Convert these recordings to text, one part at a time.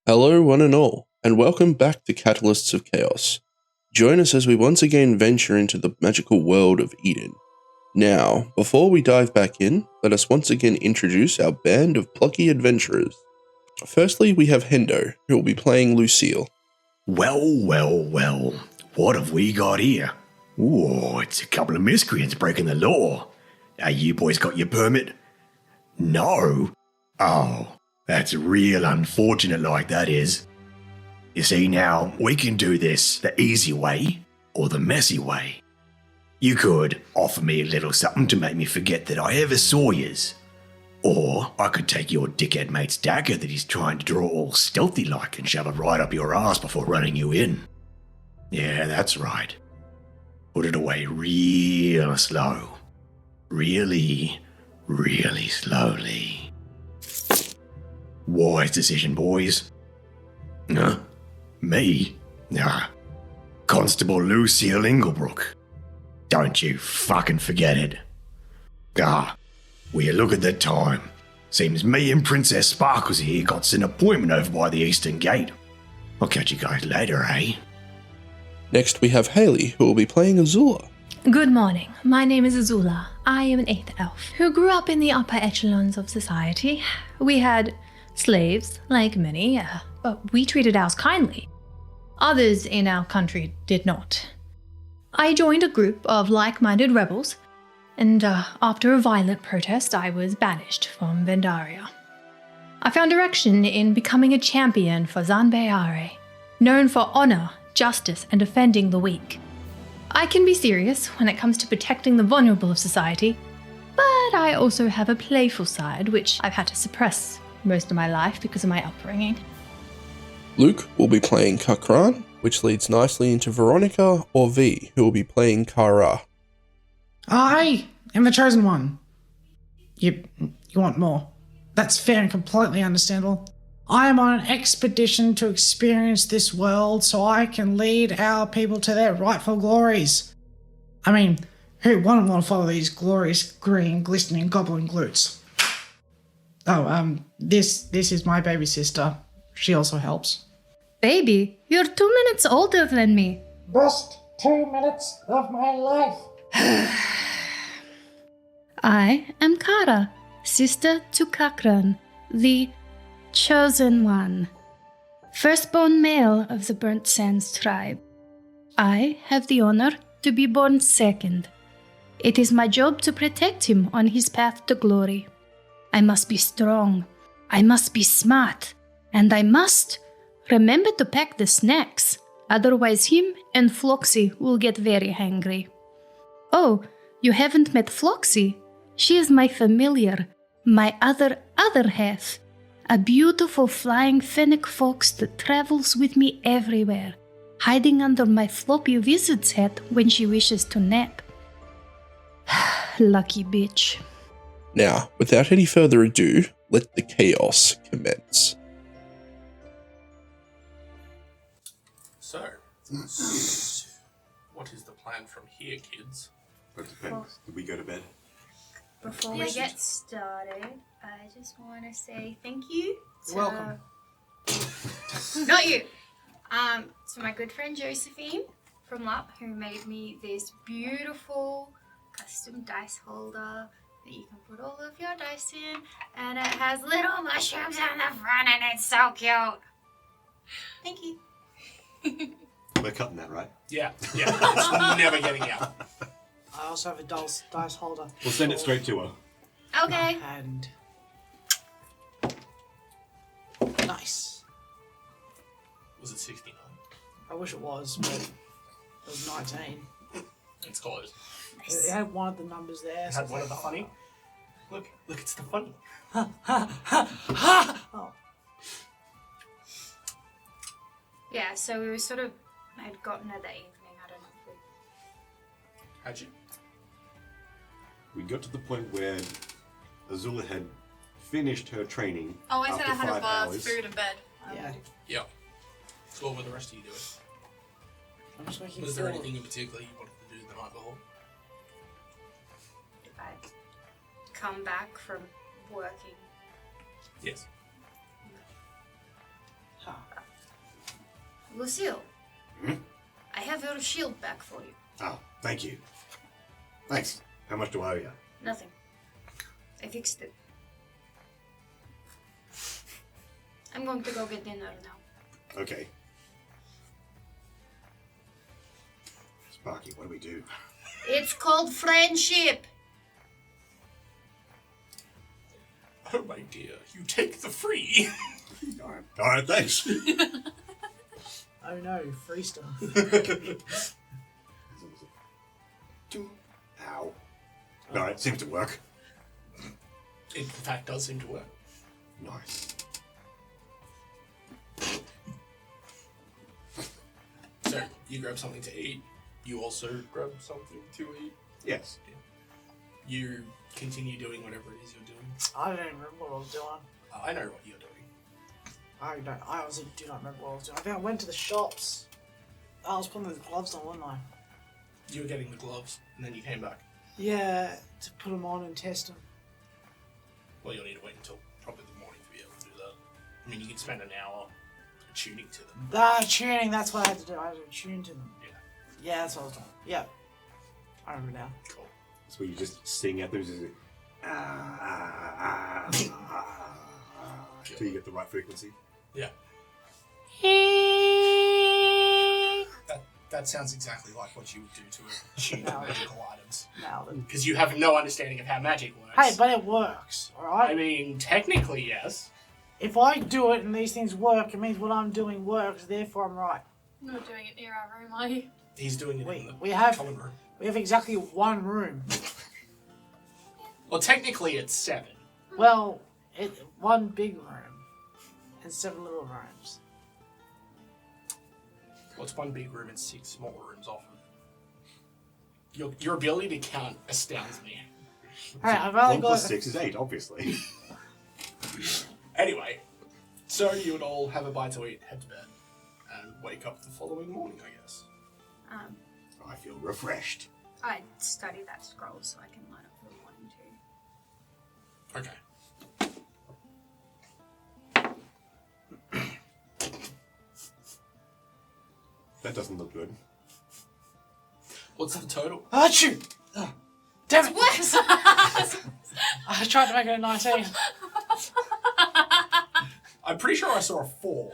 Hello, one and all, and welcome back to Catalysts of Chaos. Join us as we once again venture into the magical world of Eden. Now, before we dive back in, let us once again introduce our band of plucky adventurers. Firstly, we have Hendo, who will be playing Lucile. Well, what have we got here? Ooh, it's a couple of miscreants breaking the law. You boys got your permit? No? Oh, that's real unfortunate like that is. You see now, we can do this the easy way or the messy way. You could offer me a little something to make me forget that I ever saw yous. Or I could take your dickhead mate's dagger that he's trying to draw all stealthy like and shove it right up your ass before running you in. Yeah, that's right. Put it away real slow. Really slowly. Wise decision, boys. Huh? Me? Nah. Constable Lucile Inglebrook. Don't you fucking forget it. Will you look at the time? Seems me and Princess Sparkles here got an appointment over by the Eastern Gate. I'll catch you guys later, eh? Next, we have Haley, who will be playing Azula. Good morning. My name is Azula. I am an 8th elf who grew up in the upper echelons of society. We had slaves, like many, but we treated ours kindly. Others in our country did not. I joined a group of like-minded rebels, and after a violent protest, I was banished from Vendaria. I found direction in becoming a champion for Zanbayare, known for honor, justice, and defending the weak. I can be serious when it comes to protecting the vulnerable of society, but I also have a playful side which I've had to suppress most of my life because of my upbringing. Luke will be playing Kak'Kra'Ran, which leads nicely into Veronica or V, who will be playing Kara. I am the chosen one. You want more. That's fair and completely understandable. I am on an expedition to experience this world so I can lead our people to their rightful glories. I mean, who wouldn't want to follow these glorious, green, glistening goblin glutes? Oh, this is my baby sister. She also helps. Baby, you're 2 minutes older than me. Best 2 minutes of my life. I am Kara, sister to Kak'Kra'Ran, the chosen one, firstborn male of the Burnt Sands tribe. I have the honor to be born second. It is my job to protect him on his path to glory. I must be strong, I must be smart, and I must remember to pack the snacks, otherwise him and Floxy will get very hungry. Oh, you haven't met Floxy? She is my familiar, my other half, a beautiful flying fennec fox that travels with me everywhere, hiding under my floppy wizard's hat when she wishes to nap. Lucky bitch. Now, without any further ado, let the chaos commence. So, what is the plan from here, kids? It depends. Did we go to bed? Before we get started, I just want to say thank you to... Welcome. Not you! To my good friend Josephine from LUP, who made me this beautiful custom dice holder that you can put all of your dice in, and it has little mushrooms on the front, and it's so cute. Thank you. We're cutting that, right? Yeah, it's never getting out. I also have a dice holder. We'll send it straight to her. Okay. And nice. Was it 69? I wish it was, but it was 19. It's close. It had one of the numbers there. It had one of the funny. Look, it's the funny. Oh. Yeah, so we were sort of... I'd gotten it that evening, I don't know if we... How'd you? We got to the point where Azula had finished her training. Oh, I said after I had a 5 bath, hours. food, and bed. Yeah. Yeah. So what were the rest of you doing? I'm just making Was there four. anything in particular you wanted to do the night before? I'd come back from working. Yes. Huh. Lucile. Hmm? I have your shield back for you. Oh, thank you. Thanks. How much do I owe you? Nothing. I fixed it. I'm going to go get dinner now. Okay. Sparky, what do we do? It's called friendship. Oh my dear, you take the free. Alright, thanks. Oh no, free stuff. Ow. Alright, seems to work. It in fact does seem to work. Nice. So, you grab something to eat. You also grab something to eat. Yes. You continue doing whatever it is you're doing. I don't even remember what I was doing. I know what you're doing. I honestly do not remember what I was doing. I think I went to the shops. I was putting the gloves on, wasn't I? You were getting the gloves, and then you came back. Yeah, to put them on and test them. Well, you'll need to wait until probably the morning to be able to do that. I mean, you can spend an hour tuning to them. Tuning, that's what I had to do. I had to tune to them. Yeah. Yeah, that's what I was doing. Yeah. I remember now. Cool. So you just sing at those till you get the right frequency. Yeah. That sounds exactly like what you would do to a tune of magical items. Now then. Because you have no understanding of how magic works. Hey, but it works, alright? I mean, technically, yes. If I do it and these things work, it means what I'm doing works, therefore I'm right. I'm not doing it near our room, are you? He's doing it in the We have common room. we have exactly one room. Well, technically, it's 7. Well, one big room and 7 little rooms. What's one big room and 6 smaller rooms often? Your ability to count astounds me. Alright, I've only 1 got plus 6 is 8, obviously. Anyway, so you would all have a bite to eat, head to bed, and wake up the following morning, I guess. I feel refreshed. I study that scroll so I can line up for the morning too. Okay. That doesn't look good. What's the total? Achoo! Damn it! What? I tried to make it a 19. I'm pretty sure I saw a 4.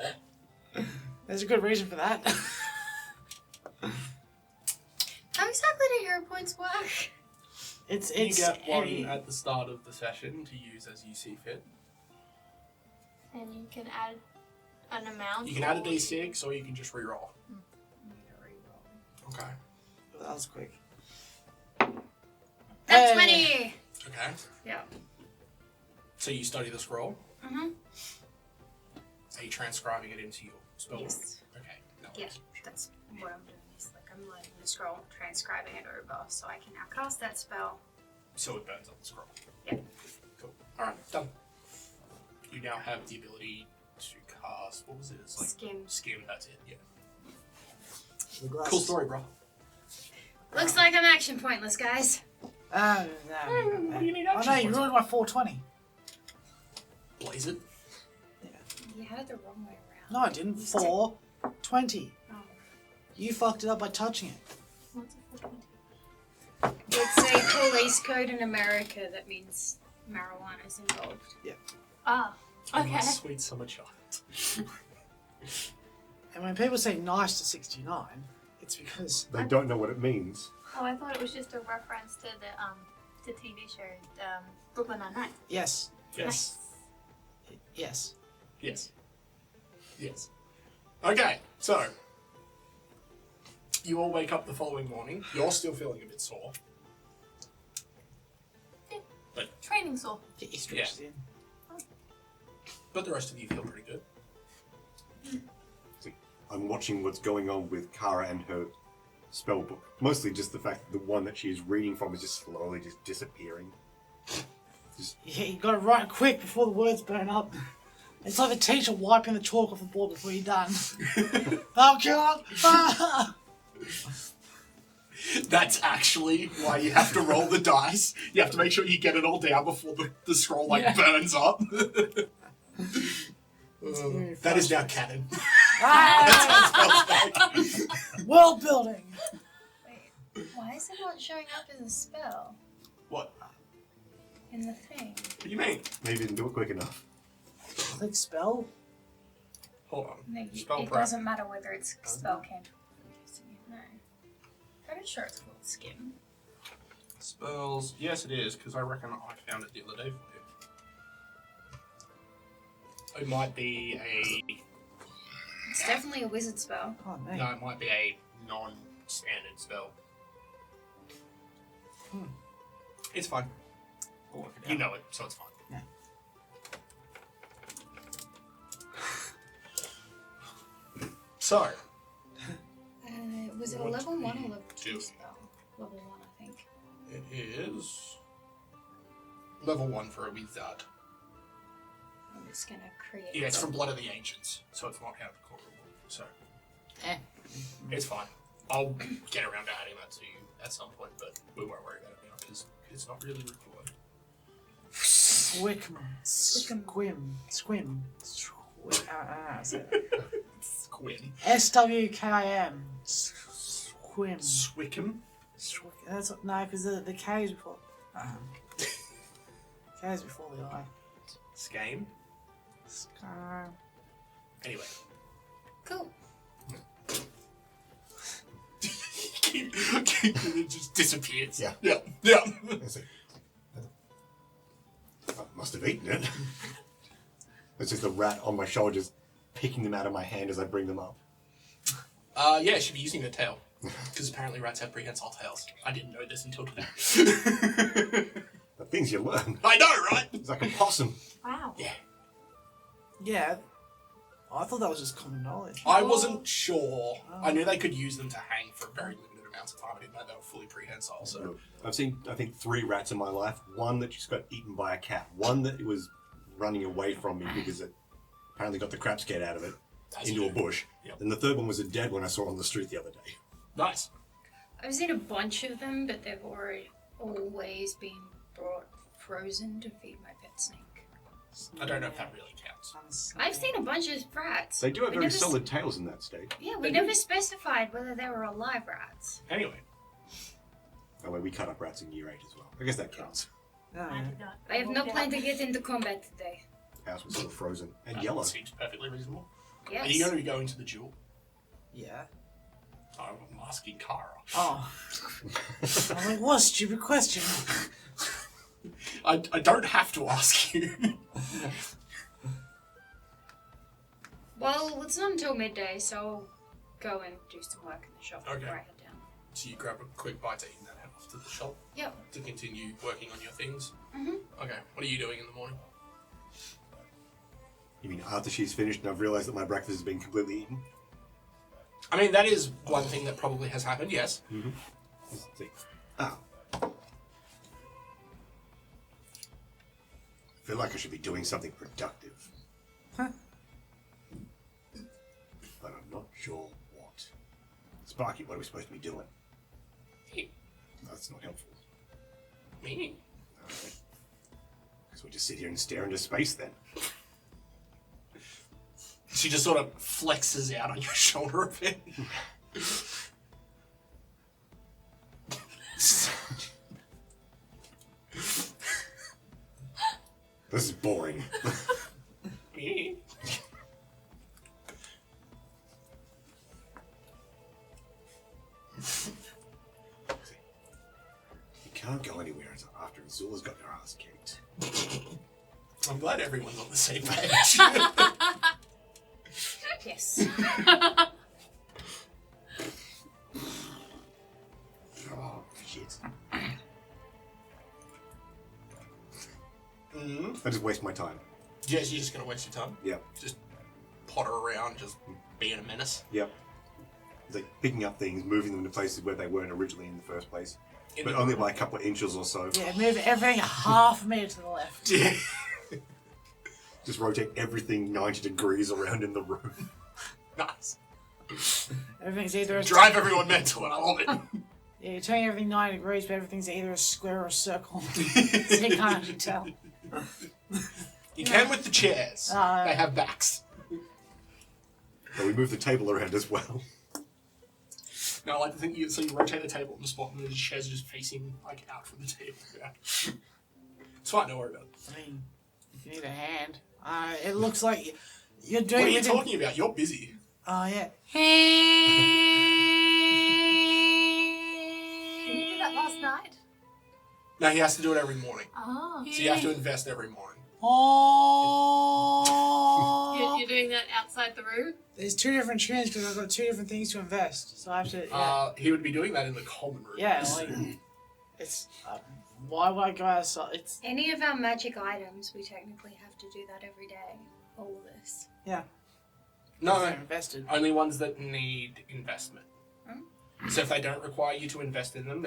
There's a good reason for that. How exactly do hero points work? It's You get one any- at the start of the session to use as you see fit. And you can add an amount. You can add a d6 or you can just re-roll. Okay. That was quick. That's 20! Okay. Yeah. So you study the scroll. Mm-hmm. Are you transcribing it into your spellbook? Yes. Okay. No Yeah, worries. that's what I'm doing. Is like I'm learning the scroll, transcribing it over, so I can now cast that spell. So it burns up the scroll. Yeah. Cool. Alright, done. You now have the ability to cast, what was it? It's like Skim. Skim, that's it, yeah. The glass. Cool story, bro. Looks like I'm action pointless, guys. No. What do you need Oh action no, you points ruined my 420. Blaze it. You had it the wrong way around. No, I didn't. 420. Oh. You fucked it up by touching it. What's a 420? It's a police code in America that means marijuana's involved. Ah, Oh, okay. my sweet summer child. And when people say nice to 69, it's because They don't know what it means. Oh, I thought it was just a reference to the TV show, Brooklyn Nine-Nine. yes, Yes. yes. Yes. Yes. Okay, so you all wake up the following morning. You're still feeling a bit sore. Training sore. Get your stretches in. But the rest of you feel pretty good. I'm watching what's going on with Kara and her spellbook. Mostly just the fact that the one that she's reading from is just slowly just disappearing. Yeah, you gotta write quick before the words burn up. It's like the teacher wiping the chalk off the board before you're done. Oh god! Ah! That's actually why you have to roll the dice. You have to make sure you get it all down before the scroll burns up. That is now canon. World building. Wait, why is it not showing up as a spell What? in the thing? What do you mean? Maybe didn't do it quick enough. Click spell. Hold on. No, Spell it prep. doesn't matter whether it's spell cantrip. No. Pretty sure it's called Skim. Spells. Yes, it is, because I reckon I found it the other day for you. It might be a... It's definitely a wizard spell. Oh, mate. No, it might be a non-standard spell. It's fine. We'll work it You out. know it, so it's fine. Yeah. So, Was it a What level 1 or do level 2 do? spell? Level 1, I think. it is... level 1 for a wizard. I'm just gonna create. Yeah, it's from Blood of the Ancients, so it's not out of the So, it's fine. I'll get around to adding that to you at some point, but we won't worry about it now, because it's not really required. Squim. Squim. Squim. Squim. SWKIM. Squim. Swickham? That's no, because the K is before. K is before the I. Skame? Anyway. Cool. It just disappears. Yeah. Yeah. Yeah. I must have eaten it. It's just the rat on my shoulder just picking them out of my hand as I bring them up. Yeah, it should be using the tail. Because apparently rats have prehensile tails. I didn't know this until today. The things you learn. I know, right? It's like a possum. Wow. Yeah. Yeah. Oh, I thought that was just common knowledge. I wasn't sure. I knew they could use them to hang for very limited amounts of time. I didn't know they were fully prehensile, so... I've seen, I think, 3 rats in my life. One that just got eaten by a cat. One that was running away from me because it apparently got the crap scared out of it into a bush. Yep. And the third one was a dead one I saw on the street the other day. Nice. I've seen a bunch of them, but they've always been brought frozen to feed my pet snake. I don't know if that really counts. I've seen a bunch of rats. They do have We very never solid tails in that state. Yeah, we never specified whether they were alive rats. Anyway. Oh, well, we cut up rats in year 8 as well. I guess that counts. I have no plan to get into combat today. House was sort of frozen and That yellow. seems perfectly reasonable. Yes. Are you going to be going to the duel? Yeah. I'm asking Kara. Oh. I'm like, what a stupid question. I don't have to ask you. Well, it's not until midday, so I'll go and do some work in the shop Okay. before I head down. So you grab a quick bite to eat and then head off to the shop Yep. to continue working on your things. Mhm. Okay, what are you doing in the morning? You mean after she's finished and I've realised that my breakfast has been completely eaten? I mean, that is one thing that probably has happened, yes. Mm-hmm. Let's see. Oh. I feel like I should be doing something productive. Huh? But I'm not sure what. Sparky, what are we supposed to be doing? That's not helpful. Me? Okay. Guess we'll just sit here and stare into space then. She just sort of flexes out on your shoulder a bit. This is boring. Me? You can't go anywhere until after Azula's got her ass kicked. I'm glad everyone's on the same page. Yes. Oh, shit. Mm-hmm. I just waste my time. Yes, you're just going to waste your time. Yep. Just potter around, just being a menace. Yep. It's like picking up things, moving them to places where they weren't originally in the first place. In But the- only by a couple of inches or so. Yeah, move everything half a meter to the left. Yeah. Just rotate everything 90 degrees around in the room. Nice. Everything's either a Drive everyone mental, and I love it. Yeah, you're turning everything 90 degrees, but everything's either a square or a circle. So you can't actually tell. You can with the chairs. They have backs. And we move the table around as well. No, I like to think you rotate the table on the spot and the chairs are just facing like out from the table. Yeah. It's fine, don't worry about it. I mean, if you need a hand, it looks like you're doing. What are you talking about? You're busy. Oh yeah. Did you do that last night? No, he has to do it every morning. Oh. So you have to invest every morning. Oh. You're doing that outside the room? There's two different tunes because I've got two different things to invest, so I have to. Yeah. He would be doing that in the common room. Yeah, like it's. Why would I go outside? It's. Any of our magic items, we technically have to do that every day. All of this. Yeah. No, They're invested. only ones that need investment. So if they don't require you to invest in them,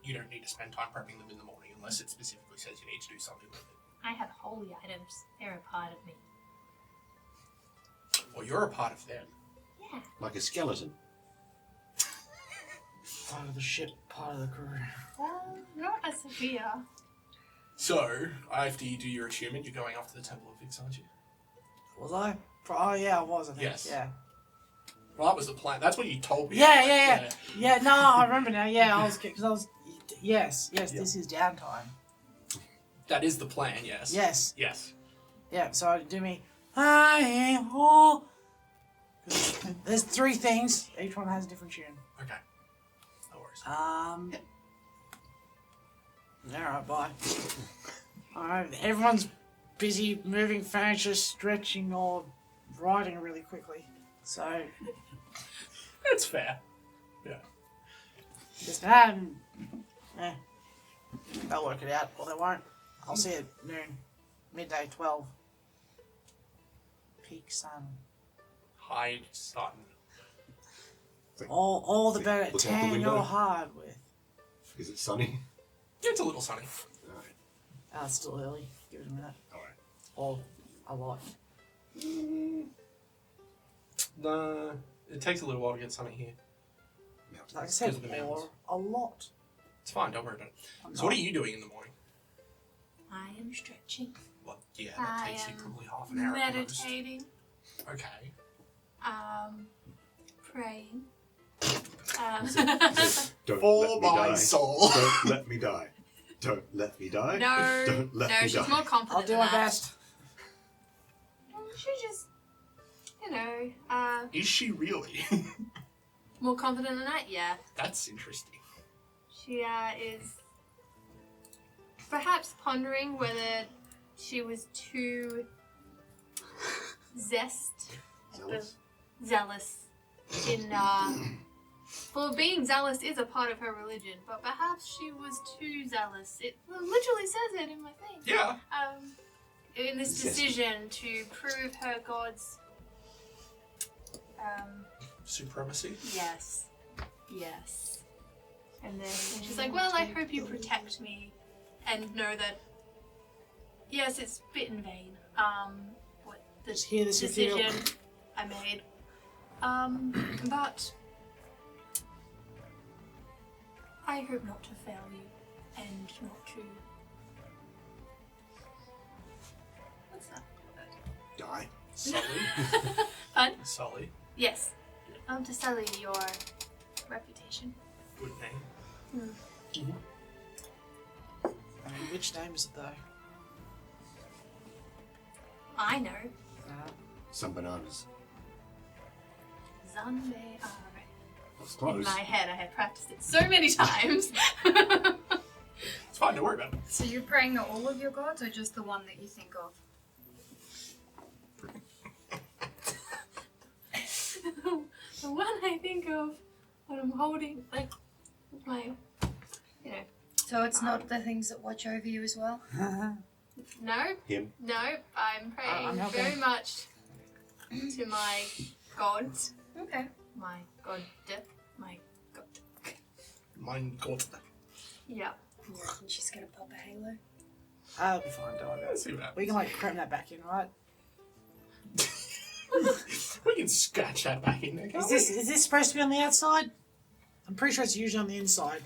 you don't need to spend time prepping them in the morning unless it specifically says you need to do something with it. I have holy items. They're a part of me. Well, you're a part of them. Yeah. Like a skeleton. Part of the ship, part of the crew. Well, not as severe. So, after you do your attunement, you're going off to the Temple of Vix, aren't you? Was I? Oh yeah, I was. I think. Yes. Yeah. Well, that was the plan. That's what you told me. Yeah. No, I remember now. Yeah, because I was. Yes. This is downtime. That is the plan, yes. Yes. Yes. Yeah. So do me. There's three things. Each one has a different tune. Okay. No worries. Alright, bye. Alright, everyone's busy moving furniture, stretching, or writing really quickly. So, That's fair. Yeah. just, they'll work it out, or they won't. I'll see you at noon, midday, 12. Peak sun. High sun. All the better. Look out the Tan window. your hard with. Is it sunny? It's a little sunny. Alright. It's still early. Give it a minute. Alright. Or a lot. It takes a little while to get sunny here. Like I said, Because of the mountains. or a lot. It's fine, don't worry about it. So what are you doing in the morning? I am stretching. Well, yeah, that I takes you am probably half an hour at most. Meditating. Okay. Praying. Don't For let me my die. soul. Don't let me die. Don't let me die. No, Don't let me she's die. more confident I'll do than my that. best. She just, Is she really? more confident than that, yeah. That's interesting. She is perhaps pondering whether she was too zealous in well, being zealous is a part of her religion, but perhaps she was too zealous. It literally says it in my thing. Yeah. In this decision to prove her god's Supremacy? yes. And then she's like, well, I hope you protect me and know that, yes, it's a bit in vain, what the Just hear this decision reveal. I made. But I hope not to fail you and not to... What's that? Die. Sully? Fun? Sully? Yes. To sully your reputation. Good name. I mean, which name is it though? I know. Some bananas. Zanbe Are. That's In close. my head, I had practiced it so many times. It's fine, don't worry about it. So you're praying to all of your gods, or just the one that you think of? The one I think of when I'm holding, like, my, So it's not the things that watch over you as well? No, Him. no, I'm praying I'm helping. very much to my gods. Okay. My god, my god. Mine God. Yeah. You reckon she's gonna pop a halo? I'll be fine, don't worry about Let's it. see what happens. We can like cram that back in, right? We can scratch that back in there, can't Is this supposed to be on the outside? I'm pretty sure it's usually on the inside.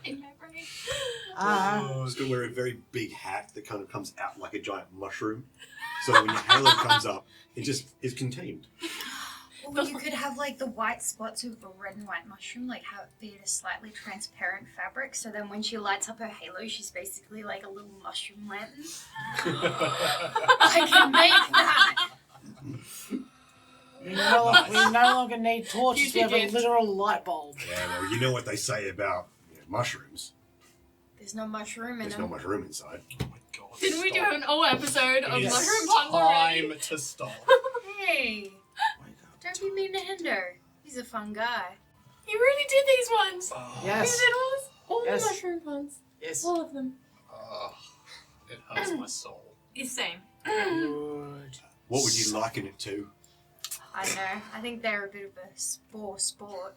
In my brain. Still wear a very big hat that kind of comes out like a giant mushroom. So that when your halo comes up, it just is contained. Or you could have like the white spots of the red and white mushroom, like have it be a slightly transparent fabric, so then when she lights up her halo, she's basically like a little mushroom lantern. I can make that. We no longer need torches, we have a literal light bulb. Yeah, well, you know what they say about mushrooms. There's no mushroom in There's them. no mushroom inside. Oh my god. Didn't we do stop. an whole episode of It is mushroom puns already? time to stop. Hey, don't be mean to Hinder. He's a fun guy. You really did these ones. You Yes. did all Yes. the mushroom puns. Yes. All of them. It hurts my soul. It's same. Good. What would you liken it to? I know. I think they're a bit of a sport.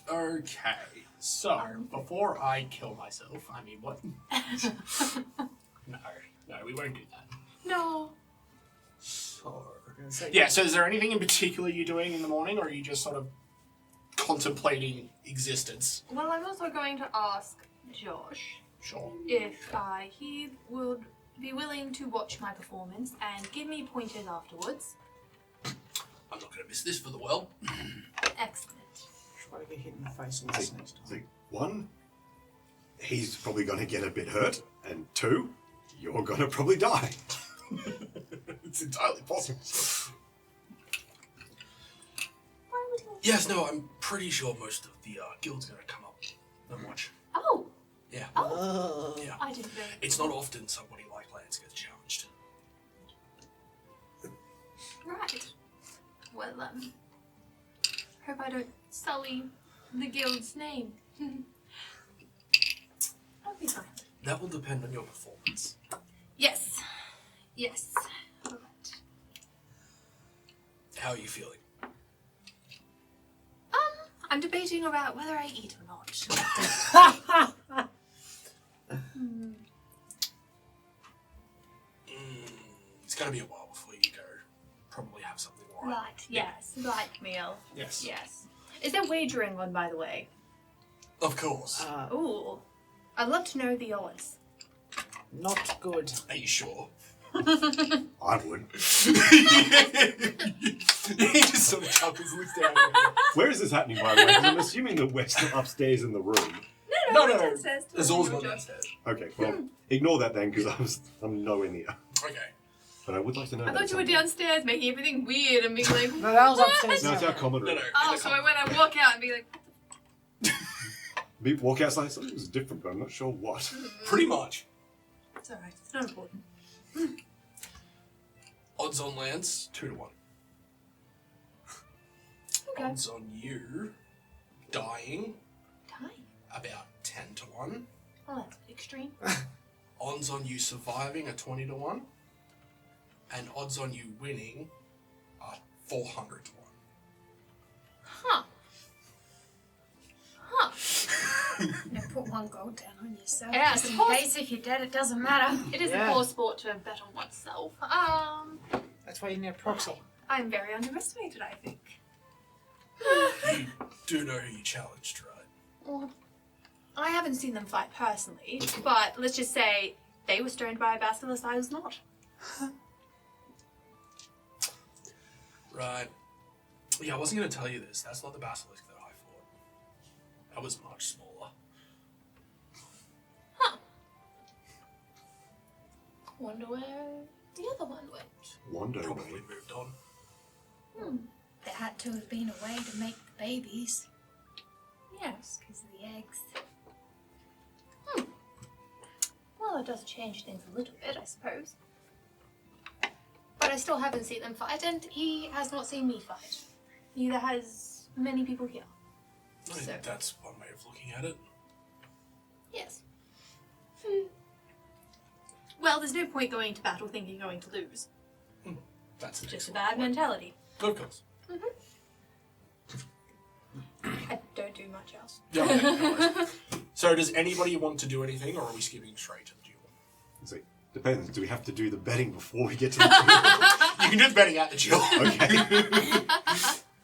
Okay, so before I kill myself, I mean, what? No, we won't do that. No. So, yeah, so is there anything in particular you're doing in the morning, or are you just sort of contemplating existence? Well, I'm also going to ask Josh Sure. if he would be willing to watch my performance and give me pointers afterwards. I'm not going to miss this for the world. Excellent. Try to get hit in the face with this next time. So, one, he's probably going to get a bit hurt, and two, you're going to probably die. It's entirely possible. Why would he? Yes, no, I'm pretty sure most of the guild's going to come up and watch. Oh. Yeah. Oh. Yeah. I didn't know. It's not often somebody like Lance gets challenged. Right. Well, hope I don't sully the guild's name. I'll be fine. That will depend on your performance. Yes. Yes. All right. How are you feeling? I'm debating about whether I eat or not. It's going to be a while before you go. Probably have something more. Right. Yes. Light meal. Yes. Yes. Is there wagering on, by the way? Of course. Ooh. I'd love to know the odds. Not good. Are you sure? I would. He just sort of chuckles and looks down. Where is this happening, by the way? 'Cause I'm assuming that we're still upstairs in the room. No. Downstairs. There's always one downstairs. Okay, well, ignore that then, because I'm nowhere near. Okay. But I would like to know. I that thought you were at some downstairs making everything weird and being like, No, that was upstairs. point. No, it's our common room. No. oh, so when I walk out and be like, We walk outside, something was different, but I'm not sure what. Pretty much. it's alright, it's not important. Odds on Lance, 2 to 1. Okay. Odds on you dying, Time. about 10 to 1. Oh, that's extreme. Odds on you surviving are 20 to 1. And odds on you winning are 400 to 1. Huh. Now put 1 gold down on yourself. Yeah, just in suppose- case if you're dead, it doesn't matter. It is Yeah. a poor sport to bet on oneself. That's why you need a proxy. I'm very underestimated, I think. You do know who you challenged, right? Well, I haven't seen them fight personally, but let's just say they were stoned by a basilisk, I was not. Right. Yeah, I wasn't going to tell you this. That's not the basilisk that I fought. That was much smaller. Wonder where the other one went. Wonder. Probably moved on. There had to have been a way to make the babies. Yes. Because of the eggs. Well, it does change things a little bit, I suppose. But I still haven't seen them fight, and he has not seen me fight. Neither has many people here. I think that's one way of looking at it. Yes. Well, there's no point going to battle thinking you're going to lose. That's an Just a excellent bad point. mentality. Of course. I don't do much else. Yeah, okay, no worries. So does anybody want to do anything, or are we skipping straight to the duel? So, depends. Do we have to do the betting before we get to the duel? You can do the betting at the duel. Okay.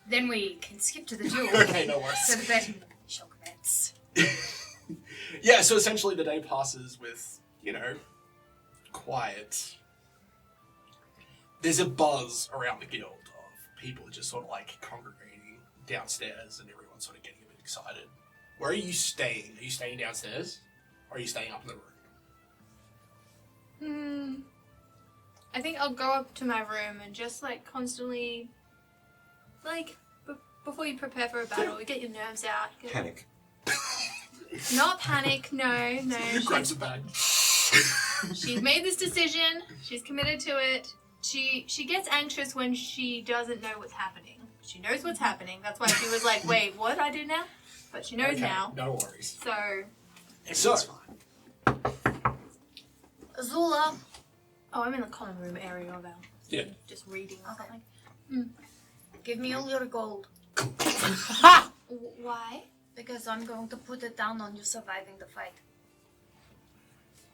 Then we can skip to the duel. Okay, no worries. So the betting shall commence. Yeah, so essentially the day passes with, quiet, there's a buzz around the guild of people just sort of like congregating downstairs and everyone's sort of getting a bit excited. Where are you staying? Are you staying downstairs? Or are you staying up in the room? I think I'll go up to my room and just like constantly, like, before you prepare for a battle, get your nerves out. Panic. Not panic, no. Grabs a bag. She's made this decision. She's committed to it. She gets anxious when she doesn't know what's happening. She knows what's happening. That's why she was like, wait, what do I do now? But she knows now. No worries. So, Everything's fine. Azula. oh, I'm in the common room area of our just reading or something. Give me all your gold. Why? Because I'm going to put it down on you surviving the fight.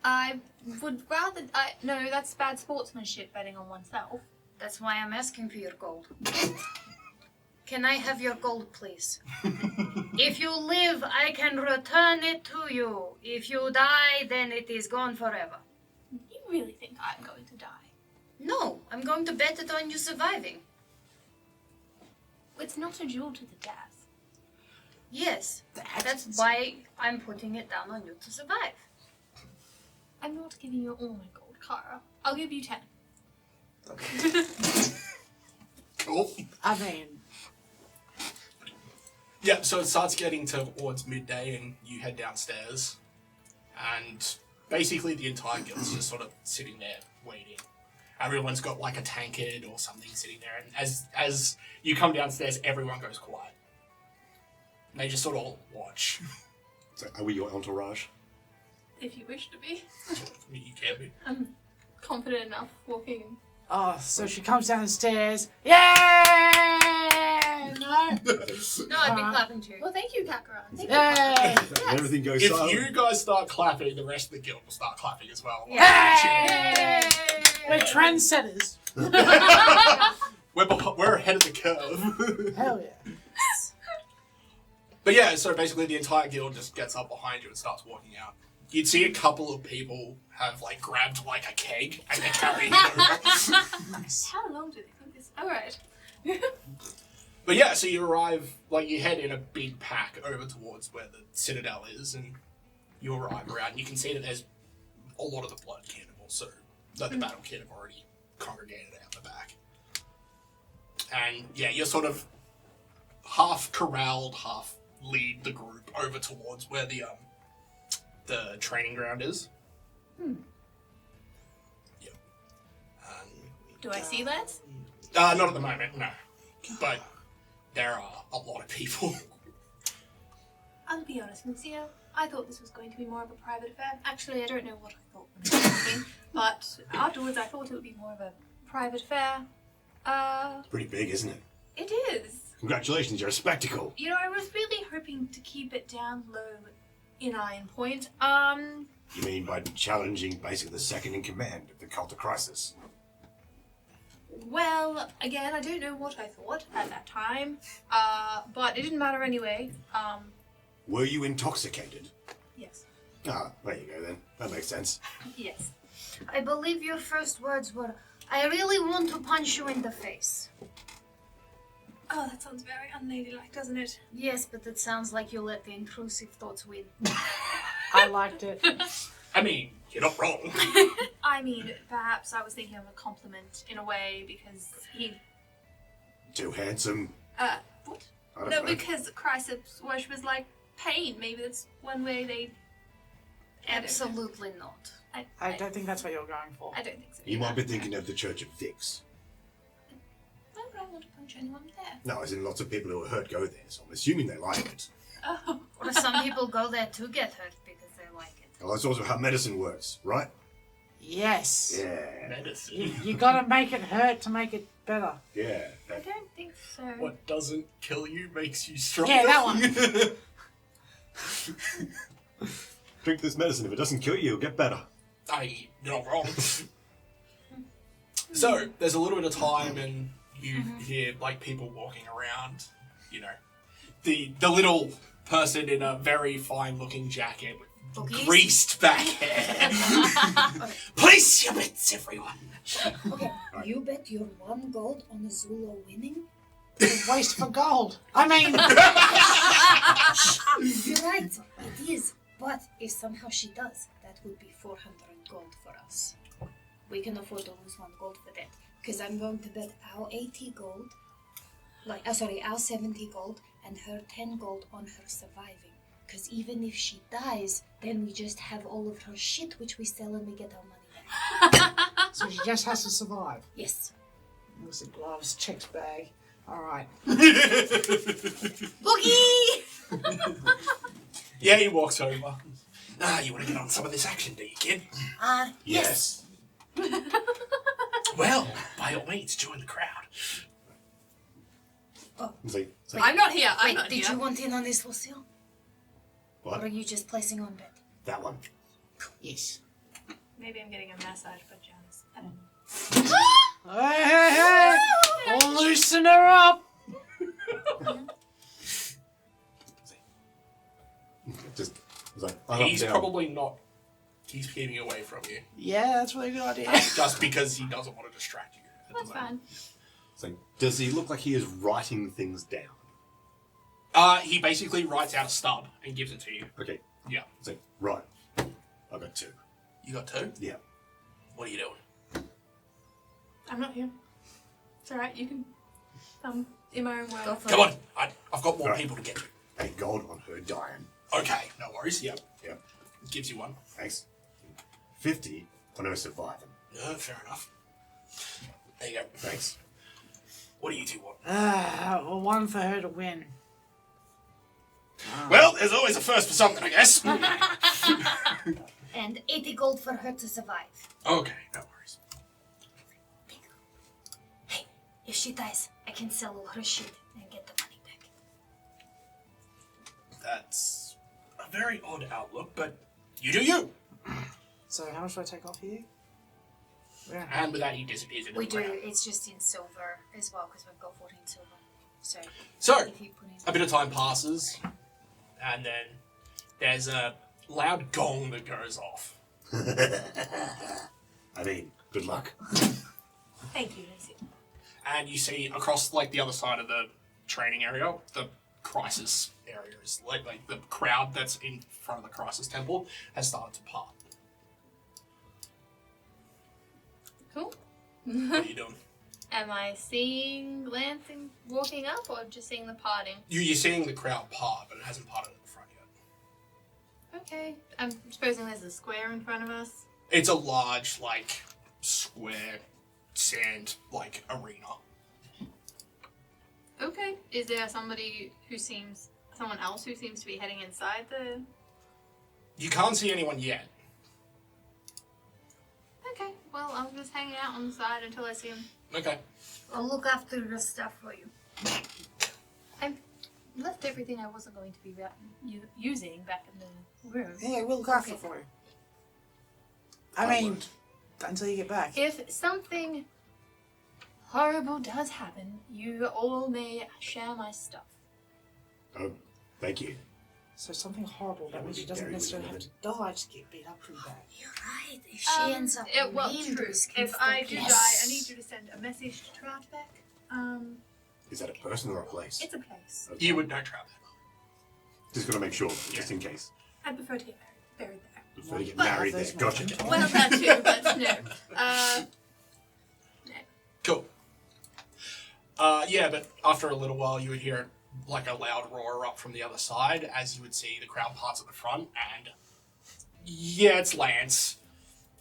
I would rather. No, that's bad sportsmanship, betting on oneself. That's why I'm asking for your gold. Can I have your gold, please? If you live, I can return it to you. If you die, then it is gone forever. You really think I'm going to die? No, I'm going to bet it on you surviving. It's not a duel to the death. Yes, that's why I'm putting it down on you to survive. I'm not giving you all my gold, Kara. I'll give you 10. Cool. I mean, Yeah, so it starts getting towards midday and you head downstairs. And basically the entire guild's just sort of sitting there waiting. Everyone's got like a tankard or something sitting there. And as you come downstairs, everyone goes quiet. And they just sort of watch. So are we your entourage? If you wish to be. You can be. I'm confident enough walking in. oh, so she comes down the stairs. Yay! No. No, I'd be clapping too. Well, thank you, Kak'Kra'Ran. Thank you. Yay! And everything goes If silent. you guys start clapping, the rest of the guild will start clapping as well. Yay! We're trendsetters. We're ahead of the curve. Hell yeah. But yeah, so basically the entire guild just gets up behind you and starts walking out. You'd see a couple of people have like grabbed like a keg and they're carrying it over. Nice. How long do they think this? Alright. But yeah, so you arrive, like you head in a big pack over towards where the citadel is, and you arrive around and you can see that there's a lot of the blood cannibals, so like the Battlekin have already congregated out the back. And yeah, you're sort of half corralled, half lead the group over towards where the training ground is. Yep. Do I see Lance? Not at the moment, no. But there are a lot of people. I'll be honest, Lucile. I thought this was going to be more of a private affair. Actually, I don't know what I thought when I was talking, but afterwards I thought it would be more of a private affair. It's pretty big, isn't it? It is. Congratulations, you're a spectacle. You know, I was really hoping to keep it down low in Ironpoint. You mean by challenging basically the second in command of the cult of crisis? Well, again, I don't know what I thought at that time, but it didn't matter anyway. Were you intoxicated? Yes. Ah, there you go then. That makes sense. Yes. I believe your first words were, I really want to punch you in the face. Oh, that sounds very unladylike, doesn't it? Yes, but it sounds like you let the intrusive thoughts win. I liked it. I mean, you're not wrong. I mean, perhaps I was thinking of a compliment in a way because he... Too handsome? What? I don't No, know. because crisis worship is like pain. Maybe that's one way they... Absolutely not. I don't think that's what you're going for. I don't think so. You might be thinking of the Church of Vix. Why would I want to punch anyone there? No, as in lots of people who are hurt go there, so I'm assuming they like it. Oh. Or some people go there to get hurt because they like it. Well, that's also how medicine works, right? Yes. Yeah. Medicine. You gotta make it hurt to make it better. Yeah. I don't think so. What doesn't kill you makes you stronger. Yeah, that one. Drink this medicine. If it doesn't kill you, you'll get better. You're not wrong. So, there's a little bit of time and you hear like people walking around, you know. The little person in a very fine looking jacket with Bookies? greased back hair. Place your bets, everyone. Okay, you bet your 1 gold on Azula winning? It's a waste for gold. I mean, You're right, it is. But if somehow she does, that would be 400 gold for us. We can afford to lose 1 gold for that. Because I'm going to bet our 80 gold, our 70 gold, and her 10 gold on her surviving. Because even if she dies, then we just have all of her shit, which we sell and we get our money back. so she just has to survive. Yes. There's the gloves, checks bag. All right. Boogie! Yeah, he walks over. You want to get on some of this action, do you, kid? Yes. Well, by all means, join the crowd. I'm not here. I'm Wait, not did here. you want in on this, Lucille? What? Or are you just placing on bet? That one. Yes. Maybe I'm getting a massage pajamas. I don't know. Hey! Loosen her up. Just it's like up and He's down. probably not. He's keeping away from you. Yeah, that's a really good idea. Just because he doesn't want to distract you. at the That's moment. fine. It's like, does he look like he is writing things down? He basically writes out a stub and gives it to you. Okay. Yeah. It's like, right. I got 2. You got 2? Yeah. What are you doing? I'm not here. It's alright. You can. In my own way. Go for Come it. on. I've got more Right. people to get to. 8 gold on her dying. Okay, no worries. Yep. Yep. Gives you 1. Thanks. 50 on her surviving. Fair enough. There you go. Thanks. What do you 2 want? Well, 1 for her to win. Well, there's always a first for something, I guess. And 80 gold for her to survive. Okay, no worries. Hey, if she dies, I can sell all her shit and get the money back. That's a very odd outlook, but you do you. So how much do I take off here? Yeah. And with that, he disappears into We the do, crowd. it's just in silver as well, because we've got 14 silver. So, So, if you put in... a bit of time passes, and then there's a loud gong that goes off. I mean, good luck. Thank you, Lucy. And you see across like the other side of the training area, the crisis area is like the crowd that's in front of the crisis temple has started to part. Cool. What are you doing? Am I seeing Lance and walking up, or just seeing the parting? You're seeing the crowd part, but it hasn't parted in the front yet. Okay. I'm supposing there's a square in front of us. It's a large, like, square, sand, like, arena. Okay. Is there someone else who seems to be heading inside the... You can't see anyone yet. Okay. Well, I'm just hanging out on the side until I see him. Okay. I'll look after the stuff for you. I left everything I wasn't going to be using back in the room. Yeah, we'll look after for you. I mean, until you get back. If something horrible does happen, you all may share my stuff. Oh, thank you. So something horrible, that That means would she be doesn't very necessarily have to limited. die, just get beat up pretty bad. You're right. If she ends up well, named, true. this can If I still do be- die, I need you to send a message to Troutbeck. Is that a person or a place? It's a place. Okay. You would know Troutbeck. Just gotta make sure, just in case. I'd prefer to get buried there. Prefer to get Well, married there. there's Gotcha. one. Well, that too, but no. Cool. Yeah, but after a little while, you would hear like a loud roar up from the other side as you would see the crowd parts at the front, and yeah, it's Lance.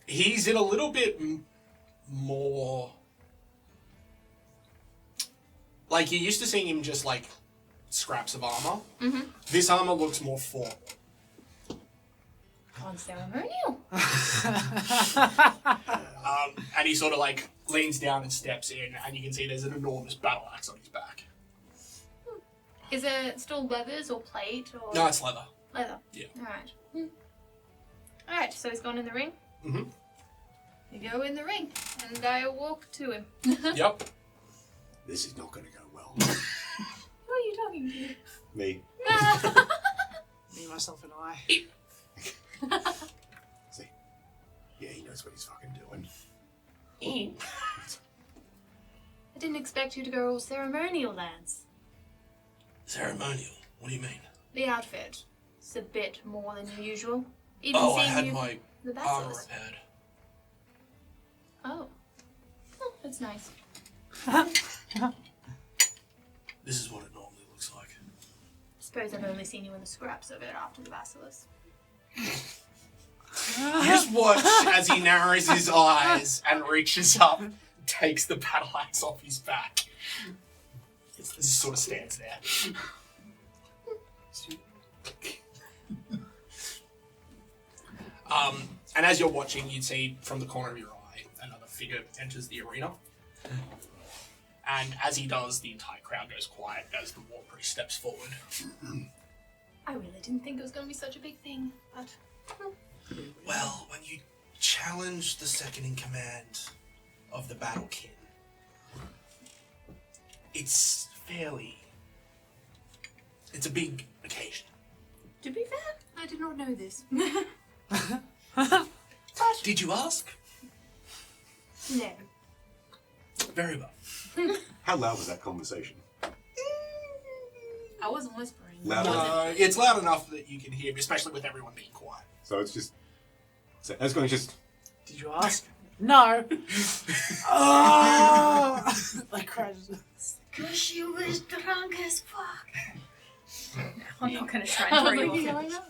He's in a little bit more. Like, you're used to seeing him just like scraps of armor. Mm-hmm. This armor looks more formal. On ceremonial. And he sort of like leans down and steps in, and you can see there's an enormous battle axe on his back. Is it still leathers or plate or No, it's leather. leather? Yeah. Alright. Alright, so he's gone in the ring? Mhm. You go in the ring, and I walk to him. Yep. This is not gonna go well. Who are you talking to? Me. Me, myself, and I. See? Yeah, he knows what he's fucking doing. I didn't expect you to go all ceremonial, Lance. Ceremonial? What do you mean? The outfit. It's a bit more than usual. Even Oh, I seeing had you my the armor basilisk. repaired. Oh. Oh, that's nice. This is what it normally looks like. Suppose I've only seen you in the scraps of it after the basilisk. You just watch as he narrows his eyes and reaches up, takes the battle axe off his back. Just sort of stands there. And as you're watching, you'd see from the corner of your eye another figure enters the arena. And as he does, the entire crowd goes quiet as the war priest steps forward. I really didn't think it was going to be such a big thing, but... Well, when you challenge the second in command of the Battlekin, it's it's a big occasion. To be fair, I did not know this. Did you ask? No. Very well. How loud was that conversation? I wasn't whispering. Loud enough. It's loud enough that you can hear, especially with everyone being quiet. So it's just. So I was going to just. Did you ask? No. Oh! Like crash. Cause she was drunk as fuck. I'm not gonna try I and was throw like, you you off. know,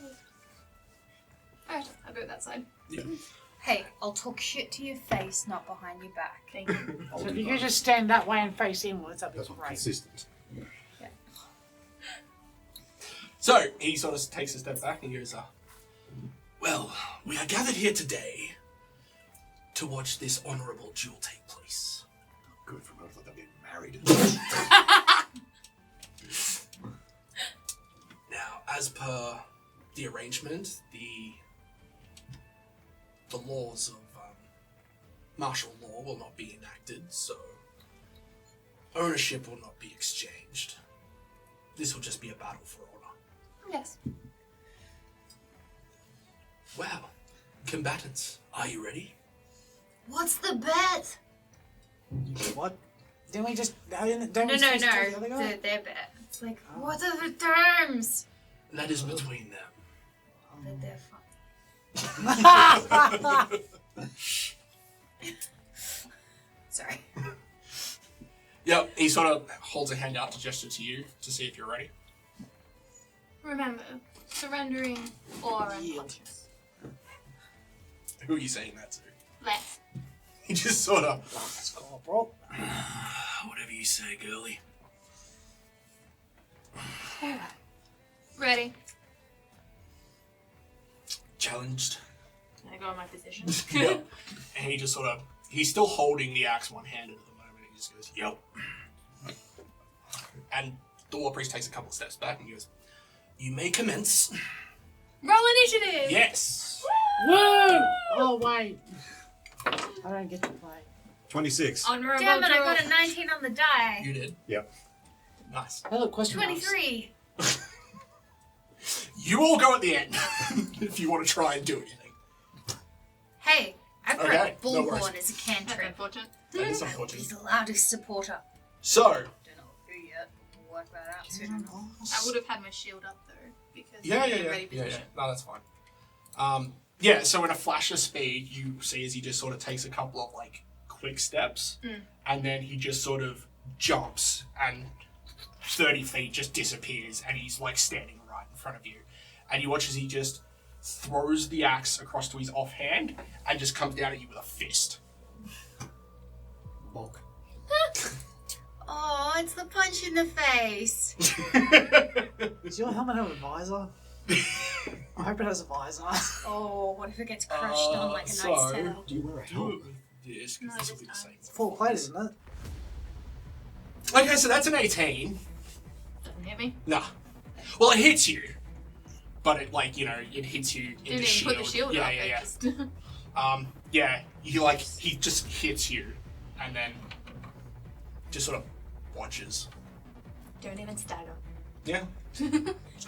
Alright, I'll go that side. Yeah. Hey, I'll talk shit to your face, not behind your back. Thank you. So if you could just stand that way and face inwards, that'd be That's not great. consistent. So, he sort of takes a step back and goes, well, we are gathered here today to watch this honourable duel take place. Good for me. I thought they'd be married. Now, as per the arrangement, the laws of martial law will not be enacted, so ownership will not be exchanged. This will just be a battle for honor. Yes. Well, combatants, are you ready? What's the bet? What? Didn't we just... No, their bet. It's like, what are the terms? That is between them. But they're fun. Sorry. Yep, he sort of holds a hand out to gesture to you to see if you're ready. Remember, surrendering or unconscious. Who are you saying that to? Lance. He just sort of... That's corporal. Whatever you say, girlie. Ready. Challenged. I go in my position. Yep. And he just sort of... He's still holding the axe one-handed at the moment. He just goes, yep. And the war priest takes a couple of steps back and goes, you may commence. Roll initiative! Yes! Woo! Oh, wait. I don't get to play. 26. Honorable Damn it, I duel. got a 19 on the die. You did. Yep. Nice. Hey, look, question marks. 23. You all go at the end if you want to try and do anything. Hey, I've got Okay, a no worries. bullhorn as a That's cantrip. unfortunate. That is unfortunate. He's the loudest supporter. So, Don't know who yet. We'll work that out soon enough. I would have had my shield up though, because yeah. you're in a ready position. No, that's fine. So in a flash of speed, you see as he just sort of takes a couple of, like, quick steps, and then he just sort of jumps, and 30 feet just disappears, and he's, like, standing right in front of you. And you watch as he just throws the axe across to his offhand, and just comes down at you with a fist. Bulk. Oh, it's the punch in the face. Does your helmet have a visor? I hope it has a visor. Oh, what if it gets crushed on like a knight's tail? Do you wear a Do helmet? it with this, because this will be the same. It's full plate, isn't it? Okay, so that's an 18. Doesn't hit me. Nah. Well, it hits you. But it, like, you know, it hits you in Didn't the even shield. put the shield up. Yeah. Just... He just hits you, and then just sort of watches. Don't even stagger. Yeah.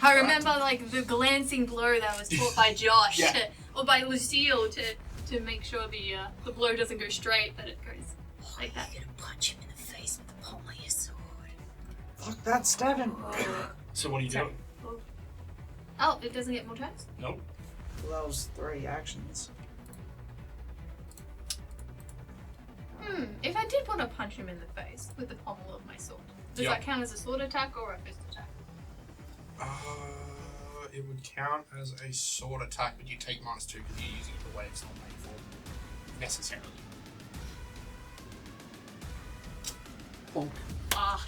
I remember like the glancing blow that was taught by Josh or by Lucile to make sure the blow doesn't go straight, but it goes like that. You're gonna punch him in the face with the pommel of your sword. Fuck that, stab him. So what are you doing? Oh, it doesn't get more turns? Nope. Well, that was 3 actions. If I did want to punch him in the face with the pommel of my sword, does that count as a sword attack or a fist attack? It would count as a sword attack, but you take -2 because you're using it the way it's not made for. Necessarily.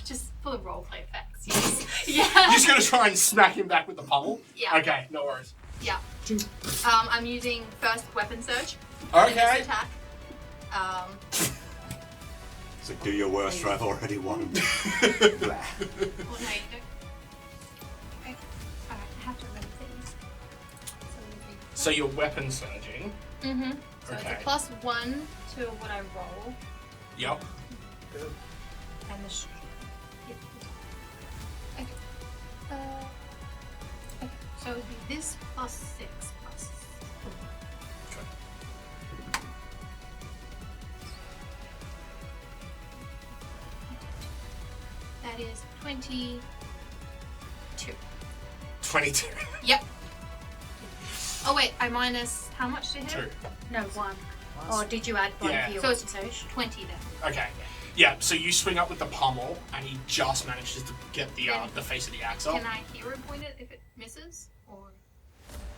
Just for the roleplay effects. Yes. You're just gonna try and smack him back with the pommel? Yeah. Okay, no worries. Yeah. I'm using first weapon surge. Okay. This attack. So do your worst, I've already won. Blah. Oh, no, you don't. Okay. Alright, I have to remember things. So you're weapon surging. Mm-hmm. So Okay. it's a +1 to what I roll. Yep. And the okay. Okay. So it would be this +6 plus 4. Okay. That is 22. 22. Yep. Oh wait, I minus how much to hit? 2. No, 1. Or did you add 1 Yeah. for your So it's weapon surge? 20 then. Okay. Yeah, so you swing up with the pommel, and he just manages to get the face of the axe off. Can I hero point it if it misses? Or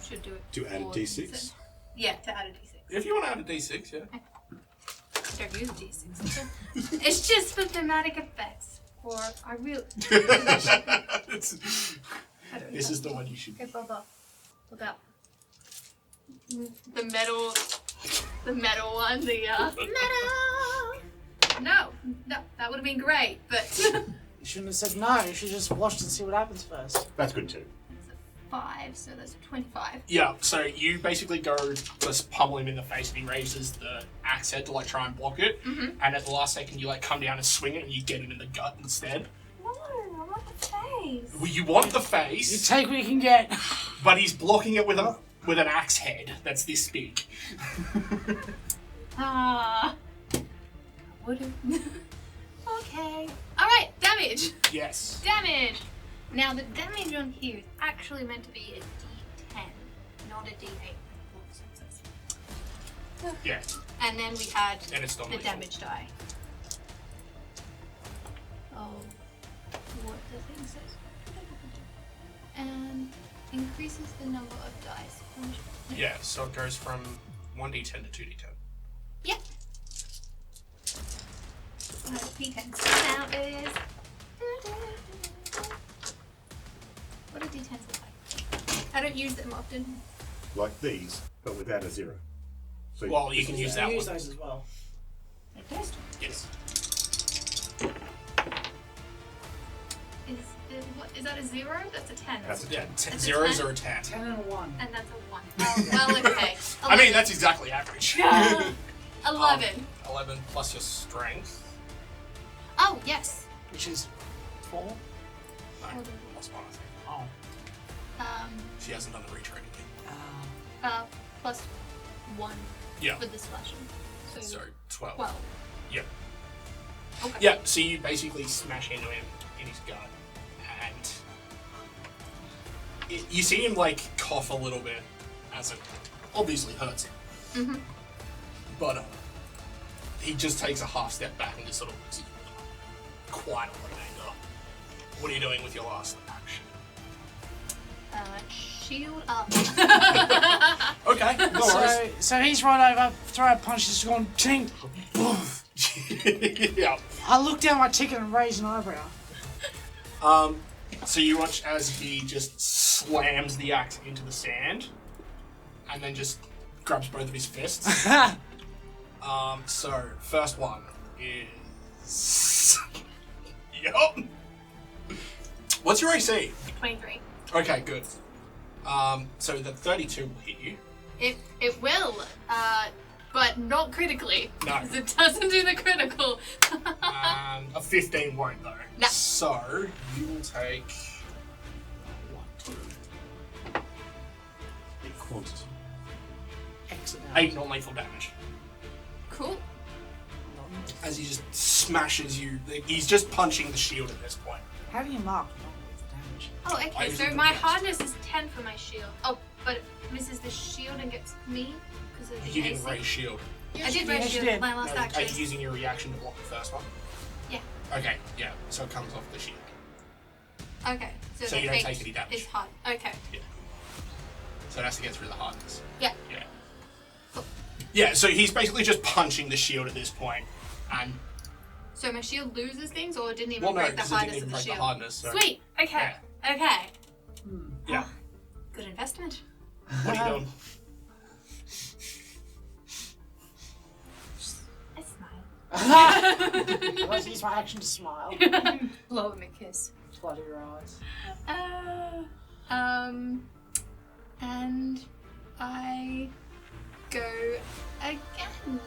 should do it To add a for d6? instead? Yeah, to add a d6. If you want to add a d6, yeah. Don't use a d6. It's just for thematic effects. Or I really... This is the one you should... Okay, Bubba. Look up. The metal one, metal! No, that would have been great, but... You shouldn't have said no. You should just watch and see what happens first. That's good too. 5, so that's 25. Yeah, so you basically go just pummel him in the face, and he raises the axe head to like try and block it, and at the last second you like come down and swing it, and you get him in the gut instead. No, I want the face. Well, you want the You face, take what you can get. but he's blocking it with an axe head that's this big. Would've... Okay. Alright, damage! Yes. Damage! Now, the damage on here is actually meant to be a d10, not a d8. Yeah. And then we had And it's not the lethal. damage die. Oh, what the thing says. And increases the number of dice. Yeah, so it goes from 1d10 to 2d10. Yep. D10 now is... What do D10s look like? I don't use them often. Like these, but without a 0. So Well, you can use that use one. those as well. Like this. Yes. Is that a 0? That's a 10. That's a 10. Ten That's a zeros 10. or a 10? 10 and a 1. And that's a 1. Oh, well, okay. I mean, that's exactly average. 11. 11 plus your strength. Oh, yes. Which is 4. No, plus 1, I think. Oh. She hasn't done the retraining yet. Plus 1 Yeah. for the slashing. So 12. 12. Yeah. Okay. Yeah, so you basically smash into him in his gut, and you see him like cough a little bit as it obviously hurts him. Mm-hmm. But he just takes a half step back and just sort of looks at you with quite a lot of anger. What are you doing with your last action? Shield up. Okay, no worries. So he's right over, throw a punch, just going ching. Yeah. I look down my ticket and raise an eyebrow. So you watch as he just slams the axe into the sand, and then just grabs both of his fists. So first one is. Yup. What's your AC? 23. Okay, good. So the 32 will hit you. It will, but not critically. No. Because it doesn't do the critical. A 15 won't though. No. So you will take Quantity. Excellent. 8 non-lethal damage. Cool. As he just smashes you. He's just punching the shield at this point. How do you mark non-lethal damage? Oh, okay. So my hardness is 10 for my shield. Oh, but it misses the shield and gets me because of the You didn't AC. raise shield. I did raise Yes, you shield. did. My last Are action. you using your reaction to block the first one? Yeah. Okay, yeah. So it comes off the shield. Okay. So So the you don't fate take any damage. is hard. Okay. So it has to get through the hardness. Yeah. Yeah. Cool. Yeah, so he's basically just punching the shield at this point, and So my shield loses things, or it didn't even well, no, break the because it hardness didn't even of the break shield. the hardness. So. Sweet. Okay. Okay. Yeah. Good investment. What are you doing? I smile. Let's use my action to smile. Blow him a kiss. Flutter your eyes. And I go again.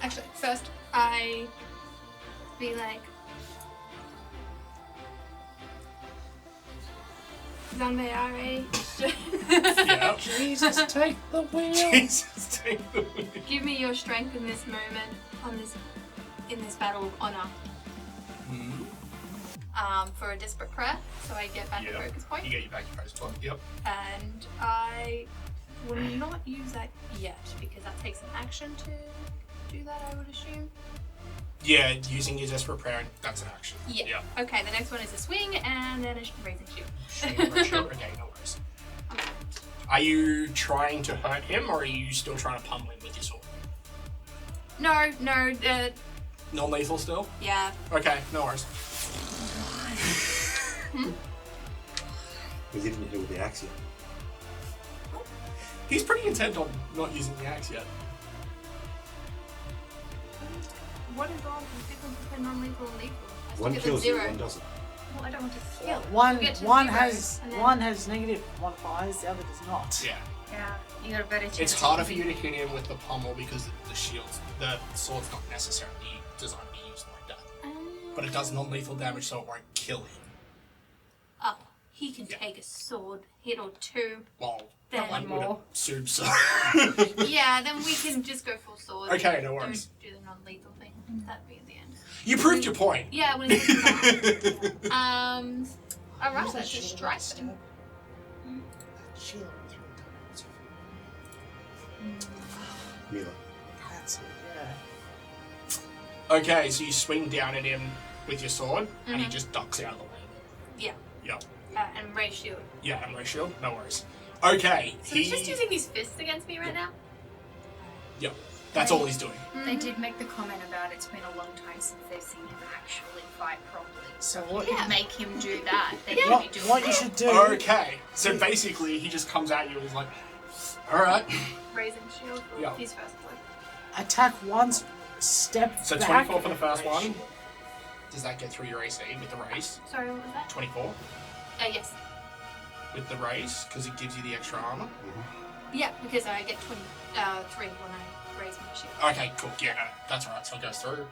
Actually, first I be like, Zanbeare, Yeah. Jesus, take the wheel. Jesus, take the wheel. give me your strength in this moment, in this battle of honor. For a desperate prayer, so I get back a focus point. You get your back your focus point. Yep. And I will not use that yet because that takes an action to do that, I would assume. Yeah, using your desperate prayer, that's an action. Yeah. Okay, the next one is a swing and then a raising shield. Sure. Okay, no worries. Are you trying to hurt him, or are you still trying to pummel him with your sword? No, Non-lethal still? yeah. Okay, no worries. He didn't hit with the axe yet. He's pretty intent on not using the axe yet. What is all the difference between non-lethal and lethal? I still One get the kills you, 0. one doesn't. Well, I don't want to kill. One You get to one 0, has and then- one has negative modifiers, the other does not. Yeah. Yeah, you got a better chance. It's harder for you to hit him with the pummel because the shield's, the sword's not necessarily designed to be used like that. But it does non-lethal damage, so it won't kill him. Oh, he can take a sword hit or two. Well, Then one more. would assume so. Yeah, then we can just go full sword. Okay, no worries. Don't do the non-lethal thing. That'd be in the end. You proved your point. Yeah, when it's alright, that's a strike. Shield Mila. That's it, yeah. Okay, so you swing down at him with your sword, and he just ducks out of the way. Yeah. Yep. And Ray shield. Yeah, and ray shield, no worries. Okay, So he's just using his fists against me right now? Yep, that's all he's doing. They did make the comment about it's been a long time since they've seen him actually fight properly. So If what you Yeah. make him do that, then Yeah. he'll be doing what you it. should do Okay, so basically he just comes at you and he's like, alright. Raising shield for Yeah. his first one. attack once, step So back. 24 for the first one. Does that get through your AC with the raise? Sorry, what was that? 24 Yes. with the raise, because it gives you the extra armor. Yeah, because I get 23 when I raise my shield. Okay, cool. Yeah, no, that's alright, so it goes through.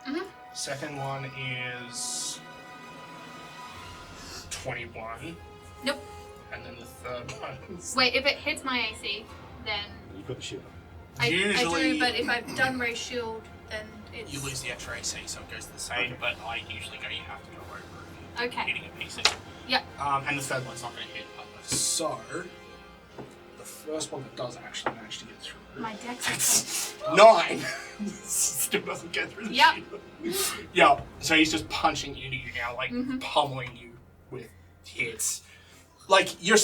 Second one is 21. Nope. And then the third one is... Wait, if it hits my AC, then You've got the shield. I Usually- do, but if I've done raise shield, then it's... You lose the extra AC, so it goes to the same, but I usually go, you have to go over if you're Okay. hitting a piece of it. Yep. And the third one's not going to hit either. So, the first one that does actually manage to get through. My dex. 9! Still doesn't get through the Yep. shield. Yeah, so he's just punching into you now, like pummeling you with hits. Like, your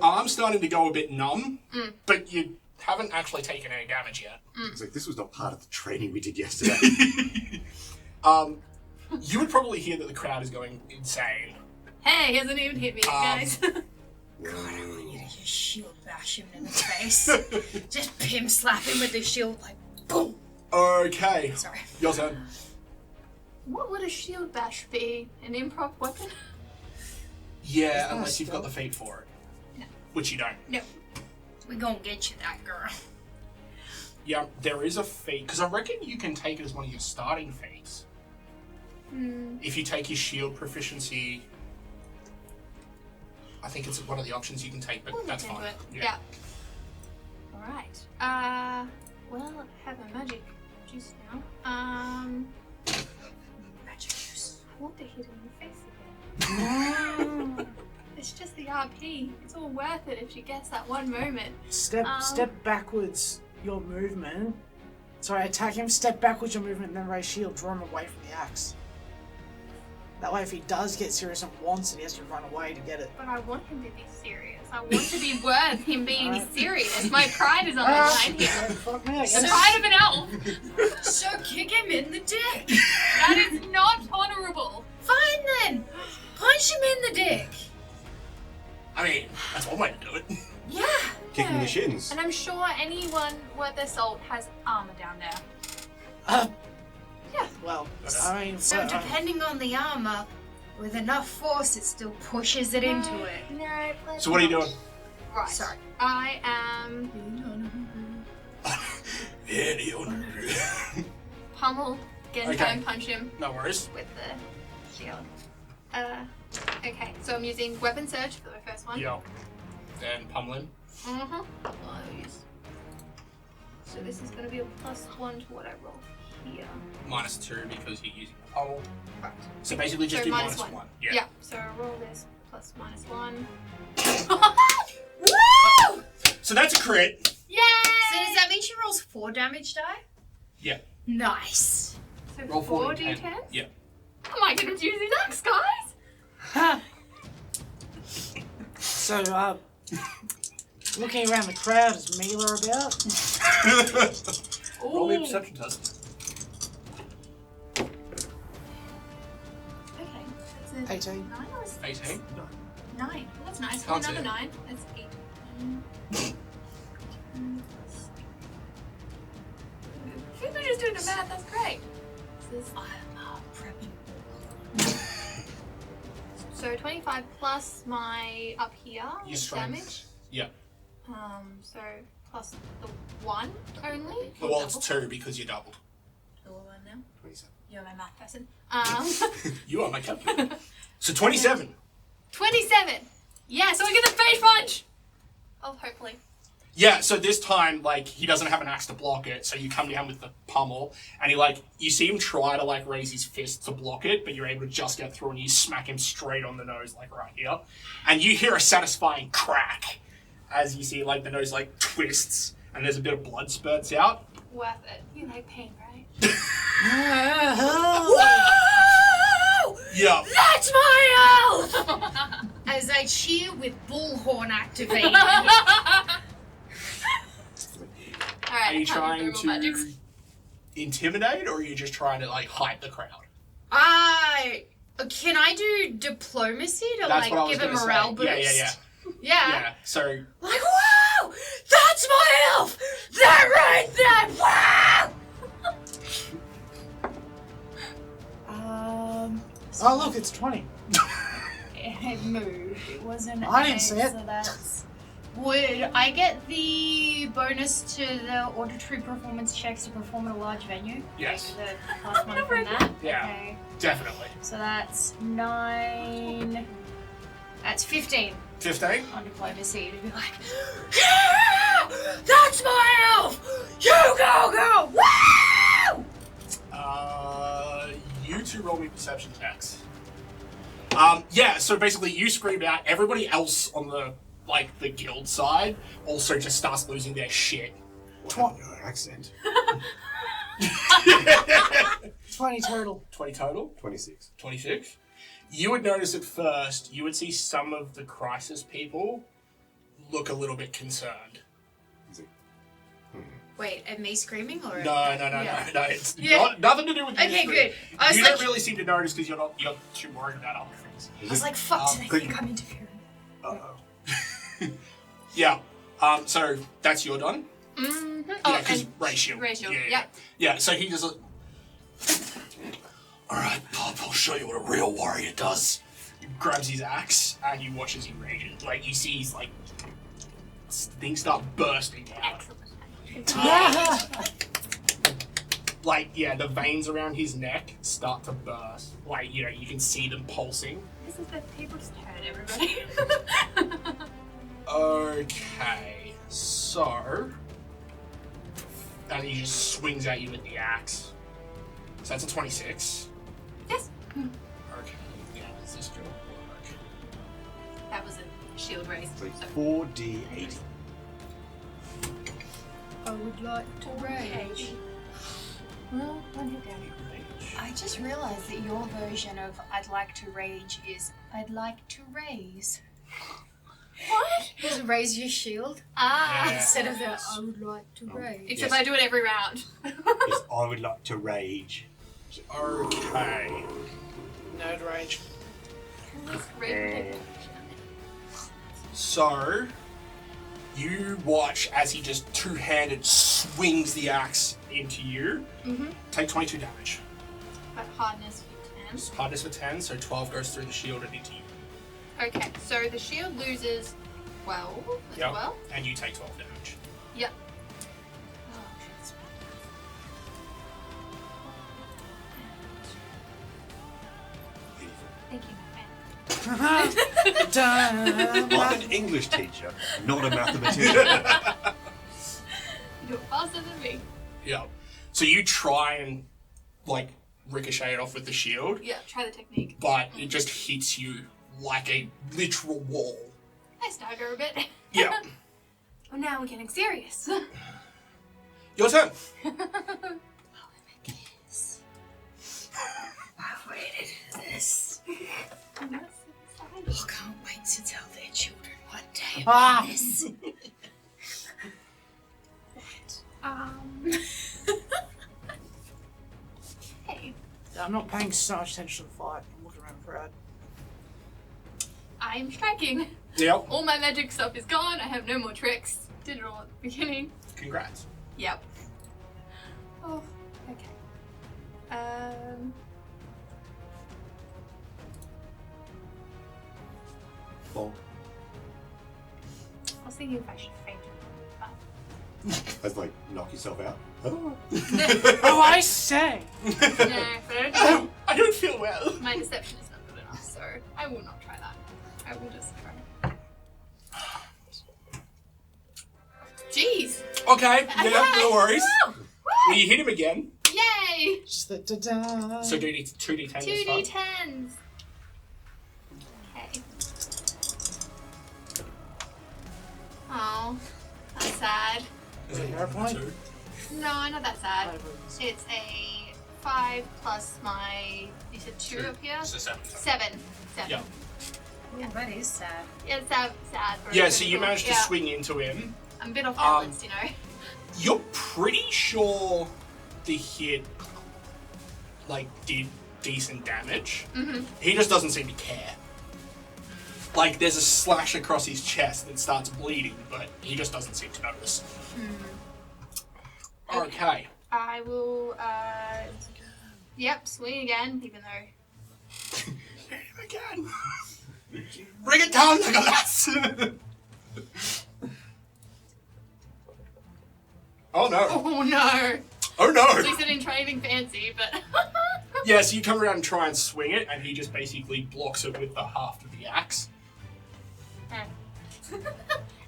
arm's starting to go a bit numb, but you haven't actually taken any damage yet. It's like, this was not part of the training we did yesterday. You would probably hear that the crowd is going insane. Hey, he hasn't even hit me, guys. God, I want you to just shield bash him in the face. Just pimp slap him with the shield, like boom. Okay. Sorry. Your turn. What would a shield bash be? An improv weapon? Yeah, unless you've got the feat for it. No. Which you don't. No. We gonna get you that girl. Yeah, there is a feat, because I reckon you can take it as one of your starting feats. If you take your shield proficiency I think it's one of the options you can take, but that's Into fine. it. Yeah. Alright. Well, I have a magic juice now. Magic juice. I want to hit him in the face again. It's just the RP. It's all worth it if she gets that one moment. Step backwards your movement. Sorry, attack him, step backwards your movement, and then raise shield, draw him away from the axe. That way if he does get serious and wants it, he has to run away to get it. But I want him to be serious. I want to be worth him being serious. My pride is on the line here. Fuck me, I The guess. pride of an elf. So kick him in the dick. That is not honourable. Fine then. Punch him in the dick. I mean, that's one way to do it. Yeah. Kick him in the shins. And I'm sure anyone worth their salt has armour down there. Yeah. Well, I mean, So depending on the armor, with enough force, it still pushes it into it. No, So what are you doing? Right. Sorry. I am pummel, Genkai Okay. and punch him No worries. with the shield. Okay, so I'm using weapon surge for the first one. Yeah. And pummeling. So this is going to be a +1 to what I roll here. -2 because you're using the pummel. Right. So basically just So do minus -1. one. Yeah. So I roll this +-1. Woo! So that's a crit. Yay! So does that mean she rolls 4 damage die? Yeah. Nice. So Roll 4 4d10. d10s? Yeah. Am I going to use these axe, guys? so, looking around the crowd, is Mila about? Roll me a perception test. Okay. That's a 18. 9 or is 18. 9? Well, that's nice. Can't see Another it. 9. That's 8. People are just doing the math. That's great. This is prepping. so 25 plus my up here Your with strength. damage. Yeah. So plus the 1 only. Well, it's 2 because you doubled. The 1 now. 27. You're my math person. You are my calculator. So 27. 27. Yeah, so I get the fate punch. Oh, hopefully. Yeah, so this time, like, he doesn't have an axe to block it, so you come down with the pummel, and he, like, you see him try to, like, raise his fist to block it, but you're able to just get through, and you smack him straight on the nose, like, right here. And you hear a satisfying crack as you see, like, the nose, like, twists, and there's a bit of blood spurts out. Worth it. You like pain, right? Whoa! Yeah. That's my elf! As I cheer with bullhorn activated. Are you trying to intimidate, or are you just trying to, like, hype the crowd? Can I do diplomacy to, That's what I like, was give a gonna morale say. boost? Yeah. Yeah. So, Like, wow! That's my elf! That right there! Wow! Oh, look, it's 20. It moved. It wasn't. I didn't see it. So that's. Would I get the bonus to the auditory performance checks to perform in a large venue? Yes. Like the +1 from that? Yeah. Okay. definitely. So that's 9. That's 15 15? on diplomacy to be like, yeah! That's my elf! You go! Woo! You two roll me perception checks. Yeah, so basically you scream out, everybody else on the, like, the guild side also just starts losing their shit. What your accent? 20 total. 20 total? 26. 26? You would notice at first, you would see some of the crisis people look a little bit concerned. Wait, at me screaming or? No, it's nothing to do with you. Okay, screaming. good. I was you like, don't really seem to notice because you're too worried about other things. I was like, fuck, did I think I'm interfering? Uh-oh. Yeah, so that's your done? Mm-hmm. Yeah, because ratio. Yeah. Yeah, so he just... Alright, Pop, I'll show you what a real warrior does. He grabs his axe, and you watch as he rages. Like, you see his, like, things start bursting out. the veins around his neck start to burst. Like, you know, you can see them pulsing. This is the tables turn, everybody. Okay, so... And he just swings at you with the axe. So that's a 26. Yes. Okay, yeah, is this gonna work? That was a shield raise. So it's 4d8. I would like to rage. Well, one hit down. I just realized that your version of I'd like to rage is I'd like to raise. What? Just raise your shield Ah. Yeah. instead of the I would like to rage. Except Yes. I do it every round. Yes, I would like to rage. Okay. Nerd rage. So, you watch as he just two-handed swings the axe into you. Mm-hmm. Take 22 damage. But hardness for 10. Hardness for 10, so 12 goes through the shield and into you. Okay, so the shield loses 12 as Yep. well. And you take 12 damage. Yep. Thank you, man. I'm an English teacher, not a mathematician. You do it faster than me. Yeah. So you try and, like, ricochet it off with the shield, Yeah, try the technique. but it just hits you like a literal wall. I stagger a bit. Yeah. Oh, now we're getting serious. Your turn. I've waited for this. I'm not so excited. I can't wait to tell their children one day Ah. about this. Hey, I'm not paying so much attention to the fight. I'm looking around the crowd. I'm striking. Yep. All my magic stuff is gone. I have no more tricks. Did it all at the beginning. Congrats. Yep. Oh, okay. Well, I was thinking if I should faint but that's like knock yourself out. Oh. Oh, I say! no, but I don't I don't feel well. my deception is not good enough, so I will not try that. I will just try. Jeez! Okay, yeah, no worries. Woo! Well, you hit him again. Yay! Just the da-da. So do 2d10 this time. 2d10s. Okay. Oh, that's sad. Is it Ironpoint? 2? No, not that sad. It's a 5 plus my. You said 2 up here? So 7. 7. Yeah. Yeah, that is sad. Yeah, it's sad. For Yeah, a so you critical. managed to Yeah. swing into him. I'm a bit off balance, you know. You're pretty sure the hit, like, did decent damage. Mm-hmm. He just doesn't seem to care. Like, there's a slash across his chest that starts bleeding, but he just doesn't seem to notice. Okay. I will, yep, swing again, even though. Hit him again. Bring it down, Legolas! Oh no. Oh no! Oh no! At least I didn't try anything fancy, but. Yeah, so you come around and try and swing it, and he just basically blocks it with the haft of the axe.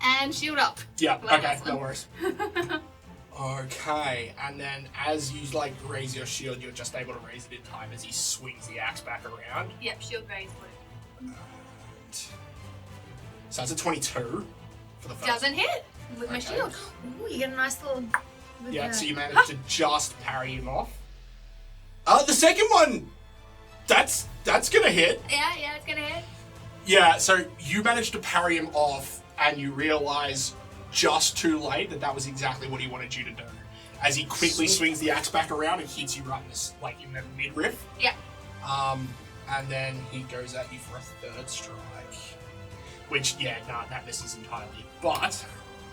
And shield up. Yeah, Like okay, this no one. worries. Okay, and then as you like raise your shield, you're just able to raise it in time as he swings the axe back around. Yep, shield raise. So that's a 22 for the first. Doesn't hit with my Okay. shield. Ooh, you get a nice little. Yeah, so you managed to just parry him off. The second one, that's gonna hit. Yeah, it's gonna hit. Yeah, so you managed to parry him off, and you realize just too late that was exactly what he wanted you to do. As he quickly swings the axe back around and hits you right in this, like in the midriff. Yeah. And then he goes at you for a third strike. Which, yeah, nah, that misses entirely. But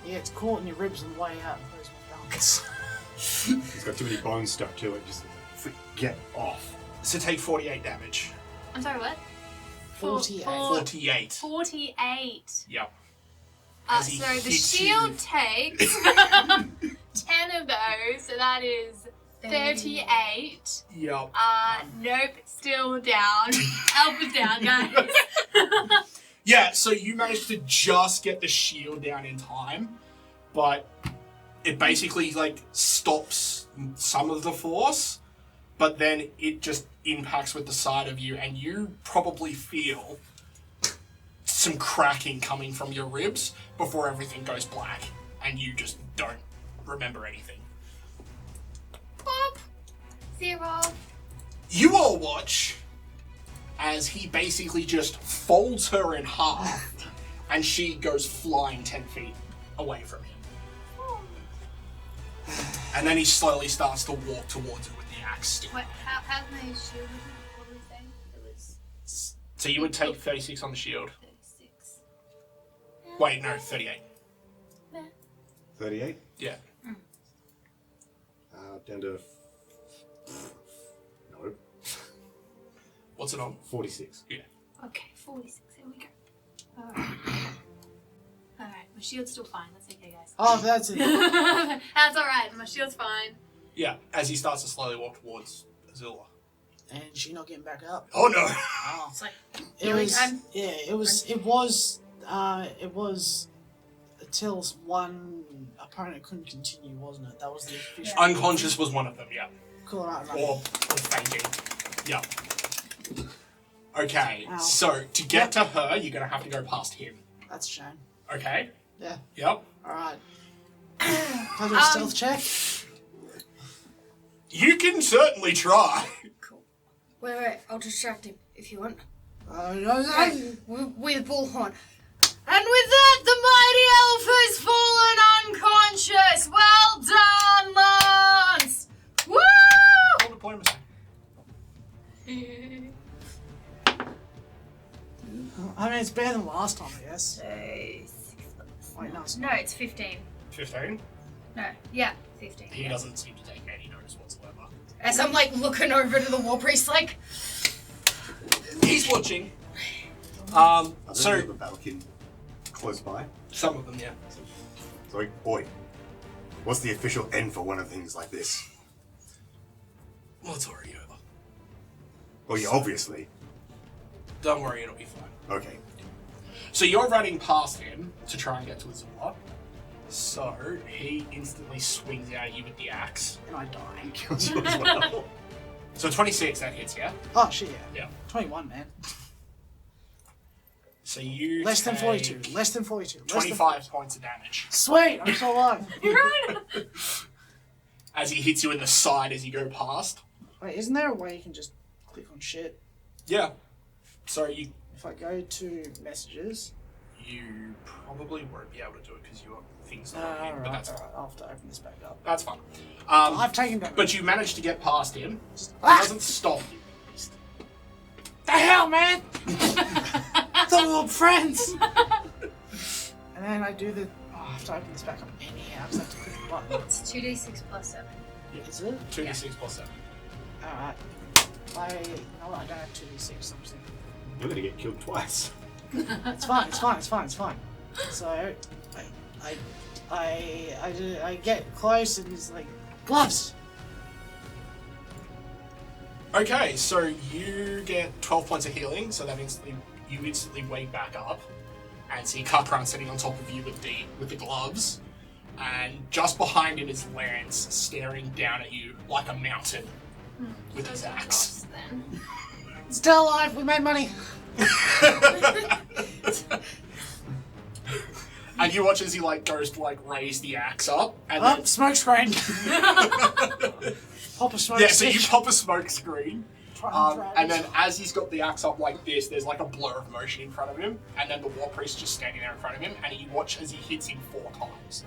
Yeah, it's caught in your ribs on the way out and throws my balance. He's got too many bones stuck to it. Just get off. so take 48 damage. I'm sorry, what? 48. 48. 48. Yep. So As he the hits shield you- takes 10 of those, so that is 38. Yup. Nope, still down. Elf is down, guys. Yeah, so you managed to just get the shield down in time, but it basically, like, stops some of the force, but then it just impacts with the side of you, and you probably feel some cracking coming from your ribs before everything goes black, and you just don't remember anything. Boop. 0. You all watch as he basically just folds her in half, and she goes flying 10 feet away from him. And then he slowly starts to walk towards it with the axe still. What? How's my shield? What were we saying? It was So you would take 36 on the shield. 36. Wait, no, 38. 38? Yeah. Down to... No. What's it on? 46. Yeah. Okay, 46. Here we go. Alright. Alright, my shield's still fine. That's okay, guys. Oh, that's it. That's alright. My shield's fine. Yeah, as he starts to slowly walk towards Azula. And she not getting back up. Oh no! Oh. It's like, It was until one opponent couldn't continue, wasn't it? That was the official. Unconscious was one of them, yeah. Cool, right. Or fainting. Yeah. Okay, Ow. so to get to her, you're gonna have to go past him. That's a shame. Okay? Yeah. Yep. Alright. Can I do a stealth check? You can certainly try. Cool. Wait, I'll distract him if you want. No. With Bullhorn. And with that, the mighty elf has fallen unconscious. Well done, Lance! Woo! Roll diplomacy. I mean, it's better than last time, I guess. So, 6 plus. Wait, no, it's No, not. it's 15. 15. No, yeah, 15. He doesn't seem to take any notice whatsoever. As I'm like looking over to the war priest, like, He's watching. Are there So a Battlekin close by? some of them, yeah. So, like, boy, what's the official end for one of things like this? Well, it's already over. Well, yeah, obviously. Don't worry, it'll be fine. Okay. So you're running past him to try and get to Azula. So he instantly swings out at you with the axe. And I die. Kills you as well. So 26, that hits, yeah? Oh, shit, yeah. Yeah. 21, man. So you Less than take 42. Less than 42. Less than 25 points of damage. Sweet, I'm still alive. As he hits you in the side as you go past. Wait, isn't there a way you can just click on shit? Yeah. So you If I go to messages... probably won't be able to do it because you have things on Alright, him, but that's fine. I'll have to open this back up. That's fine. I've taken damage. But you managed to get past him. It Ah! doesn't stop you. The hell, man! Thought we were friends! And then I do the... Oh, I have to open this back up anyhow, because I have to click the button. it's 2d6 plus 7. Is it? 2d6 plus 7. Alright. I don't have 2d6, I'm just thinking. You're gonna get killed twice. It's fine. So, I get close and he's like, gloves! Okay, so you get 12 points of healing, so that you instantly wake back up and see Kak'Kra'Ran sitting on top of you with the gloves, and just behind him is Lance staring down at you like a mountain with his axe. Then. Still alive, we made money! And you watch as he goes to raise the axe up, and then Smoke screen! Pop a smoke yeah, so stick. you pop a smoke screen. Try and And then as he's got the axe up like this, there's like a blur of motion in front of him, and then the war priest just standing there in front of him, and you watch as he hits him 4 times.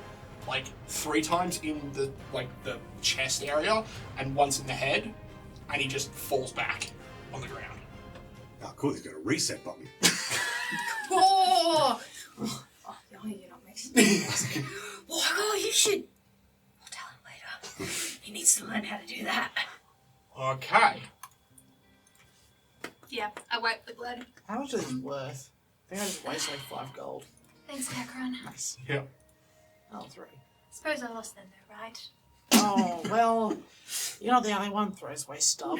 3 times in the chest area, and once in the head, and he just falls back on the ground. Oh, cool, he's got a reset button. Oh, you're not mixing. Oh, you should. I'll tell him later. He needs to learn how to do that. Okay. Yeah, I wiped the blood. How much is it worth? I think I just wasted 5 gold. Thanks, Kak'Kra'Ran. Nice. Yeah. Oh, 3. Suppose I lost them though, right? Oh, well, You're not the only one who throws away stub.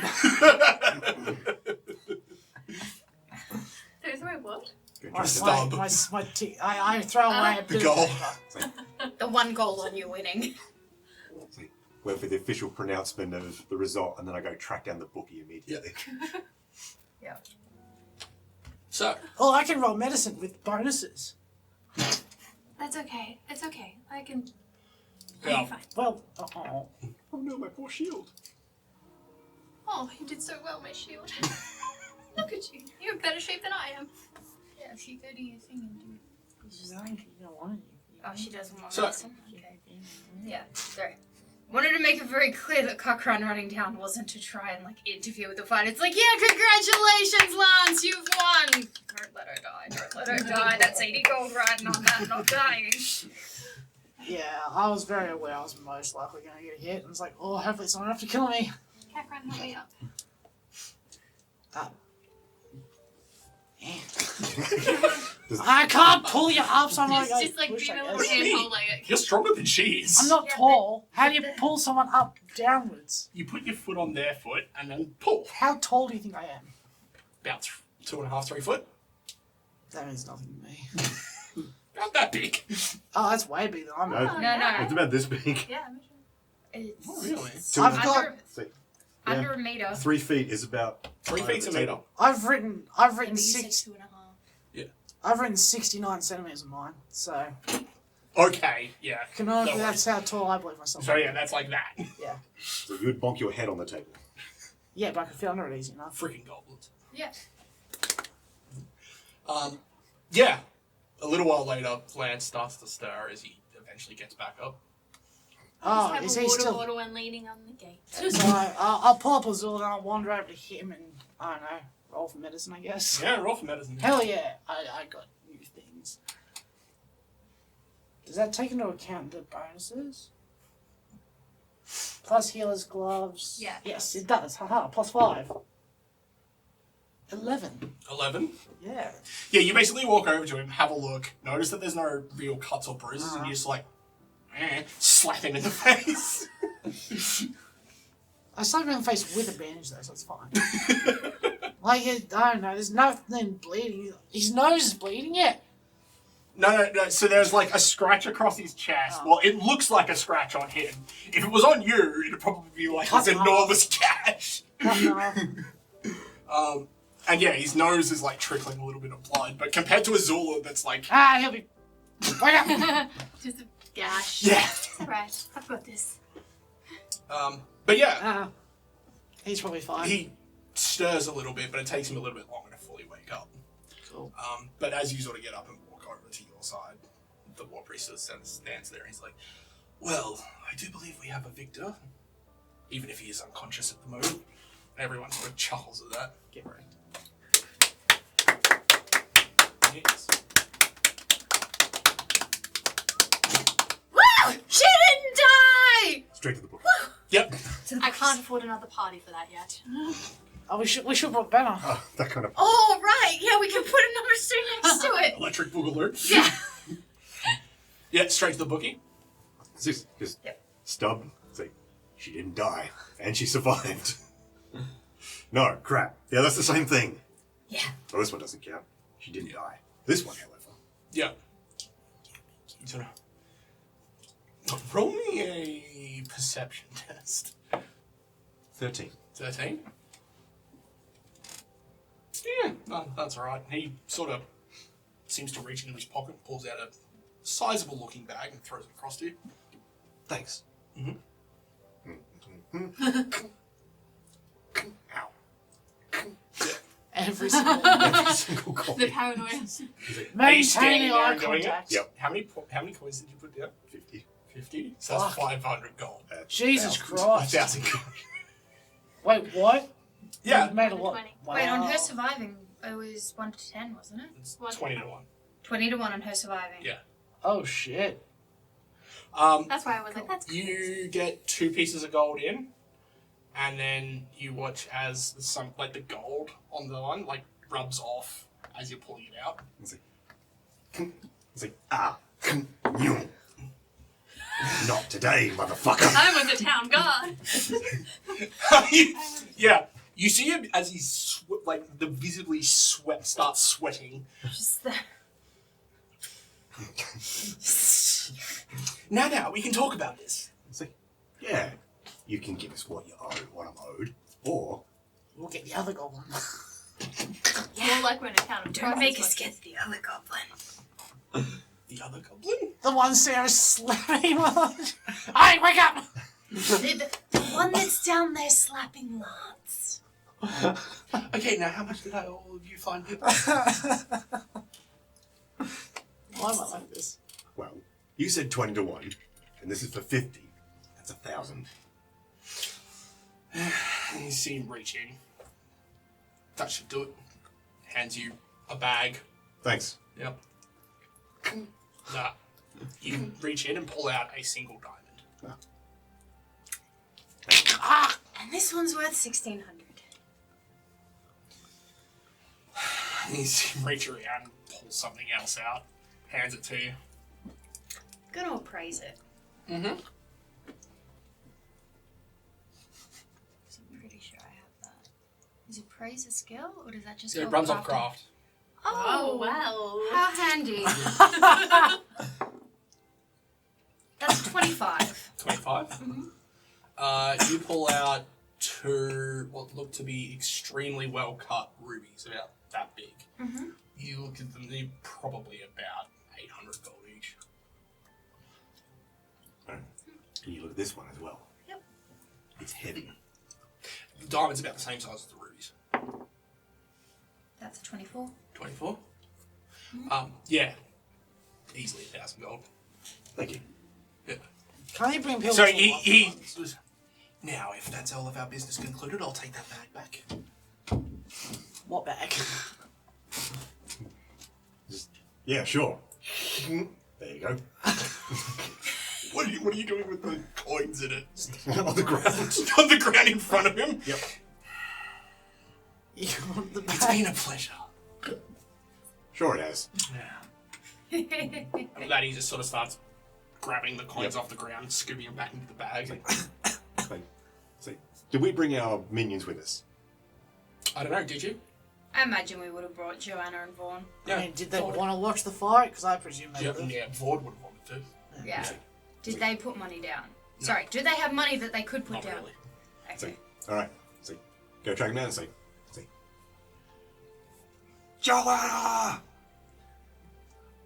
There's my what? I throw away a bit goal. of paper. The one goal on you winning. Wait for the official pronouncement of the result, and then I go track down the bookie immediately. Yeah. So, Oh, I can roll medicine with bonuses. That's okay. It's okay. I can. Yeah. I'll be fine. Well, Oh no, my poor shield. Oh, you did so well, my shield. Look at you. You're in better shape than I am. Yeah, if you go to your thing and do. Oh, she doesn't want So- medicine. Okay. Yeah, sorry. Wanted to make it very clear that Kak'Kra'Ran running down wasn't to try and like interfere with the fight. It's like, yeah, congratulations, Lance, you've won. Don't let her die. Don't let her die. That's 80 gold riding on that, not dying. yeah, I was very aware I was most likely going to get hit. And it's like, oh, hopefully it's not enough to kill me. Kak'Kra'Ran, help me up. I can't pull you up, so I'm Just, like, just like push, being I a little guess. handhold, like. you're stronger than she is. I'm not Yeah, tall. How do you pull someone up downwards? You put your foot on their foot and then pull. How tall do you think I am? About 2.5, 3 foot. That means nothing to me. About that big. Oh, that's way bigger than I'm. No, No. it's about this big. Yeah, I'm sure. It's Oh, really? I've got. under a meter. 3 feet is about 3 feet's a meter. I've written But you said six. 2.5. I've written 69 centimeters of mine, so Okay, yeah. canonically No that's how tall I believe myself. So yeah, that's like that. Yeah, So you would bonk your head on the table. yeah, but I can fit under it easy enough. Freaking goblins. Yeah. Yeah. A little while later, Lance starts to stir as he eventually gets back up. Oh, Just is have a he water still? bottle and leaning on the gate. So I'll pull up Azula and I'll wander over to him and I don't know, roll for medicine, I guess. Yeah, roll for medicine. Hell yeah, I got new things. Does that take into account the bonuses? Plus healer's gloves. Yeah. Yes, it does. Haha. Plus 5. 11. 11. Yeah. Yeah, you basically walk over to him, have a look, notice that there's no real cuts or bruises, and you just like, slap him in the face. I slapped him in the face with a bandage though, so it's fine. Like, I don't know, there's nothing bleeding. His nose is bleeding, yeah. No. So there's like a scratch across his chest. Well, it looks like a scratch on him. If it was on you, it'd probably be like this enormous gash. And yeah, his nose is like trickling a little bit of blood, but compared to Azula, that's like he'll be. Wait up! Just a gash. yeah. It's alright. I've got this. But yeah, He's probably fine. he stirs a little bit, but it takes him a little bit longer to fully wake up. Cool. But as you sort of get up and walk over to your side, the war priest stands there and he's like, well, I do believe we have a victor, even if he is unconscious at the moment. And everyone sort of chuckles at that. Get wrecked. Yes. Woo! She didn't die! Straight to the book. Yep. I can't afford another party for that yet. Oh, we should put banner. Oh, that kind of. Oh, right. Yeah, we can put a number 2 next to it. Electric Boogaloo. Yeah. Yeah, straight to the bookie. Just stub. Say, she didn't die, and she survived. No, crap. Yeah, that's the same thing. Yeah. Well, this one doesn't count. She didn't die. This one, however. Yeah. Sort of. Roll me a perception test. 13. 13? Yeah, no, that's alright. He sort of seems to reach into his pocket, pulls out a sizable looking bag and throws it across to you. Thanks. Ow. Every single Single The copy. paranoia. Are you standing maintaining there eye and doing it? contact. Yep. How many coins did you put down? 50. 50? So that's Fuck. 500 gold. Jesus 1,000. Christ. 1,000 gold. Wait, what? Yeah. You made a lot. 20. Wow. Wait, on her surviving, it was 1 to 10, wasn't it? It's 20 to 1. 20 to 1 on her surviving. Yeah. Oh shit. That's why I was like, that's cool. You get 2 pieces of gold in, and then you watch as some, like the gold on the one, like rubs off as you're pulling it out. It's like, you. Not today, motherfucker. I was a town guard. Yeah, you see him as he's visibly starts sweating. Just the... Now, we can talk about this. It's like, yeah, you can give us what I'm owed, or We'll get the other goblin. More like we're an account of Don't make us get the other goblin. The other goblin? The one Sarah's slapping with. Hey, wake up! The one that's down there slapping Lance. Okay, now how much did all of you find him? Why am I like this? well, you said 20 to 1, and this is for 50. That's 1,000. You see him reach in. That should do it. Hands you a bag. Thanks. Yep. You can reach in and pull out a single diamond. And this one's worth 1,600. You see him reach around and pull something else out. Hands it to you. Gonna appraise it. Mm-hmm. So I'm pretty sure I have that. Is appraise a skill, or does that just It go runs crafting? off craft. Oh, wow. How handy. That's 25. 25. Mm-hmm. You pull out 2 what look to be extremely well cut rubies, about that big. Mm-hmm. You look at them, they're probably about 800 gold each. Right. And you look at this one as well. Yep. It's heavy. The diamond's about the same size as the rubies. That's a 24. 24? Yeah. Easily 1,000 gold. Thank you. Yeah. Can't you bring people So to he once? was. Now, if that's all of our business concluded, I'll take that bag back. What bag? Yeah, sure. There you go. What are you doing with the coins in it? On the ground. On the ground in front of him? Yep. You want the It's bag? been a pleasure. Sure it has. Yeah. And that he just sort of starts grabbing the coins off the ground, scooping them back into the bag. So, did we bring our minions with us? I don't know, did you? I imagine we would have brought Joanna and Vaughn. Yeah. I mean, did they want to watch the fight? Because I presume they Yeah, would. yeah, Vord would have wanted to. Yeah. Did they put money down? Sorry, do they have money that they could put Not down? really. Okay. Alright. See. Go track him down and see. Joanna!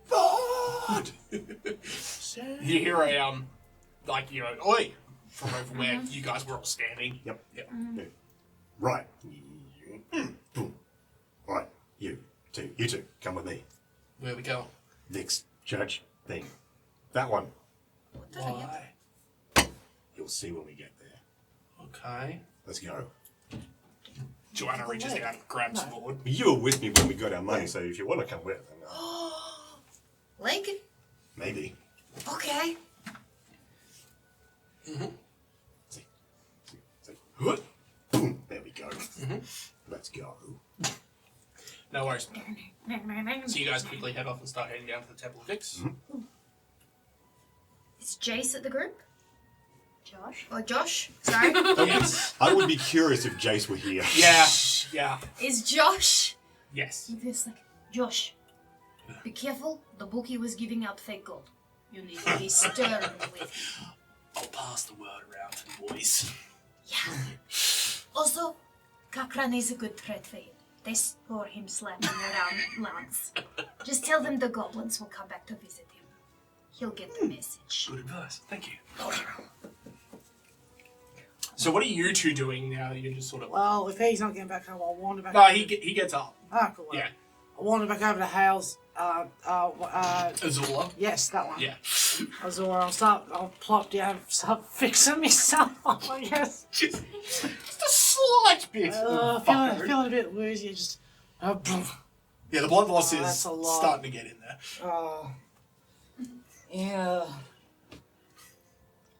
Ford! You hear a, oi! From over where you guys were all standing. Yep. Yep. Yeah. Right. Boom. Alright. You two, come with me. Where we go? Next church thing. That one. Why? You'll see when we get there. Okay. Let's go. Joanna reaches down, grabs Vord. You were with me when we got our money, so if you want to come with, then Lincoln? maybe. Okay. See. Boom. There we go. Let's go. No worries. So you guys quickly head off and start heading down to the Temple of Vix. Is Jace at the group? Josh? Sorry. Yes. I would be curious if Jace were here. Yeah. Is Josh? Yes. It's like, Josh, be careful. The bookie was giving out fake gold. You need to be stern with him. I'll pass the word around to the boys. Yeah. Also, Kak'Kra'Ran is a good threat for him. They saw him slapping around Lance. Just tell them the goblins will come back to visit him. He'll get the message. Good advice. Thank you. So what are you two doing now that you're just sort of... Well, if he's not getting back home, I'll wander back. No, over. he gets up. Ah, cool. Yeah. I'll wander back over to Hale's. Azula? Yes, that one. Yeah. I'll plop down, start fixing myself up, I guess. Just a slight bit. Feeling a bit woozy, just. Yeah, the blood loss is that's a lot. starting to get in there. Yeah.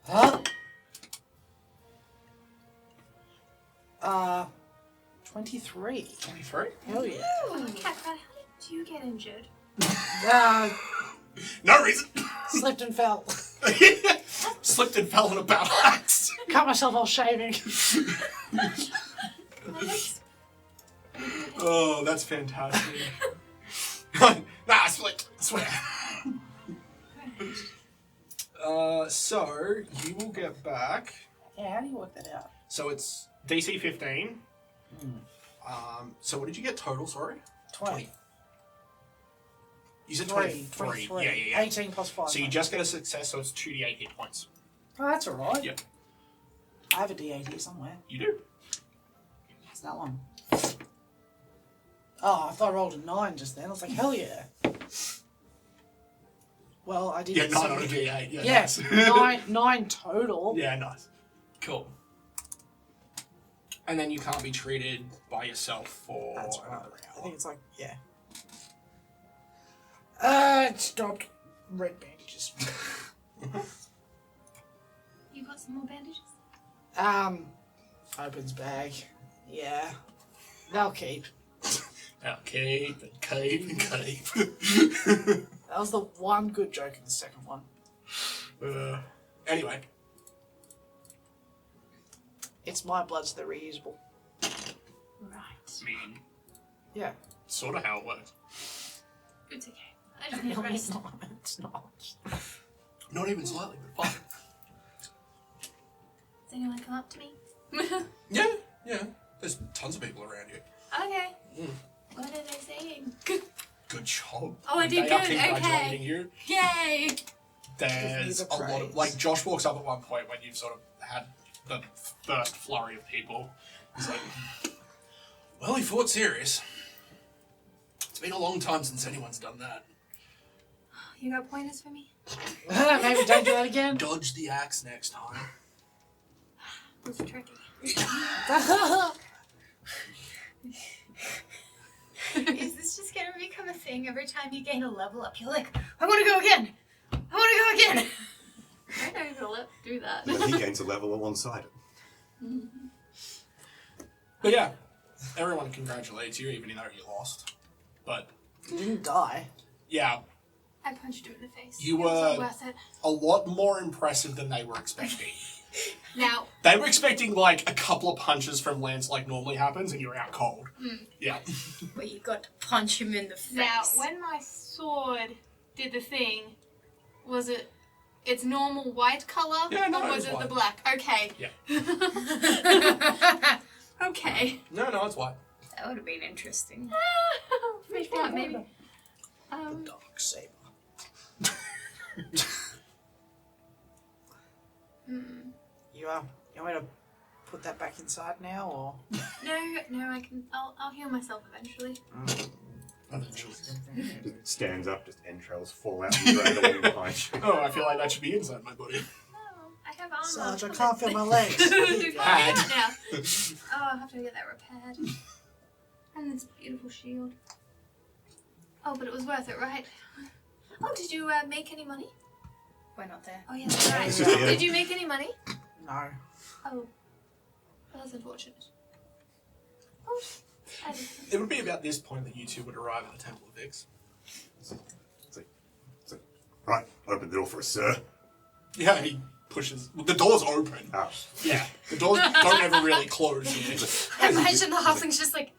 Huh? 23. 23? Hell yeah. Kak'Kra'Ran, how did you get injured? No reason. Slipped and fell. Slipped and fell on a battle axe. Cut myself off shaving. Oh, that's fantastic. Nah, I swear. So you will get back. Yeah, how do you work that out? So it's DC 15. So what did you get total? Sorry, 20. You said 3. 23. Yeah. 18 plus 5. So you just get a success, so it's 2d8 hit points. Oh, that's alright. Yep. I have a D8 here somewhere. You do. It's that one. Oh, I thought I rolled a 9 just then. I was like, hell yeah. Well, I did. Yeah, 9 on a d8. Yeah, Yes, nice. 9 total. Yeah, nice. Cool. And then you can't be treated by yourself for That's right. another I hour. think it's like, yeah. It stopped. Red bandages. You got some more bandages? Opens bag. Yeah. They'll keep. Okay, and keep. That was the one good joke in the second one. Anyway. It's my blood, so they're reusable. Right. I mean, Yeah. sort of how it works. It's okay. I just need a No, rest. it's not. It's not. Not even slightly, but fine. Does anyone come up to me? Yeah. There's tons of people around you. Okay. What are they saying? Good job. Oh, I did They are good, congratulating okay. you. Yay! There's Give a me the lot of, praise. like, Josh walks up at one point when you've sort of had the first flurry of people. He's like, well, he fought serious. It's been a long time since anyone's done that. You got pointers for me? Maybe don't do that again. Dodge the axe next time. It's tricky. Is this just gonna become a thing every time you gain a level up? You're like, I wanna go again! I wanna go again! I know you're gonna do that. And then he gains a level alongside it. But yeah, everyone congratulates you, even though you lost. But You didn't die. yeah, I punched you in the face. You It was all were- worth it. a lot more impressive than they were expecting. Now, They were expecting like a couple of punches from Lance like normally happens, and you're out cold. Yeah. But you got to punch him in the face. now, when my sword did the thing, was it its normal white color? Yeah, no, or it was was it white. the black? Okay. Yeah. Okay. No, it's white. That would have been interesting. Fish out, maybe. Dark saber. You want me to put that back inside now, or? No, I can. I'll heal myself eventually. Stands up, just entrails fall out and drag along behind you. Oh, I feel like that should be inside my body. Oh, I have armor. Sarge, I can't feel my legs. Bad. Now. Oh, I'll have to get that repaired. And this beautiful shield. Oh, but it was worth it, right? Oh, did you make any money? We're not there. Oh, yeah, that's right. It's just here. Did you make any money? No. Oh, well, that's unfortunate. Oh, I didn't. It would be about this point that you two would arrive at the Temple of Vix. It's like, right, open the door for us, sir. Yeah, he pushes. The door's open. Oh. Yeah, the doors don't ever really close here. I imagine the halfling's just like,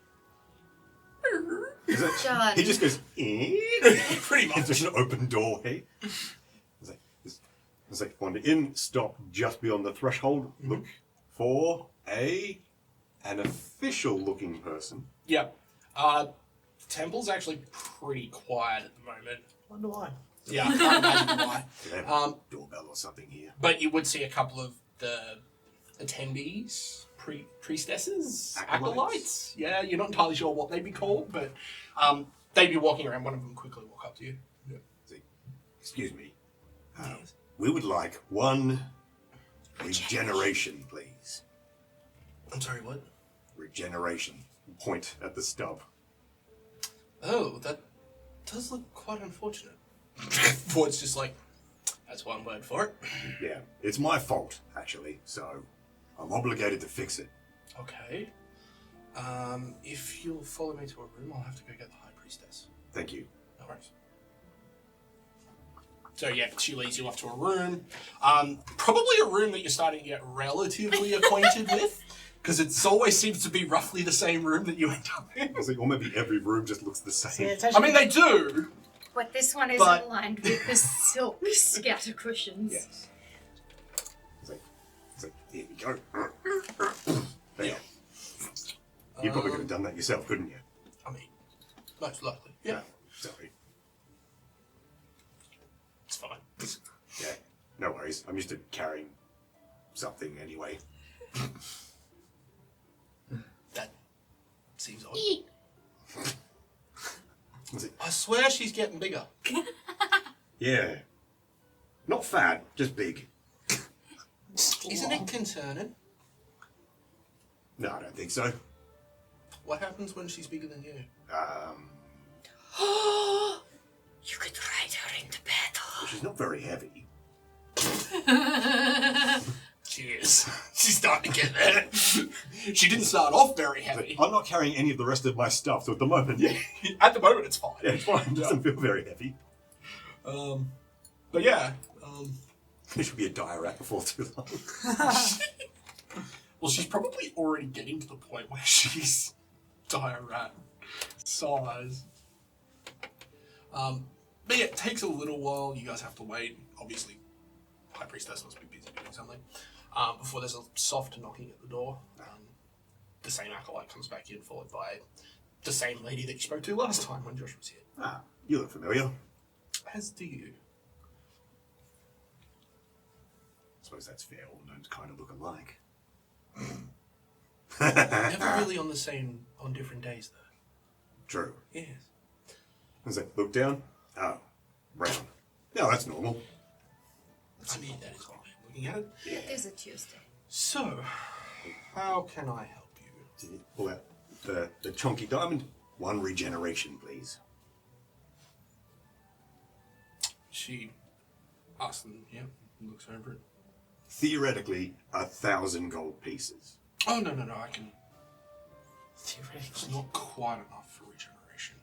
Is it? John. He just goes, Pretty much. It's just an open doorway. It's like wander in, stop just beyond the threshold, look for an official-looking person. Yeah. Temple's actually pretty quiet at the moment. Wonder why. Yeah, I can't imagine why. Do they have a doorbell or something here? But you would see a couple of the attendees, priestesses, Acolytes. acolytes. Yeah, you're not entirely sure what they'd be called, but they'd be walking around. One of them quickly walk up to you. Yeah. Excuse me. We would like one regeneration, please. I'm sorry, what? Regeneration. Point at the stub. Oh, that does look quite unfortunate. Ford's just like, that's one word for it. Yeah, it's my fault, actually, so I'm obligated to fix it. Okay. If you'll follow me to a room, I'll have to go get the High Priestess. Thank you. No worries. So yeah, she leads you up to a room. Probably a room that you're starting to get relatively acquainted with, because it always seems to be roughly the same room that you end up in. I was like, or maybe every room just looks the same. I mean, they do. But this one is But- aligned with the silk scatter cushions. Yes. It's like, here we go. There. You probably could have done that yourself, couldn't you? I mean, most likely. Yeah. Sorry. It's fine. Yeah, no worries. I'm used to carrying something anyway. That seems odd. Was it? I swear she's getting bigger. Yeah. Not fat, just big. Isn't it concerning? No, I don't think so. What happens when she's bigger than you? You could ride her into battle. She's not very heavy. She is. She's starting to get there. She didn't start off very heavy. I'm not carrying any of the rest of my stuff, so at the moment, At the moment, it's fine. yeah, it's fine. It doesn't feel very heavy. But yeah. There should be a dire rat before too long. Well, she's probably already getting to the point where she's dire rat size. But yeah, it takes a little while. You guys have to wait. Obviously, High Priestess must be busy doing something. Before there's a soft knocking at the door. The same acolyte comes back in, followed by the same lady that you spoke to last time when Josh was here. Ah, you look familiar. As do you. I suppose that's fair. All gnomes kind of look alike. Never really on different days, though. True. Yes. I was like, look down. Oh, brown. No, that's normal. I mean, that is one way of looking at it. It is a Tuesday. So, how can I help you? Did you pull out the chunky diamond? One regeneration, please. She asks them, yeah, looks over it. Theoretically, 1,000 gold pieces. Oh, no, I can... Theoretically, it's not quite enough for regeneration.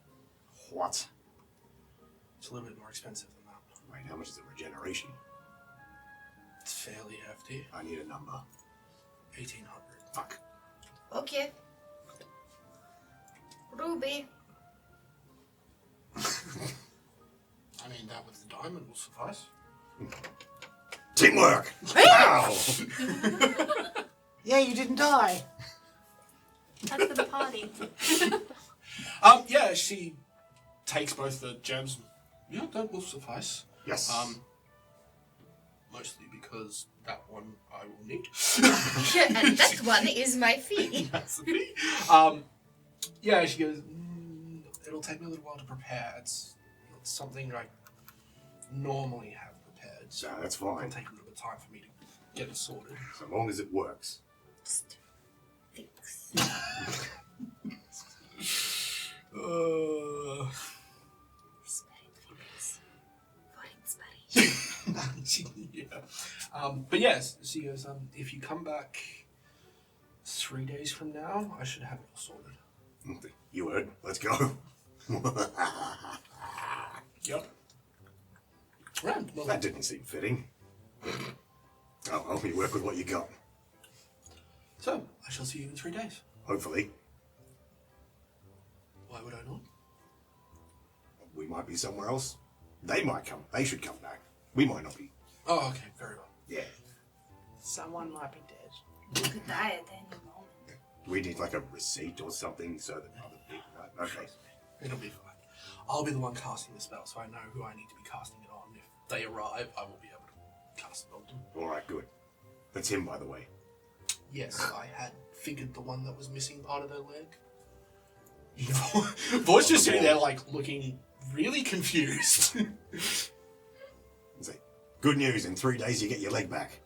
What? It's a little bit more expensive than that. Wait, how much is the regeneration? It's fairly hefty. I need a number. 1,800. Fuck. Okay. Ruby. I mean, that with the diamond will suffice. Teamwork! Ow! Yeah, you didn't die. That's for the party. Yeah, she takes both the gems. Yeah, that will suffice. Yes. Mostly because that one I will need. And that one is my fee. That's the fee. Yeah, she goes, it'll take me a little while to prepare. It's something I normally have prepared. So No, that's it'll fine. take a little bit of time for me to get it sorted. So long as it works. Thanks. Yeah. But yes, she goes, if you come back 3 days from now, I should have it all sorted. You heard. Let's go. Yep. Right, well, That didn't seem fitting. Oh, well, you work with what you got. so, I shall see you in 3 days. Hopefully. Why would I not? We might be somewhere else. They might come. They should come back. We might not be. Oh, okay, very well. Yeah. Someone might be dead. You could die at any moment. We need like a receipt or something so that other people... Okay. It'll be fine. I'll be the one casting the spell, so I know who I need to be casting it on. If they arrive, I will be able to cast it on them. All right, good. That's him, by the way. Yes, I had figured the one that was missing part of their leg. You know, Voice just sitting there, like, looking really confused. Say, good news, in 3 days you get your leg back.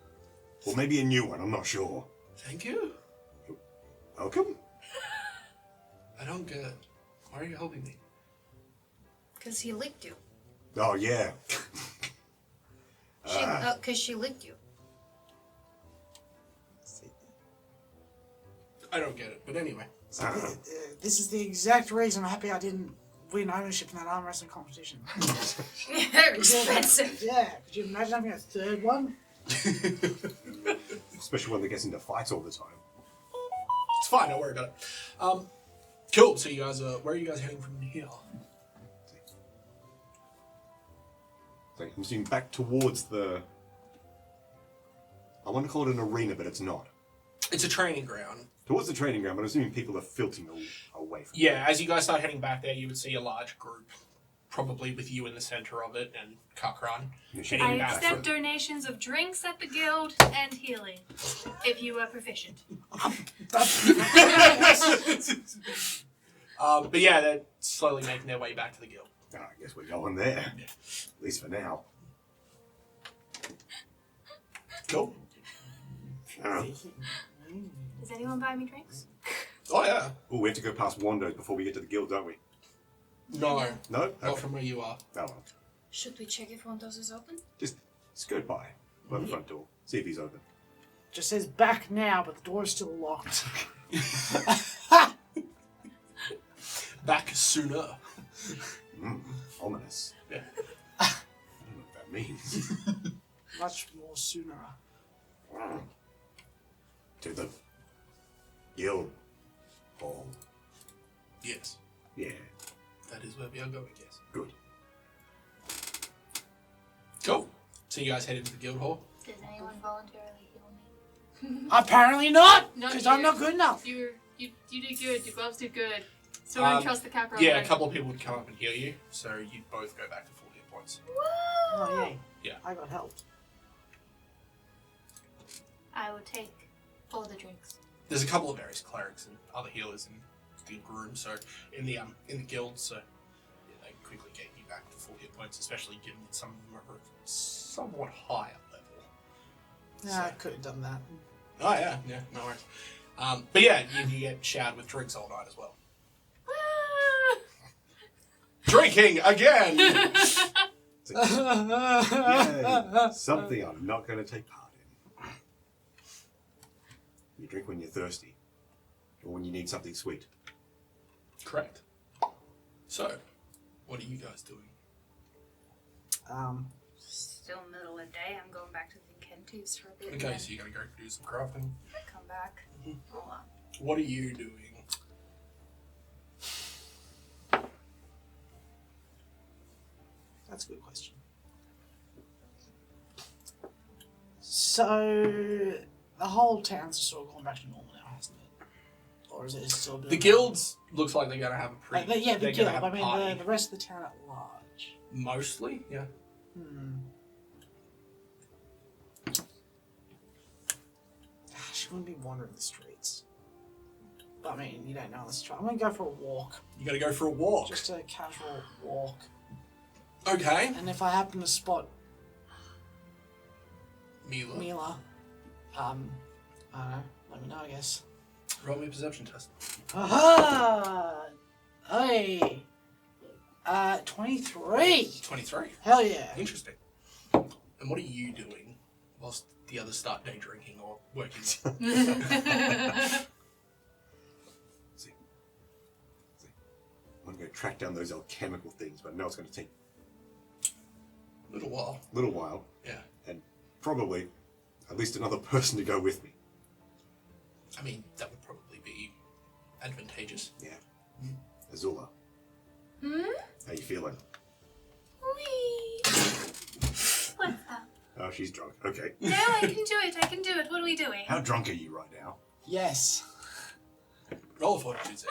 Or maybe a new one, I'm not sure. Thank you. Welcome? I don't get it. Why are you helping me? Because he licked you. Oh, yeah. Because she licked you. I don't get it, but anyway. This is the exact reason I'm happy I didn't win ownership in that arm wrestling competition. They're expensive. Yeah, could you imagine having a third one? Especially one that gets into fights all the time. It's fine, don't worry about it. Cool, so you guys where are you guys heading from here? So I'm assuming back towards the... I want to call it an arena, but it's not. It's a training ground. Towards the training ground, but I'm assuming people are filtering away from Yeah, as you guys start heading back there, you would see a large group, probably with you in the center of it, and Kak'Kra'Ran. I accept donations of drinks at the guild and healing, if you are proficient. But yeah, they're slowly making their way back to the guild. I guess we're going there. Yeah. At least for now. Cool. Does anyone buy me drinks? Oh yeah. Oh, we have to go past Wando's before we get to the guild, don't we? No, No? not from where you are. Oh, well. Should we check if Wando's is open? Just skirt by the front door. See if he's open. Just says back now, but the door is still locked. Back sooner. Ominous. Yeah. I don't know what that means. Much more sooner. To the guild hall. Yes, Yeah, that is where we are going. Yes. good. Cool. So you guys head into the guild hall. Does anyone voluntarily heal me? Apparently not, Not because you. I'm not good enough. You did good. Your gloves did good. So I don't trust the Kak'Kra'Ran. Yeah, a couple of people would come up and heal you, so you'd both go back to full hit points. Oh, yeah. Yeah. I got helped. I will take all the drinks. There's a couple of various clerics and other healers in the room, so in the guild, so yeah, they can quickly get you back to full hit points, especially given that some of them are somewhat higher level. Yeah, I could have done that. Oh yeah, no worries. But yeah, you get showered with drinks all night as well. Drinking again. It's like, yay, something I'm not going to take part in. You drink when you're thirsty, or when you need something sweet. Correct. So, what are you guys doing? Still middle of the day. I'm going back to the Kentuves for a bit. Okay, and so you're gonna go do some crafting. then come back. Hold on. What are you doing? That's a good question. So, the whole town's just sort of gone back to normal now, hasn't it? Or is it still doing... The guilds looks like they're gonna have a pretty. yeah, the they're guild. gonna have I a mean, party. the rest of the town at large. Mostly, yeah. She wouldn't be wandering the streets. But I mean, you don't know this trail. I'm gonna go for a walk. You gotta go for a walk. Just a casual walk. Okay. And if I happen to spot Mila. Mila, I don't know, let me know, I guess. Roll me a perception test. Aha! Hey! 23! 23. Hell yeah! Interesting. And what are you doing whilst the others start day drinking or working? See. I'm going to go track down those alchemical things, but I know it's going to take Little while. a little while, Yeah. and probably at least another person to go with me. I mean, that would probably be advantageous. Yeah. Azula. How you feeling? Whee! What's that? Oh, she's drunk. Okay. No, I can do it. I can do it. What are we doing? How drunk are you right now? Yes. Roll a fortitude save.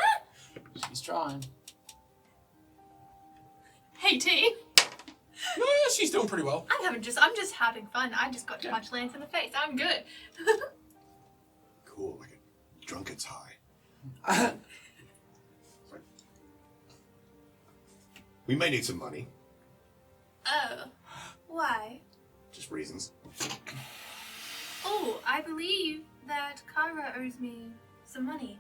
She's trying. Hey, team. No, she's doing pretty well. I'm just having fun. I just got to punch Lance in the face. I'm good. Cool, like a drunkard's high. Sorry. We may need some money. Oh. Why? Just reasons. Oh, I believe that Kara owes me some money.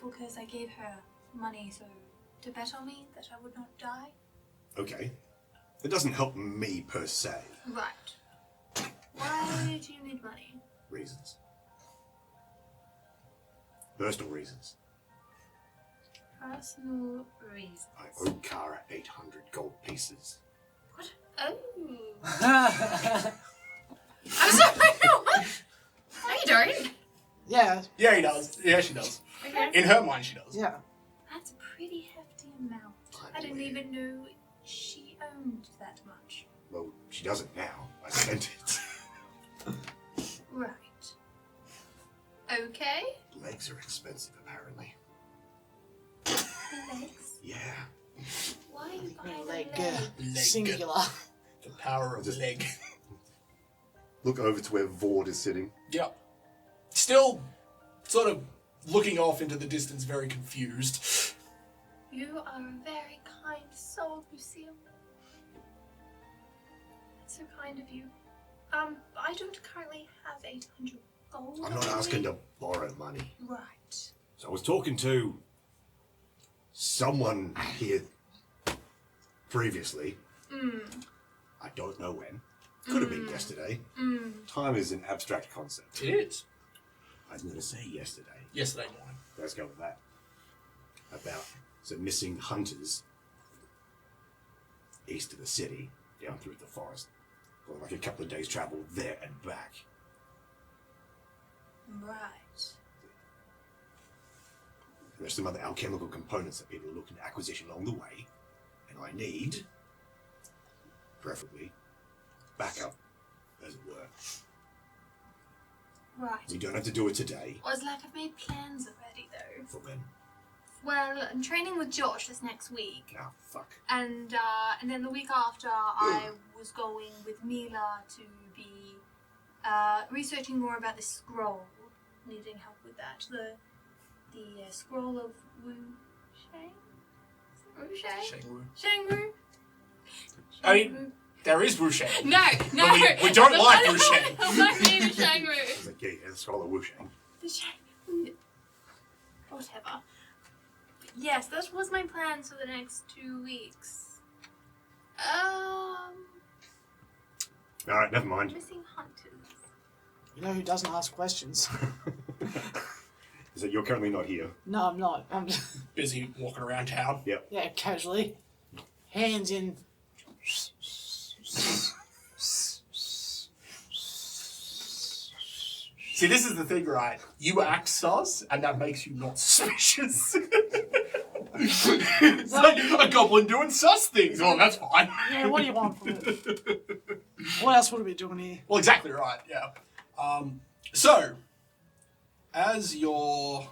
Because I gave her money so to bet on me that I would not die. Okay. It doesn't help me per se. Right. Why do you need money? Reasons. Personal reasons. personal reasons. I owe Kara 800 gold pieces. What? Oh. I'm sorry, what? No, you don't. Yeah. Yeah, he does. Yeah, she does. Okay. In her mind, she does. Yeah. That's a pretty hefty amount. I didn't even know she owned that much. Well, she doesn't now. I spent it. Right. Okay. Legs are expensive, apparently. Legs? Yeah. Why are you buying Leg, a leg? Leg. singular. The power of the leg. Look over to where Vord is sitting. Yep. Still sort of looking off into the distance, very confused. You are a very kind soul, Lucile. That's so kind of you. I don't currently have 800 gold. I'm not on asking me. to borrow money. Right. So I was talking to someone here previously. I don't know when. Could have been yesterday. Time is an abstract concept. It is. I was going to say yesterday. Yesterday morning. Let's go with that. About some missing hunters east of the city, down through the forest. Got like a couple of days' travel there and back. Right. There's some other alchemical components that people are looking at acquisition along the way, and I need, preferably, backup, as it were. Right. We don't have to do it today. Well, it's like I've made plans already, though. For when? Well, I'm training with Josh this next week. Ah, fuck. And then the week after, I was going with Mila to be researching more about this scroll. Needing help with that. The scroll of Wu Shang? Wu Shang? Shang Wu? I mean, there is Wushang. No, no. But we don't like Wushang. I mean the Shang Wu. It's like, yeah, the scroll of Wushang. The Shang. Whatever. Yes, that was my plan for the next 2 weeks. Alright, never mind. Missing hunters. You know who doesn't ask questions? Is that you're currently not here? No, I'm not. I'm Busy walking around town. Yep. yeah, casually. Hands in. See, this is the thing, right? You act sus, and that makes you not suspicious. It's like a goblin doing sus things. Oh, that's fine. Yeah, what do you want from it? What else would we be doing here? Well, exactly right, yeah. So, as you're...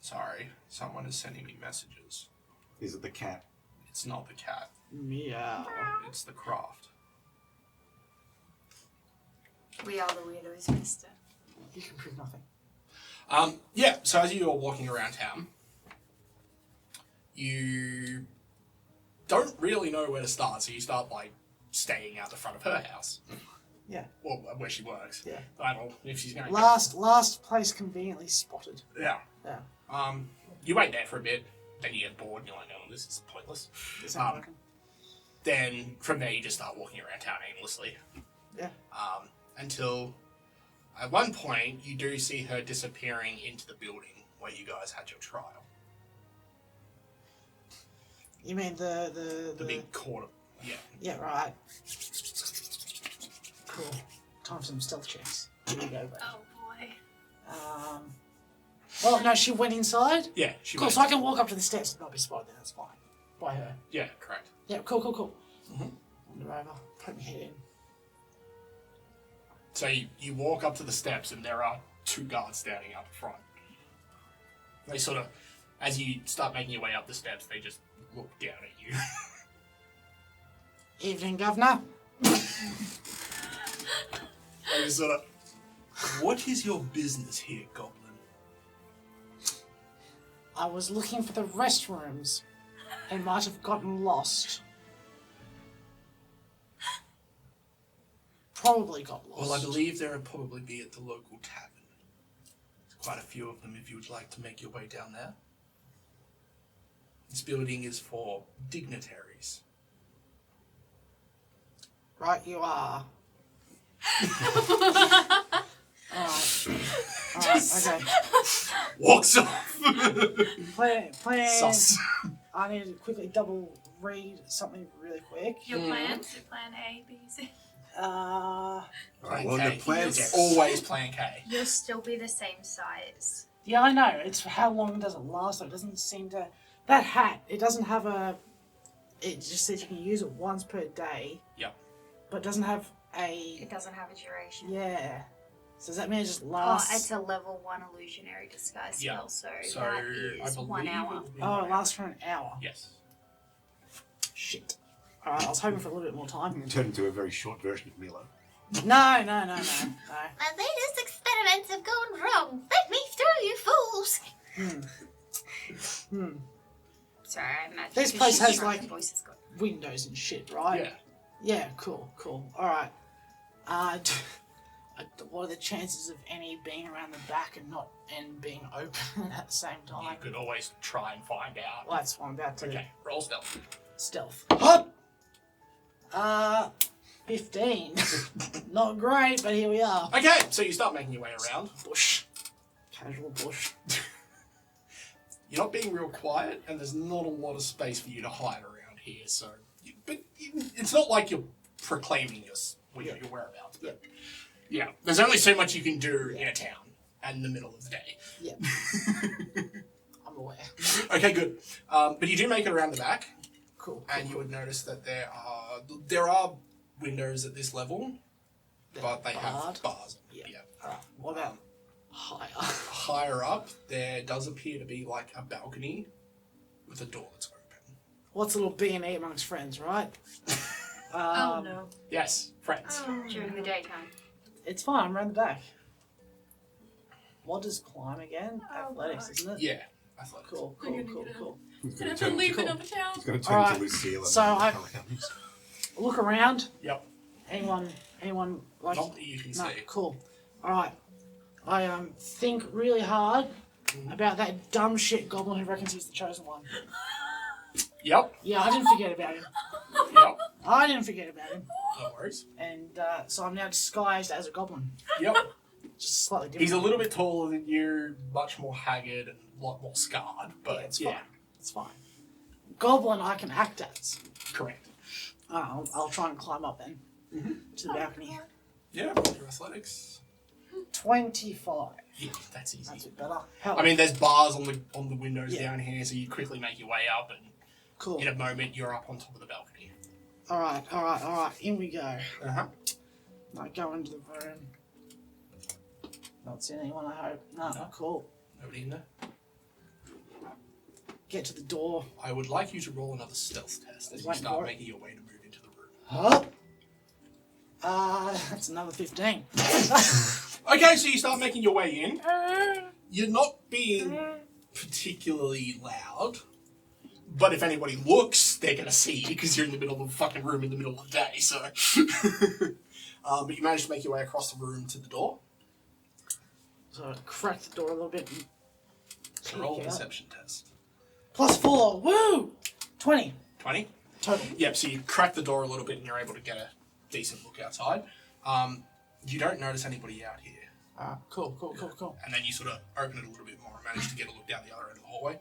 Sorry, someone is sending me messages. Is it the cat? It's not the cat. Meow. It's the craft. We are the weirdos, mister. You can prove nothing. Yeah, so as you're walking around town, you don't really know where to start, so you start by staying out the front of her house. Yeah. Well, where she works. Yeah. I don't know if she's going to Last place conveniently spotted. Yeah. Yeah. You wait there for a bit, then you get bored and you're like, oh, this is pointless. This ain't working. Then from there you just start walking around town aimlessly. Yeah. Until at one point you do see her disappearing into the building where you guys had your trial. You mean the big court. Yeah. Yeah, right. Cool. Time for some stealth checks. Here we go, bro. Oh boy. Well, no, she went inside. Yeah, she Cool, went so I can walk up to the steps and not be spotted. Then that's fine. By her. Yeah, correct. Yeah, cool. Mm-hmm. Wander over. Put my head in. So you walk up to the steps and there are two guards standing up front. They sort of, as you start making your way up the steps, they just look down at you. Evening, Governor. They just sort of, what is your business here, Goblin? I was looking for the restrooms and might have gotten lost. Probably got lost. Well, I believe there would probably be at the local tavern. There's quite a few of them if you would like to make your way down there. This building is for dignitaries. Right, you are. Alright. Just Okay. Walks off. Plan. Sus. I need to quickly double read something really quick. Your plans? Your plan A, B, C. Alright, Plan well, K. the plans It's always plan K. You'll still be the same size. Yeah, I know. It's how long does it last? It doesn't seem to. That hat, it doesn't have a. It just says you can use it once per day. Yep. But it doesn't have a. It doesn't have a duration. Yeah. So does that mean it just Oh, lasts? it's a level 1 illusionary disguise Yeah. spell, so So that I is believe 1 hour. it will be Oh, 1 it hour. lasts for an hour. Yes. Shit. Alright, I was hoping for a little bit more time. Turn into a very short version of Milo. No. My latest experiments have gone wrong. Let me through, you fools. Sorry, I imagine This because place she's has, shrunk, like- the voice has got. Windows and shit, right? Yeah. Yeah, cool. Alright. What are the chances of any being around the back and being open at the same You time? could always try and find out. Well, that's what I'm about to Okay, roll stealth. stealth. Hop! 15. Not great, but here we are. Okay, so you start making your way around. Bush. Casual bush. You're not being real quiet, and there's not a lot of space for you to hide around here. So, but it's not like you're proclaiming your whereabouts. But yeah, there's only so much you can do in a town and in the middle of the day. Yeah. I'm aware. Okay, good. But you do make it around the back, Cool. and you would notice that there are windows at this level, but they have barred? bars. Yeah. Yeah. Alright, what about higher? Higher up, there does appear to be like a balcony with a door that's open. What's a little B&E amongst friends, right? Oh no. Yes, friends. During the daytime. It's fine, I'm around the back. What does climb again? Oh, Athletics, God. isn't it? Yeah, athletics. Cool. We're gonna get it. Cool. He's Gonna going have to to turn, leave Cool. another town. he's going to turn Alright, into Lucile and so I- look around. Look around. Yep. Anyone like? Not that you can No, see. cool. Alright. I think really hard about that dumb shit goblin who reckons he's the chosen one. Yep. Yeah, I didn't forget about him. Yep. I didn't forget about him. No worries. And so I'm now disguised as a goblin. Yep. Just slightly different. He's a little bit taller than you, much more haggard and a lot more scarred, but It's yeah, fine. It's fine. Goblin I can act as. correct. I'll try and climb up then. To the balcony. Yeah, your athletics. 25. Yeah, that's easy. That's a bit better. Hell, I mean, there's bars on the windows Yeah. down here, so you quickly make your way up, and cool. in a moment you're up on top of the balcony. Alright. In we go. Uh-huh. I go into the room. Not seeing anyone, I hope. No, No. cool. Nobody in there. Get to the door. I would like you to roll another stealth test as you Waiting start for it. making your way to move into the room. Huh? That's another 15. Okay, so you start making your way in. You're not being particularly loud, but if anybody looks, they're going to see you because you're in the middle of the fucking room in the middle of the day, so... but you manage to make your way across the room to the door. So I crack the door a little bit. And So roll a peek out. perception test. +4. Woo! 20 20? total. Yep, so you crack the door a little bit and you're able to get a decent look outside. You don't notice anybody out here. Cool. And then you sort of open it a little bit more and manage to get a look down the other end of the hallway.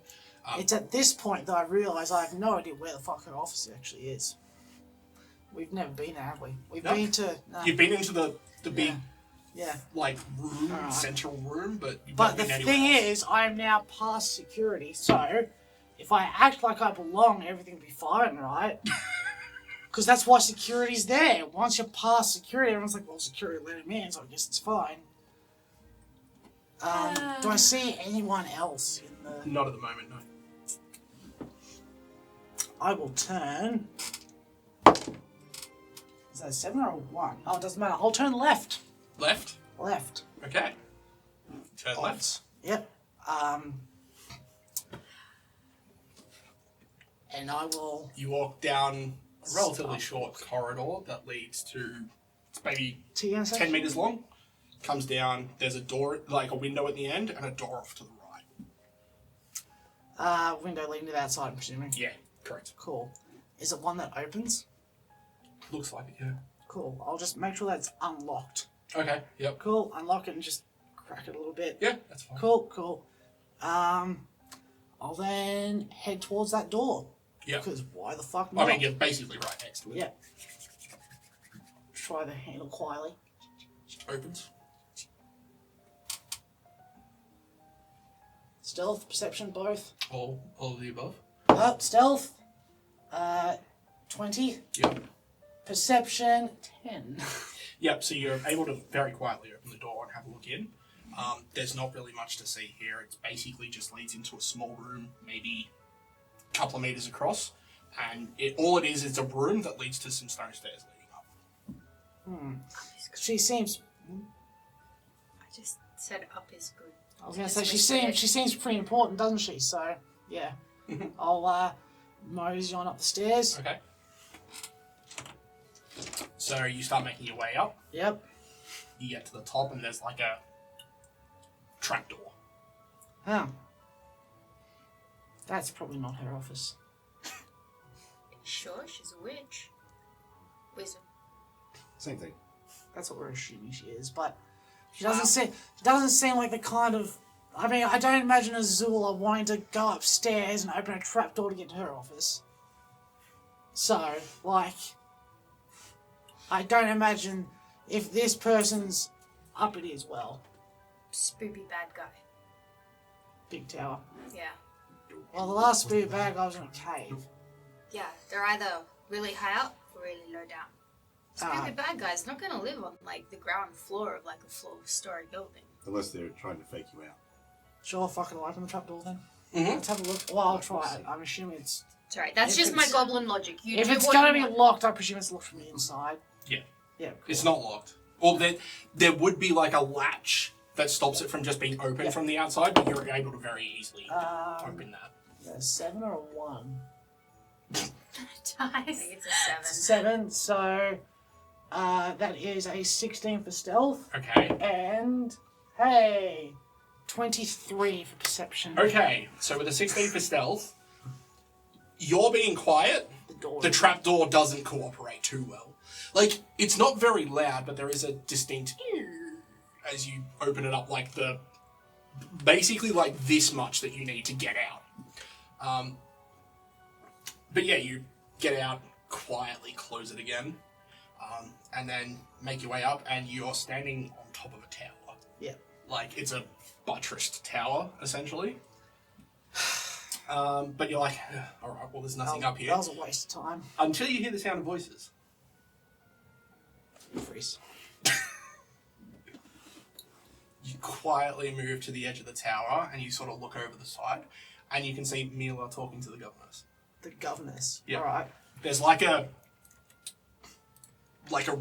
It's at this point that I realise I have no idea where the fuck her office actually is. We've never been there, have we? We've No. been to... No. You've been into the big, Yeah. like, room, Alright. central room, but you've But not the been anywhere thing else. is, I am now past security, so if I act like I belong, everything will be fine, right? Because that's why security's there. Once you're past security, everyone's like, well, security let him in, so I guess it's fine. Do I see anyone else in the... Not at the moment, no. I will turn... Is that a 7 or a 1? Oh, it doesn't matter. I'll turn left. Left? Left. Okay. Turn left. Yep. And I will... You walk down a relatively short corridor that leads to, it's maybe 10 metres long. Comes down, there's a door, like a window at the end, and a door off to the right. Window leading to the outside, I'm presuming. Yeah, correct. Cool. Is it one that opens? Looks like it, yeah. Cool. I'll just make sure that's unlocked. Okay, yep. Cool. Unlock it and just crack it a little bit. Yeah, that's fine. Cool. I'll then head towards that door. Yeah. Because why the fuck not? I mean, you're basically right next to it. Yeah. Try the handle quietly. Opens. Stealth, perception, both. All of the above. Stealth. 20. Yep. Perception, 10. Yep, so you're able to very quietly open the door and have a look in. There's not really much to see here. It basically just leads into a small room, maybe a couple of meters across. And all it is a room that leads to some stone stairs leading up. She seems... I just said up is good. I was going to say, she seems pretty important, doesn't she? So, yeah. I'll mosey on up the stairs. Okay. So you start making your way up. Yep. You get to the top and there's like a trapdoor. Oh. That's probably not her office. Sure, she's a witch. Wizard. Same thing. That's what we're assuming she is, but she doesn't seem like the kind of... I mean, I don't imagine Azula wanting to go upstairs and open a trapdoor to get to her office. So, like... I don't imagine if this person's up it is, well. Spoopy bad guy. Big tower. Yeah. Well, the last spoopy bad guy was in a cave. Yeah, they're either really high up or really low down. Spoopy bad guy's not gonna live on, like, the ground floor of, like, a four-story building. Unless they're trying to fake you out. Sure, fucking open the trapdoor then. Mm-hmm. Let's have a look. Well, I'll try it. I'm assuming it's... Sorry, that's If just my it's- goblin logic. If it's gonna be locked, I presume it's locked from the inside. Yeah. Yeah, cool. It's not locked. Well, there would be like a latch that stops it from just being open from the outside, but you're able to very easily open that. A 7 or a 1? I think it's a 7, 7. so that is a 16 for stealth. Okay. And, hey, 23 for perception. Okay, so with a 16 for stealth, you're being quiet. The trapdoor doesn't cooperate too well. Like, it's not very loud, but there is a distinct as you open it up, like basically like this much that you need to get out. But yeah, you get out, quietly close it again, and then make your way up, and you're standing on top of a tower. Yeah. Like, it's a buttressed tower, essentially. But you're like, alright, well, there's nothing up here. That was a waste of time. Until you hear the sound of voices. Freeze. You quietly move to the edge of the tower, and you sort of look over the side, and you can see Mila talking to the governess. The governess. Yeah. Alright. There's like a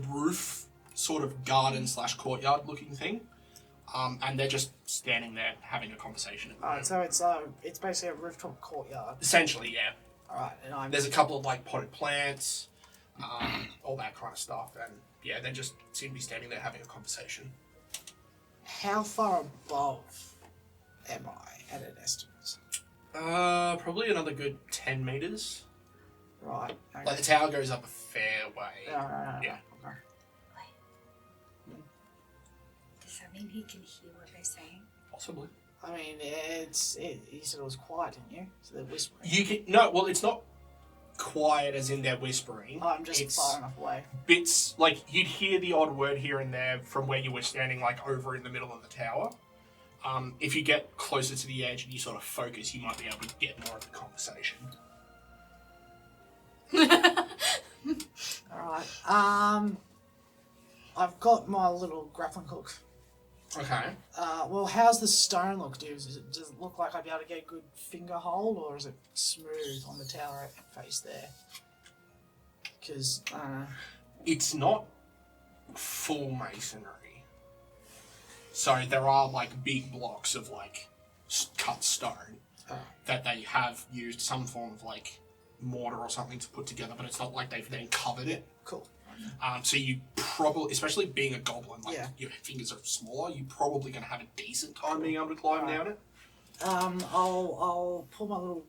roof, sort of garden / courtyard looking thing, and they're just standing there having a conversation. Alright, so it's basically a rooftop courtyard. Essentially, yeah. Alright, and There's a couple of like potted plants, all that kind of stuff, and yeah, they just seem to be standing there having a conversation. How far above am I at an estimate? Probably another good 10 meters. Right. Okay. Like the tower goes up a fair way. Yeah. Yeah. Okay. Does that mean he can hear what they're saying? Possibly. I mean, you said it was quiet, didn't you? So they're whispering. You can well, it's not quiet as in they're whispering. Oh, I'm just it's far enough away. bits like you'd hear the odd word here and there from where you were standing, like over in the middle of the tower. If you get closer to the edge and you sort of focus, you might be able to get more of the conversation. Alright. I've got my little grappling hook. Okay. Well, how's the stone look, dude? Does it look like I'd be able to get a good finger hold, or is it smooth on the tower face there? Because, It's not full masonry. So there are like big blocks of like cut stone that they have used some form of like mortar or something to put together, but it's not like they've then covered it. Cool. So you probably, especially being a goblin, like Yeah. your fingers are smaller, you're probably going to have a decent time being able to climb down it. I'll pull my little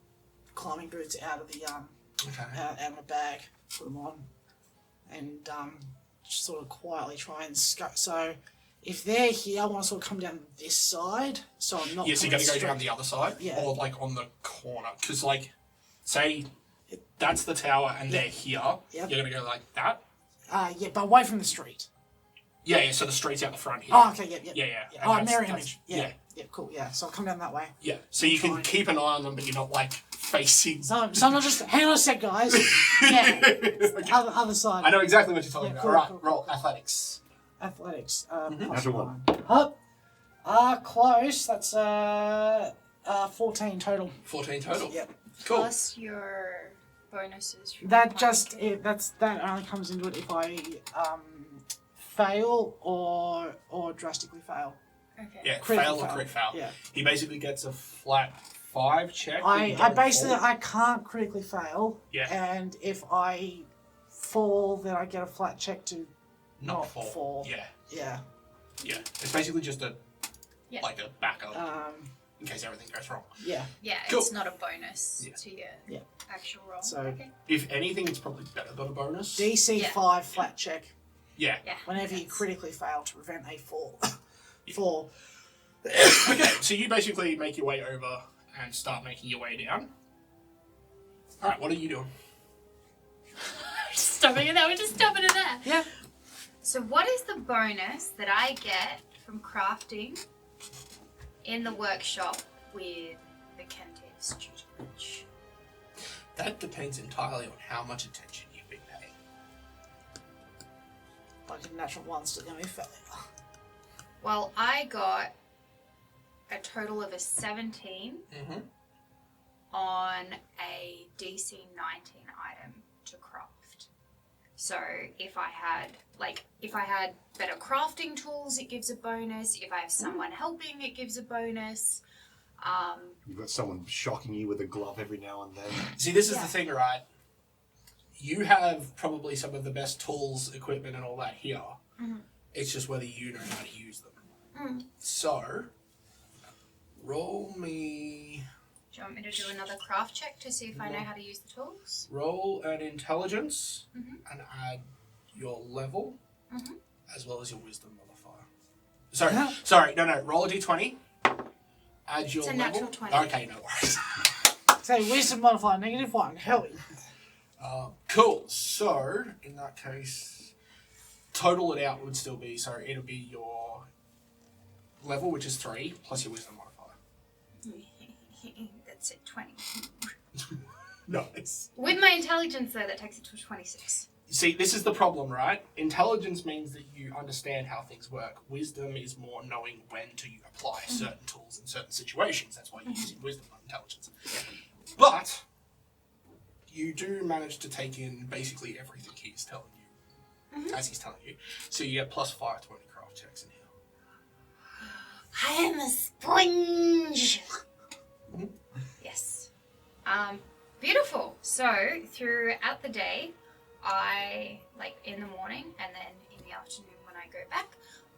climbing boots out of the Okay. out of my bag, put them on, and just sort of quietly try and scout. So if they're here, I want to sort of come down this side, so I'm not. Yeah, so you got to go down the other side, Yeah. or like on the corner, because like, say that's the tower and they're here. Yep. You're gonna go like that. Yeah, but away from the street. Yeah. So the street's out the front here. Oh, okay, yeah. Yeah. Oh, And mirror that's- image. Yeah. Yeah, cool. Yeah, so I'll come down that way. Yeah. So you can keep an eye on them, but you're not like facing. So I'm not just. Hang on a sec, guys. Yeah. Other side. I know exactly what you're talking Yeah, about. cool, All right, cool, roll athletics. Athletics. Natural 1. Up. Close. That's 14 total. 14 total. Yep. Cool. Plus your bonuses. From That playing. that only comes into it if I fail or drastically fail. Okay. Yeah, Critical fail or fail. crit fail. Yeah. He basically gets a flat 5 check. but you I don't basically fall. I can't critically fail. Yeah. And if I fall, then I get a flat check to not fall. Yeah. Yeah. Yeah. It's basically just a Yeah. like a backup Um. in case everything goes wrong. Yeah. Yeah, Cool. it's not a bonus Yeah. to your Yeah. actual roll. So- Okay. If anything, it's probably better than a bonus. DC Yeah. 5 flat check Yeah. Yeah. whenever you that's- critically fail to prevent a fall. Fall. Okay, so you basically make your way over and start making your way down. Alright, what are you doing? Stopping it there. We're just stopping it there. Yeah. So what is the bonus that I get from crafting in the workshop with the Kentave's tutelage? That depends entirely on how much attention you've been paying. Like a natural 1's still going to be failure. Well, I got a total of a 17 Mm-hmm. on a DC 19 item to craft. So if I had better crafting tools, it gives a bonus. If I have someone helping, it gives a bonus. You've got someone shocking you with a glove every now and then. See, this is Yeah. the thing, right? You have probably some of the best tools, equipment, and all that here. Mhm. It's just whether you know how to use them. Mm. So, roll me... Do you want me to do another craft check to see if I know how to use the tools? Roll an intelligence Mhm. and add your level Mhm. as well as your wisdom modifier. Sorry, no, roll a d20. Add your It's a level. natural 20. Okay, no worries. Say wisdom modifier -1. Hell. Cool. So, in that case, total it out would still be, so it'll be your level, which is 3, plus your wisdom modifier. That's it, 20. Nice. With my intelligence, though, that takes it to 26. See, this is the problem, right? Intelligence means that you understand how things work. Wisdom is more knowing when to apply certain tools in certain situations. That's why you're using wisdom, not intelligence. But you do manage to take in basically everything he's telling you, as he's telling you. So you get +5 to any craft checks in here. I am a sponge. Yes. Beautiful. So, throughout the day, I, in the morning and then in the afternoon when I go back,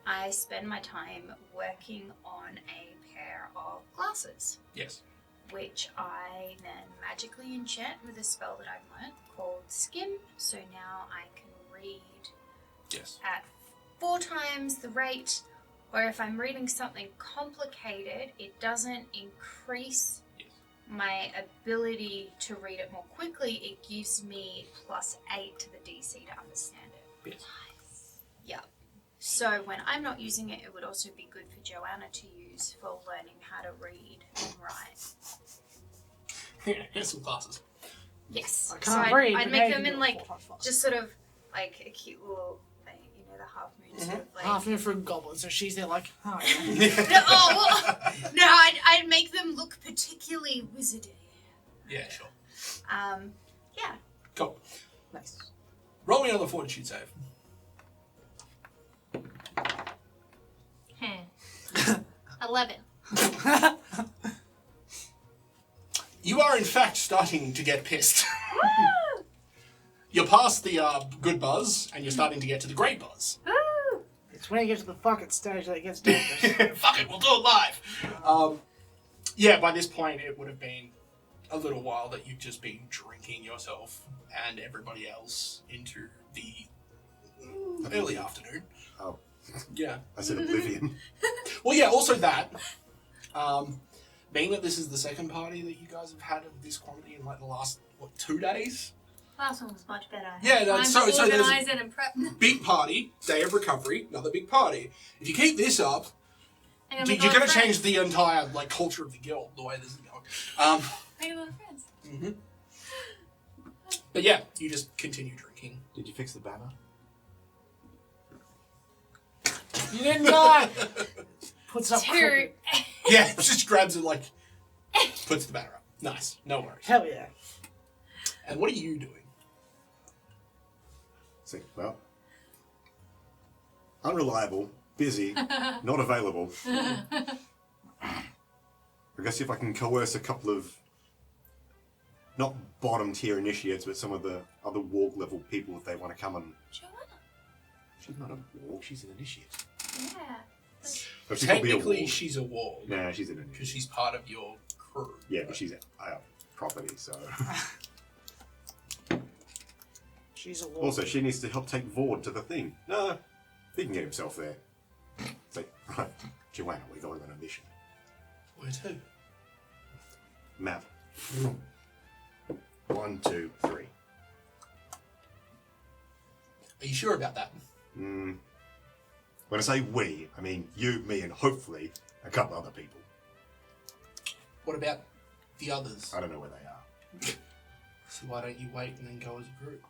I spend my time working on a pair of glasses, Yes. which I then magically enchant with a spell that I've learned called Skim. So now I can read Yes. at 4 times the rate, or if I'm reading something complicated, it doesn't increase my ability to read it more quickly. It gives me +8 to the DC to understand it. Yes. Yeah. So when I'm not using it, it would also be good for Joanna to use for learning how to read and write. Here's some glasses. Yes. I So can't I'd, read. I'd but make now you them can in do it 4 times faster. just sort of a cute little thing, the half moon sort of Half moon for a goblin, so she's there like, oh, No, no, I'd make them look particularly wizardy. Yeah, sure. Yeah. Cool. nice. Roll me another fortitude save. 11. You are in fact starting to get pissed. You're past the good buzz, and you're starting to get to the great buzz. It's when you get to the fucking stage that it gets dangerous. Fuck it, we'll do it live. Yeah, by this point, it would have been a little while that you've just been drinking yourself and everybody else into the early afternoon. Oh. Yeah. I said oblivion. Well, yeah, also that. Being that this is the second party that you guys have had of this quantity in like the last, 2 days? Last one was much better. Yeah, Time so to there's organise it and prep. big party, day of recovery, another big party. If you keep this up, You're you're going to change the entire like culture of the guild, the way this is going. Make a lot of friends. Mm-hmm. But yeah, you just continue drinking. Did you fix the banner? You didn't die! Puts up Two. Yeah, just grabs it like, puts the banner up. Nice, no worries. Hell yeah. And what are you doing? See, well, unreliable, busy, not available. I guess if I can coerce a couple of, not bottom tier initiates, but some of the other warg level people if they want to come and. Joanna. She's not a warg, she's an initiate. Yeah. But she could be a Technically, warg. she's a warg. Nah, she's an Because initiate. she's part of your crew. Yeah, but she's a property, so. She's a wolf. Also, she needs to help take Vord to the thing. No, he can get himself there. It's like, right, Joanna, we're going on a mission. Where to? Map. 1, 2, 3. Are you sure about that? When I say we, I mean you, me, and hopefully a couple other people. What about the others? I don't know where they are. So why don't you wait and then go as a group?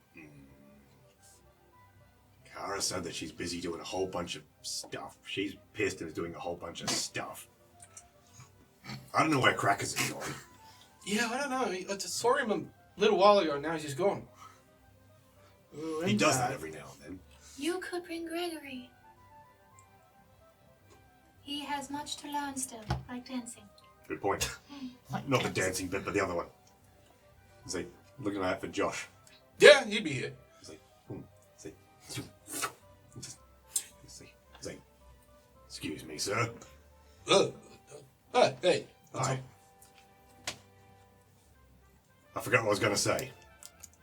Kara said that she's busy doing a whole bunch of stuff. She's pissed and is doing a whole bunch of stuff. I don't know where Crackers is going. Yeah, I don't know. I just saw him a little while ago and now he's just gone. He does that every now and then. You could bring Gregory. He has much to learn still, like dancing. Good point. Not the dancing bit, but the other one. He's like, looking out for Josh. Yeah, he'd be here. He's like, he's like, excuse me, sir. Hey. Hi. I forgot what I was going to say.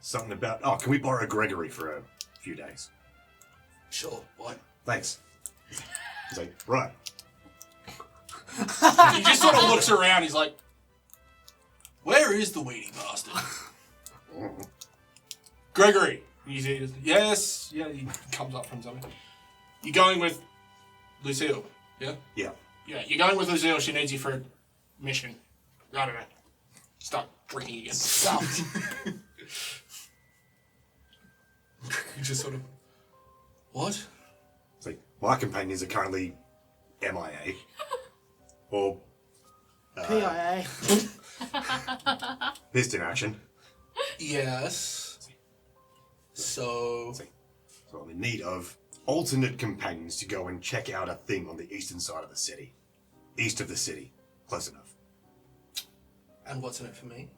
Something about, can we borrow Gregory for a few days? Sure, what? Thanks. He's like, right. He just sort of looks around, he's like, where is the weedy bastard? Gregory. He's yes. Yeah, he comes up from somewhere. You going with Lucile? Yeah? Yeah. Yeah, you're going with Lucile. She needs you for a mission. I don't know. Start drinking again. Stop. You just sort of, what? It's like, my companions are currently MIA. Or PIA. pissed in action. Yes. So, So I'm in need of alternate companions to go and check out a thing on the eastern side of the city. East of the city. Close enough. and what's in it for me?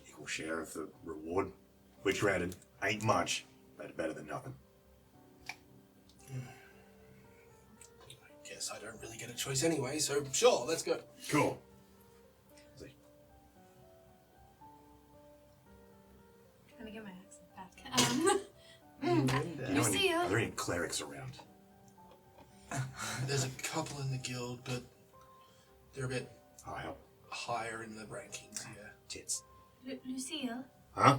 Equal share of the reward. Which granted, ain't much, but better than nothing. I guess I don't really get a choice anyway, so sure, let's go. Cool. Trying to get my accent back. Lucile. Are there any clerics around? There's a couple in the guild, but they're a bit High up. higher in the rankings, yeah. Tits. Lucile, Huh?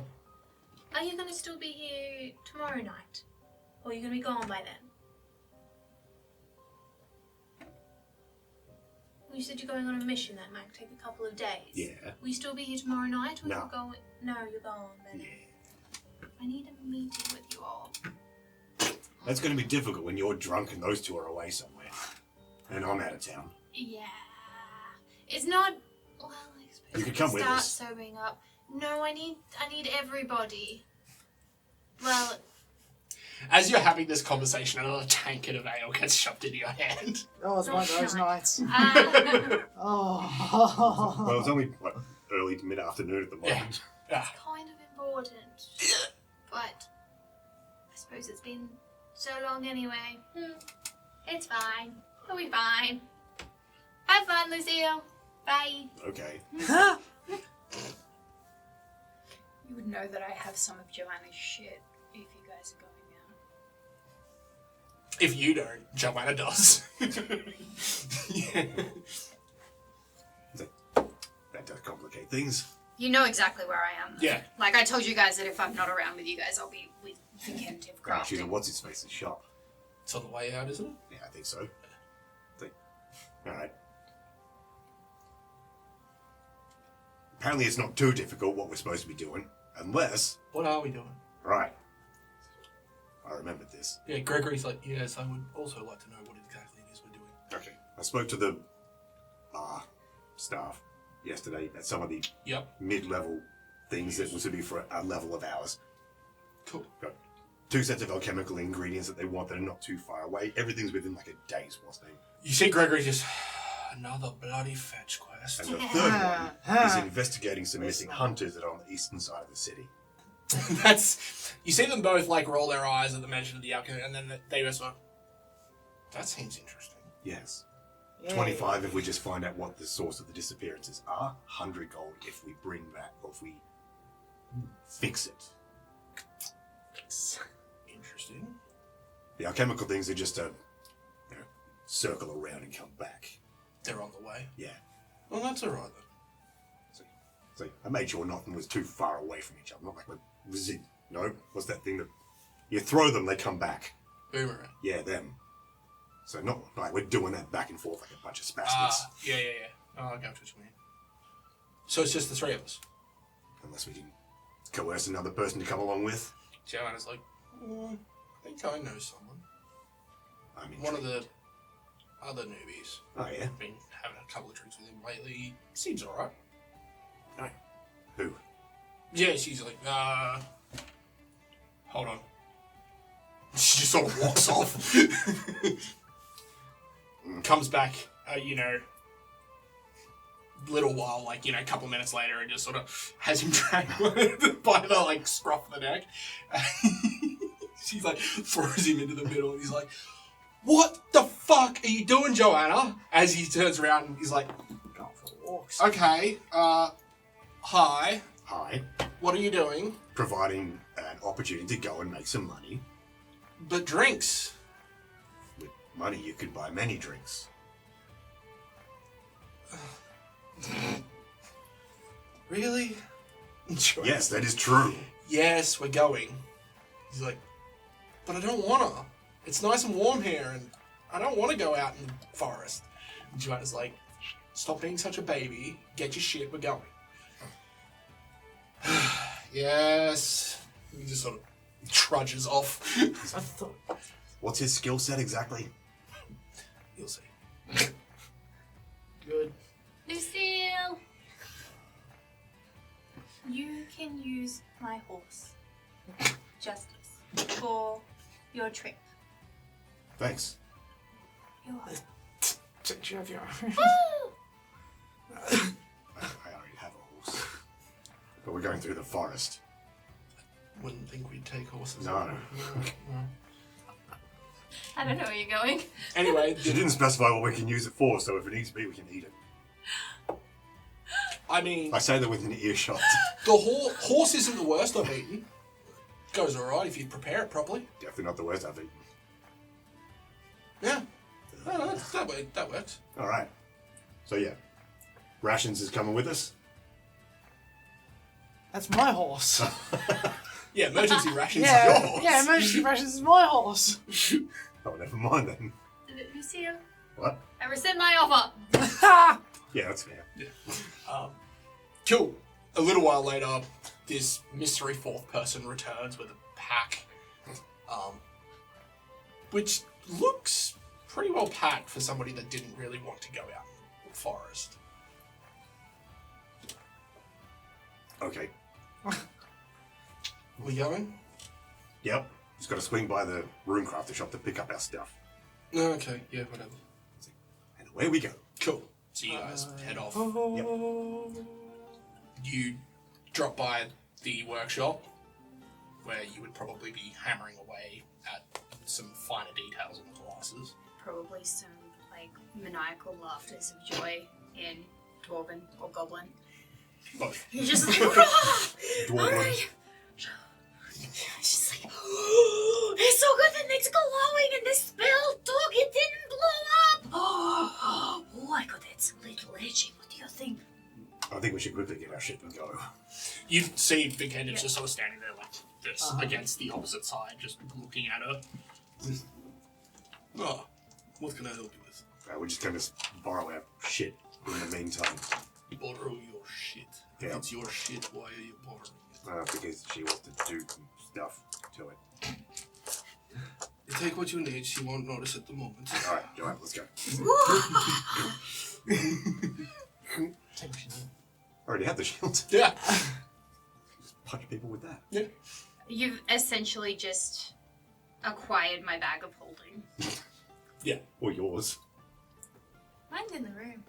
are you going to still be here tomorrow night? Or are you going to be gone by then? You said you're going on a mission that might take a couple of days. Yeah. Will you still be here tomorrow night? Or No. you're going? No, you're gone then. Yeah. I need a meeting with you all. That's going to be difficult when you're drunk and those two are away somewhere. And I'm out of town. Yeah. It's not. Well, I suppose You could I come with start us. sobering up. No, I need everybody. Well, As you're having this conversation, another tankard of ale gets shoved into your hand. Oh, it's one of those nights. Well, Oh. it's only, what, early to mid-afternoon at the moment. Yeah. kind of important. But I suppose it's been so long anyway. It's fine. It'll be fine. Have fun, Lucille. Bye. Okay. You would know that I have some of Joanna's shit if you guys are going If you don't, Joanna does. Yeah. That does complicate things. You know exactly where I am. Yeah. Like I told you guys that if I'm not around with you guys, I'll be with Vindicative She's Crafting. what's his face's shop. It's on the way out, isn't it? Yeah, I think so. Alright. Apparently it's not too difficult what we're supposed to be doing, unless... What are we doing? Right. I remembered this. Yeah, Gregory's like, yes, I would also like to know what exactly it is we're doing. Okay. I spoke to the staff yesterday at some of the mid-level things that was to be for a level of ours. Cool. Got 2 sets of alchemical ingredients that they want that are not too far away. Everything's within like a day's wasting. You see Gregory just, another bloody fetch quest. And the third one is investigating some missing hunters that are on the eastern side of the city. You see them both like roll their eyes at the mention of the alchemy, and then they just like, that seems interesting. Yes. 25 if we just find out what the source of the disappearances are. 100 gold if we bring that, or if we fix it. Interesting. The alchemical things are just a circle around and come back. They're on the way. Yeah. Well, that's alright then. So I made sure nothing was too far away from each other. Not like what's that thing that you throw them, they come back. Boomerang. Yeah, them. So not like we're doing that back and forth like a bunch of spastics. Yeah. Oh, I got what you mean. So it's just the 3 of us. Unless we can coerce another person to come along with. Joanna's like, I think I know someone. I mean, one of the other newbies. Oh yeah. I've been having a couple of drinks with him lately. Seems alright. No. Who? Yeah, she's like, hold on. She just sort of walks off. Comes back, little while, a couple minutes later, and just sort of has him dragged by the, scruff of the neck. She's like, throws him into the middle, and he's like, what the fuck are you doing, Joanna? As he turns around, and he's like, going for walks. Okay, hi. Hi. What are you doing? Providing an opportunity to go and make some money. But drinks. With money, you could buy many drinks. Really? Yes, that is true. Yes, we're going. He's like, but I don't wanna. It's nice and warm here, and I don't want to go out in the forest. And Joanna's like, stop being such a baby. Get your shit. We're going. Yes. He just sort of trudges off. What's his skill set exactly? You'll see. Good. Lucile! You can use my horse, Justice, for your trip. Thanks. You're welcome. Did you have your... I already have a horse. But we're going through the forest. Wouldn't think we'd take horses. No. I don't know where you're going. Anyway, She didn't specify what we can use it for, so if it needs to be, we can eat it. I mean, I say that within earshot. the horse isn't the worst I've eaten. Goes alright if you prepare it properly. Definitely not the worst I've eaten. Yeah. No, that works. Alright. So yeah. Rations is coming with us. That's my horse. Yeah, emergency rations are your horse. Yeah, emergency rations is my horse. Oh, never mind then. Lucile, What? I rescind my offer. Yeah, that's fair. Cool. A little while later, this mystery 4th person returns with a pack, which looks pretty well packed for somebody that didn't really want to go out in the forest. Okay. We going? Yep. Just got to swing by the rune crafter shop to pick up our stuff. Okay, yeah, whatever. And away we go. Cool. So you guys head off. Yep. You drop by the workshop, where you would probably be hammering away at some finer details on the glasses. Probably some, maniacal laughters of joy in Dwarven or Goblin. Both. You're just like, Dwarven. It's just like, it's so good that it's glowing and this spell think we should quickly get our ship and go. You see Big Head is just sort of standing there like this, against the opposite side, just looking at her. Oh, what can I help you with? We're just going to borrow our shit in the meantime. Borrow your shit. Yeah. If it's your shit, why are you borrowing it? Because she wants to do some stuff to it. You take what you need, she won't notice at the moment. Alright, let's go. Take what you need. Already have the shield. Yeah. Just punch people with that. Yeah. You've essentially just acquired my bag of holding. Yeah. Or yours. Mine's in the room.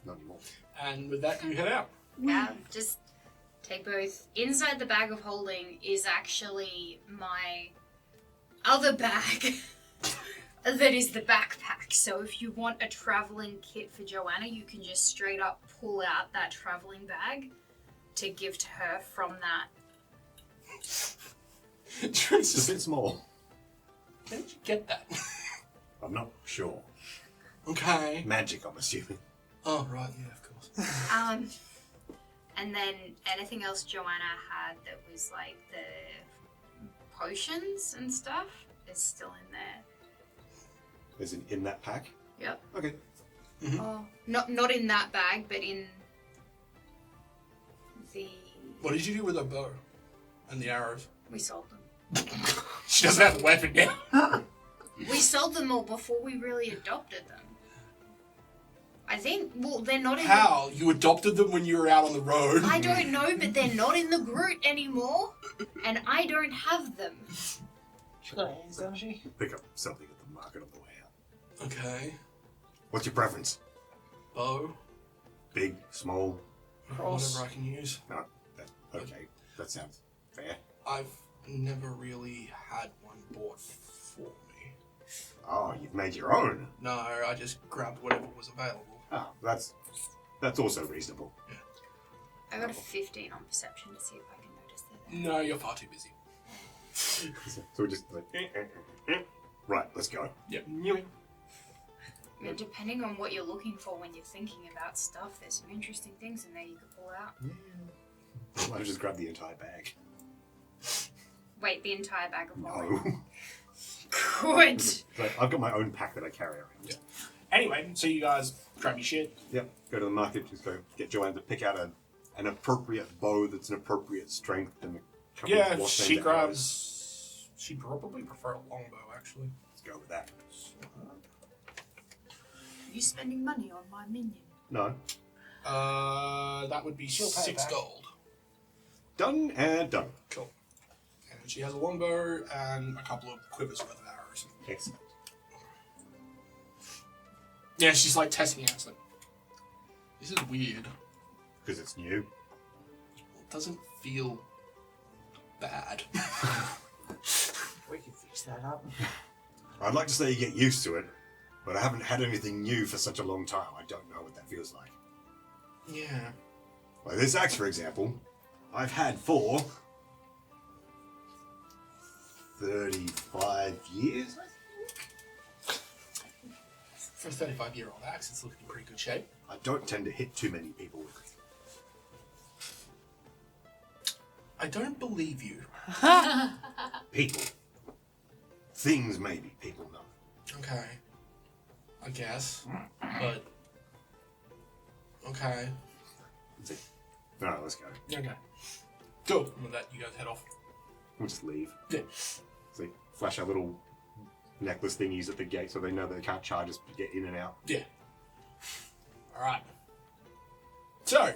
Not anymore. And with that, you head out. Yeah, just take both. Inside the bag of holding is actually my other bag that is the backpack. So if you want a traveling kit for Joanna, you can just straight up pull out that traveling bag to give to her from that. It's a bit small. How did you get that? I'm not sure. Okay. Magic, I'm assuming. Oh, right, yeah, of course. And then anything else Joanna had that was like the potions and stuff is still in there. Is it in that pack? Yep. Okay. Mm-hmm. Oh, not in that bag, but in the. What did you do with her bow and the arrows? We sold them. She doesn't have a weapon now. We sold them all before we really adopted them. I think. Well, they're not in. How? You adopted them when you were out on the road? I don't know, but they're not in the Groot anymore, and I don't have them. She got hands, doesn't she? Pick up something at the market on the way out. Okay. What's your preference? Bow. Big, small? Cross. Whatever I can use. No. Okay, that sounds fair. I've never really had one bought for me. Oh, you've made your own? No, I just grabbed whatever was available. Oh, that's also reasonable. I got a 15 on perception to see if I can notice that. No, you're far too busy. So we're just like, right, let's go. Yep. I mean, depending on what you're looking for when you're thinking about stuff, there's some interesting things in there you could pull out. I might have just grabbed the entire bag. Wait, the entire bag of No. holding. Good. Like, I've got my own pack that I carry around. Yeah. Anyway, so you guys grab your shit. Yep, go to the market, just go get Joanne to pick out an appropriate bow that's an appropriate strength and a couple Yeah, of wash she arrows. grabs. She'd probably prefer a longbow, actually. Let's go with that. Are you spending money on my minion? No. That would be She'll pay 6 back. gold. Done and done. Cool. And she has a longbow and a couple of quivers worth of arrows. Excellent. Yeah, she's like testing it out. It's like, this is weird. Because it's new. It doesn't feel bad. We can fix that up. I'd like to say you get used to it, but I haven't had anything new for such a long time. I don't know what that feels like. Yeah. Like this axe, for example, I've had for 35 years, I think. For a 35-year-old axe, it's looking in pretty good shape. I don't tend to hit too many people with it. I don't believe you. People. Things maybe, people no. Okay. I guess. But... Okay. That's it. Alright, let's go. Okay. Cool. And with that, you guys head off. We'll just leave. Yeah. See, flash our little necklace thingies at the gate so they know they can't charge us to get in and out. Yeah. Alright. So,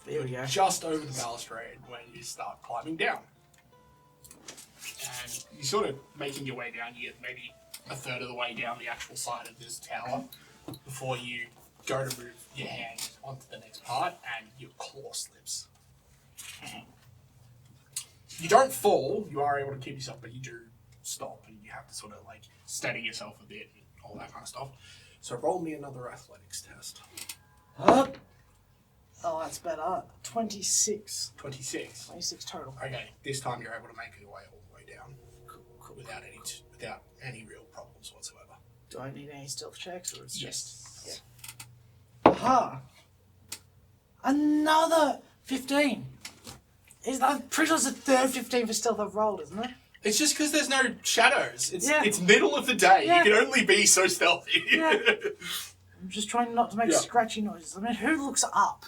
There we go. just over the balustrade when you start climbing down. And you're sort of making your way down. You get maybe a third of the way down the actual side of this tower before you go to move your hand onto the next part and your claw slips. You don't fall, you are able to keep yourself, but you do stop and you have to sort of like steady yourself a bit and all that kind of stuff. So roll me another athletics test. Up. Oh, that's better. 26. 26. 26 total. Okay, this time you're able to make your way all the way down without any real problems whatsoever. Do I need any stealth checks or it's Yes. just... Yeah. Aha! Another 15. I'm pretty sure it's the third 15 for stealth I've rolled, isn't it? It's just because there's no shadows. Yeah. It's middle of the day. Yeah. You can only be so stealthy. Yeah. I'm just trying not to make scratchy noises. I mean, who looks up?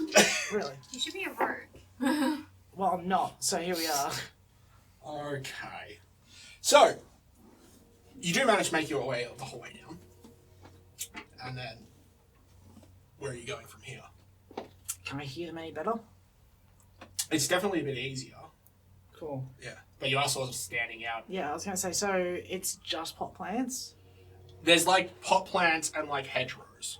Really? You should be a rogue. Well, I'm not, so here we are. Okay. So, you do manage to make your way the whole way down. And then, where are you going from here? Can I hear them any better? It's definitely a bit easier. Cool. Yeah. But you are sort of standing out. Yeah, I was going to say, so it's just pot plants? There's like pot plants and like hedgerows.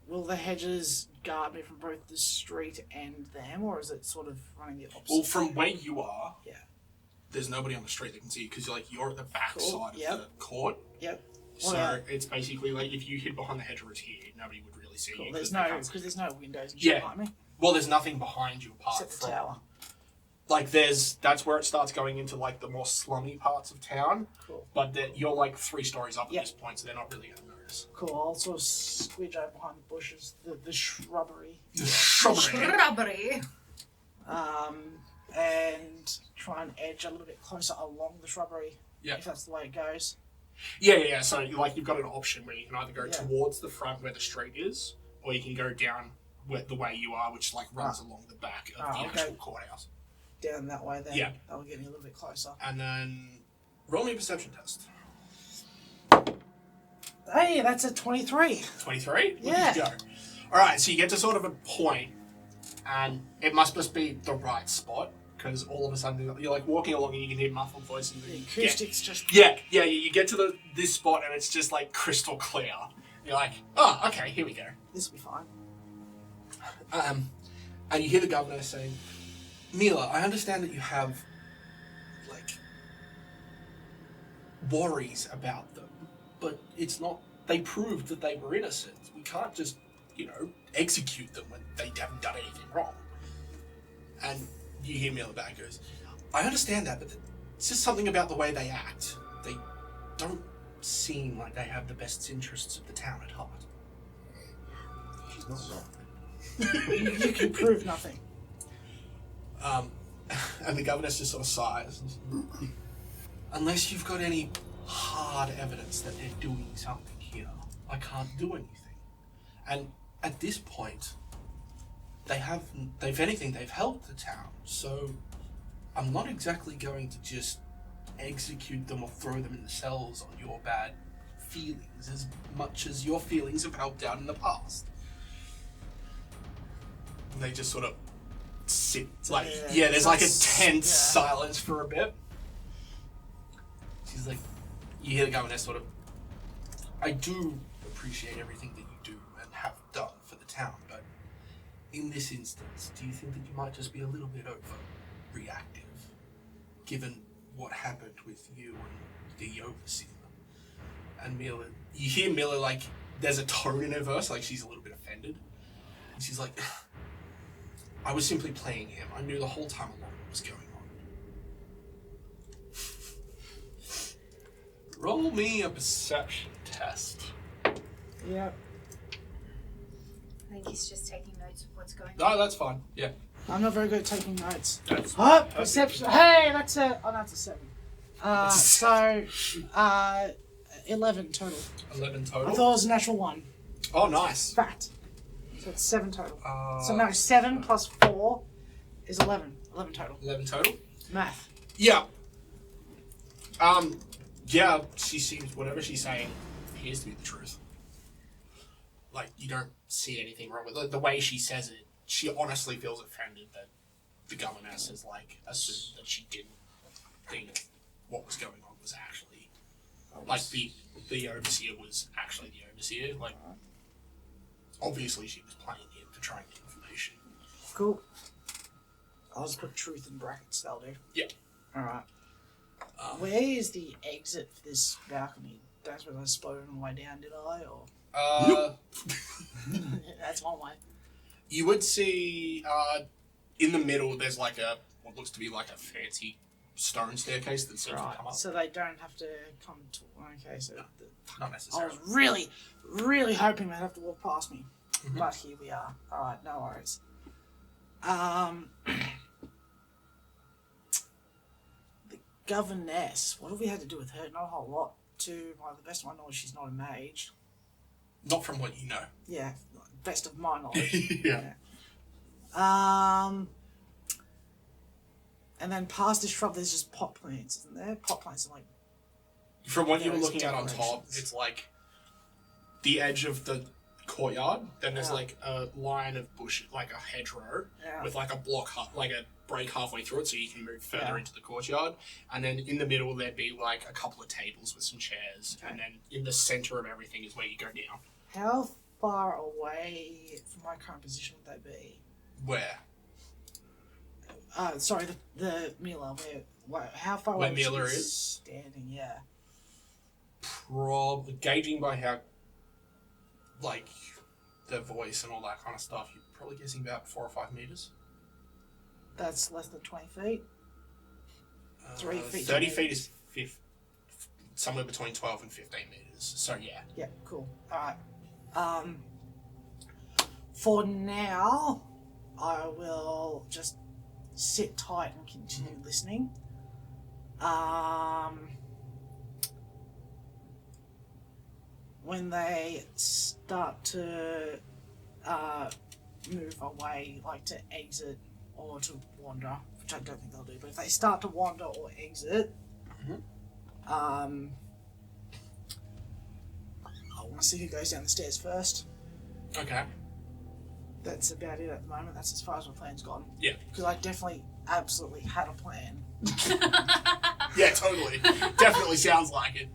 Will the hedges guard me from both the street and them, or is it sort of running the opposite? Well, from where you are, Yeah. there's nobody on the street that can see you because you're at the back side Yep. of the court. Yep. So it's basically like if you hid behind the hedgerows here, nobody would really see Cool. you. There's they no, can't see because there's no windows and Yeah. shit behind me. Well, there's nothing behind you apart Except the from tower. like that's where it starts going into like the more slummy parts of town. Cool. But you're like 3 stories up at Yep. this point, so they're not really going to notice. Cool, I'll sort of squidge over behind the bushes, the shrubbery. The shrubbery. Rubbery. And try and edge a little bit closer along the shrubbery. Yeah. If that's the way it goes. Yeah. So you've got an option where you can either go Yeah. towards the front where the street is, or you can go down the way you are, which like runs along the back of the I'll actual go courthouse. down that way then. Yeah. That'll get me a little bit closer. And then roll me a perception test. Hey, that's a 23. 23? Yeah. Look at you go. Alright, so you get to sort of a point, and it must just be the right spot, because all of a sudden you're like walking along and you can hear muffled voices. The acoustics just... Yeah, you get to this spot and it's just like crystal clear. You're like, oh, okay, here we go. This will be fine. And you hear the governor saying, Mila, I understand that you have, like, worries about them, but it's not, they proved that they were innocent. We can't just, execute them when they haven't done anything wrong. And you hear Mila back goes, I understand that, but it's just something about the way they act. They don't seem like they have the best interests of the town at heart. She's not wrong. You can prove nothing. And the governor just sort of sighs. Unless you've got any hard evidence that they're doing something here, I can't do anything. And at this point, if anything, they've helped the town. So I'm not exactly going to just execute them or throw them in the cells on your bad feelings as much as your feelings have helped out in the past. And they just sort of sit, like, there's like a tense silence for a bit. She's like, you hear the governor sort of, I do appreciate everything that you do and have done for the town, but in this instance, do you think that you might just be a little bit overreactive, given what happened with you and the overseer? And Mila, you hear Mila, like, there's a tone in her verse, like she's a little bit offended. And she's like, I was simply playing him. I knew the whole time along what was going on. Roll me a perception test. Yep. I think he's just taking notes of what's going on. No, that's fine. Yeah. I'm not very good at taking notes. That's Perception. Hey, that's a 7. 11 total. 11 total. I thought it was a natural 1. Oh, nice. Fat. So it's 7 total. So no, 7 plus 4 is 11. 11 total. 11 total? Math. Yeah. Yeah, she seems, whatever she's saying appears to be the truth. Like, you don't see anything wrong with it. The way she says it, she honestly feels offended that the governess has, like, assumed that she didn't think what was going on was actually, like, the overseer was actually the overseer. Like, obviously she was playing him to try and get information. Cool. I'll just put truth in brackets, that'll do. Yeah. Alright. Where is the exit for this balcony? Don't suppose I exploded on the way down, did I? Or that's one way. You would see in the middle there's like what looks to be like a fancy stone staircase that seems to come up. So they don't have to come to... Okay, so... Not I necessarily. was really, really hoping they'd have to walk past me. but here we are. Alright, no worries. The governess, what have we had to do with her? Not a whole lot. To the best of my knowledge, she's not a mage. Not from what you know. Yeah, best of my knowledge. Yeah. And then past this shrub, there's just pot plants, isn't there? Pot plants are like... From what you were various looking at on top, decorations. it's like the edge of the courtyard. Then there's like a line of bush, like a hedgerow, with like a block, like a break halfway through it, so you can move further into the courtyard. And then in the middle, there'd be like a couple of tables with some chairs. Okay. And then in the center of everything is where you go down. How far away from my current position would they be? Where? Sorry, the Mila. How far away where Mila is? Standing, yeah. Probably gauging by how, like, their voice and all that kind of stuff. You're probably guessing about 4 or 5 meters. That's less than 20 feet. 3 feet. 30 feet is somewhere between 12 and 15 meters. So yeah. Yeah, cool. All right. For now, I will just sit tight and continue listening. When they start to move away, like to exit or to wander, which I don't think they'll do, but if they start to wander or exit, I want to see who goes down the stairs first. Okay. That's about it at the moment. That's as far as my plan's gone. Yeah. Because I definitely, absolutely had a plan. Yeah, totally. Definitely sounds like it.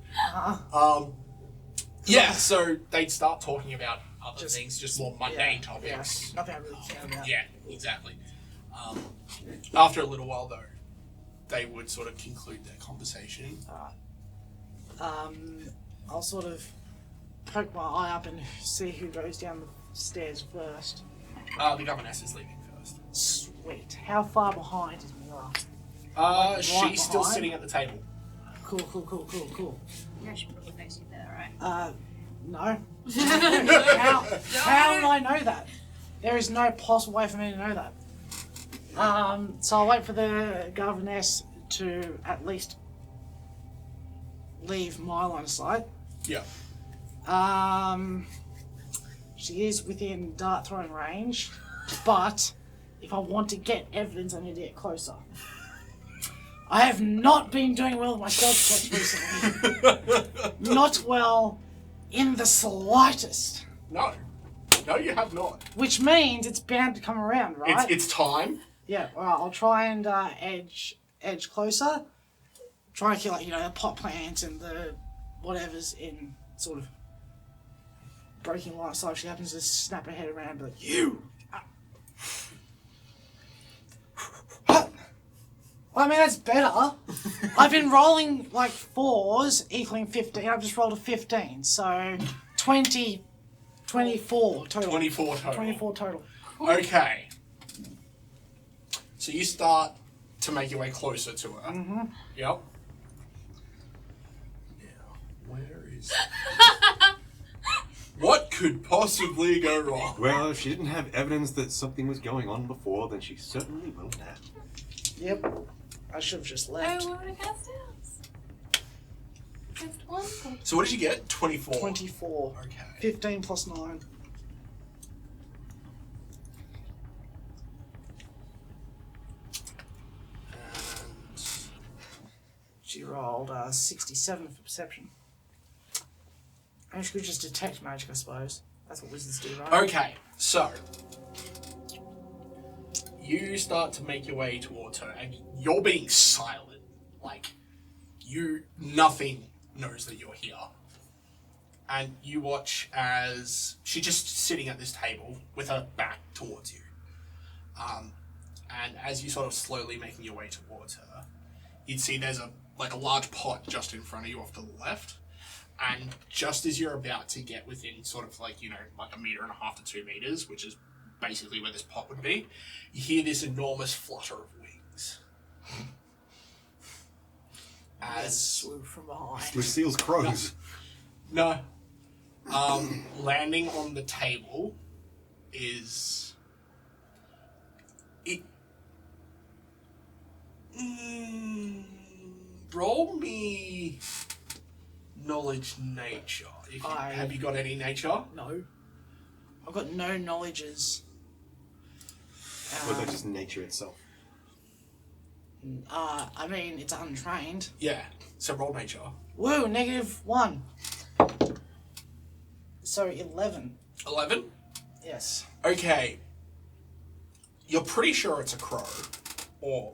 Yeah, so they'd start talking about other things, just more mundane topics. Yeah, nothing I really care about. Yeah, exactly. After a little while, though, they would sort of conclude their conversation. I'll sort of poke my eye up and see who goes down the stairs first. The governess is leaving first. Sweet. How far behind is Mira? She's still sitting at the table. Cool. Yeah, she probably knows you there, right? No. How would I know that? There is no possible way for me to know that. So I'll wait for the governess to at least leave my line of sight. Yeah. She is within dart throwing range, but if I want to get evidence, I need to get closer. I have not been doing well with my stealth checks recently. Not well in the slightest. No, you have not. Which means it's bound to come around, right? It's time. Yeah, well, I'll try and edge closer. Try and kill, like, the pot plants and the whatever's in sort of breaking line of sight. She happens to snap her head around and be like, you! I mean, that's better. I've been rolling like 4s equaling 15. I've just rolled a 15, so 24 total. 24 total. 24 total. Okay. So you start to make your way closer to her. Mm-hmm. Yep. Now, where is... What could possibly go wrong? Well, if she didn't have evidence that something was going on before, then she certainly will now. Yep. I should have just left. I want to cast downs. Just one. So what did you get? 24. 24. Okay. 15 plus 9. And She rolled 67 for perception. And she could just detect magic, I suppose. That's what wizards do, right? okay, so you start to make your way towards her, and you're being silent. Like, nothing knows that you're here. And you watch as she's just sitting at this table with her back towards you. And as you sort of slowly making your way towards her, you'd see there's a large pot just in front of you off to the left. And just as you're about to get within sort of like 1.5 to 2 meters, which is basically where this pot would be, you hear this enormous flutter of wings. As swoop from behind. Lucile's crows. no, landing on the table is it. Roll me knowledge nature. Have you got any nature? No. I've got no knowledges. Or is that just nature itself? I mean, it's untrained. Yeah. So roll nature. Woo, -1. So 11. 11? Yes. Okay. You're pretty sure it's a crow. Or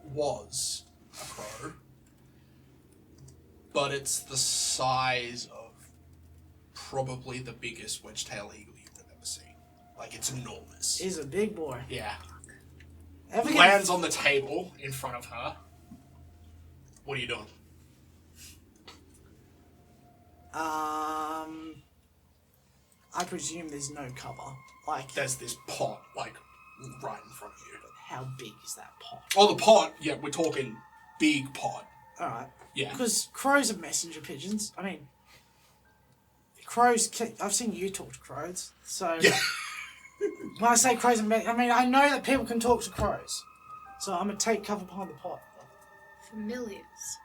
was a crow. But it's the size of probably the biggest wedge-tailed eagle you've ever seen. Like, it's enormous. He's a big boy. Yeah. Ever Lands on the table in front of her. What are you doing? I presume there's no cover. Like, There's this pot, like, right in front of you. how big is that pot? Oh, the pot. Yeah, we're talking big pot. Alright. Yeah. Because crows are messenger pigeons. I mean, crows, I've seen you talk to crows, so... Yeah. When I say crows are I mean, I know that people can talk to crows. So I'm going to take cover behind the pot. Familiars.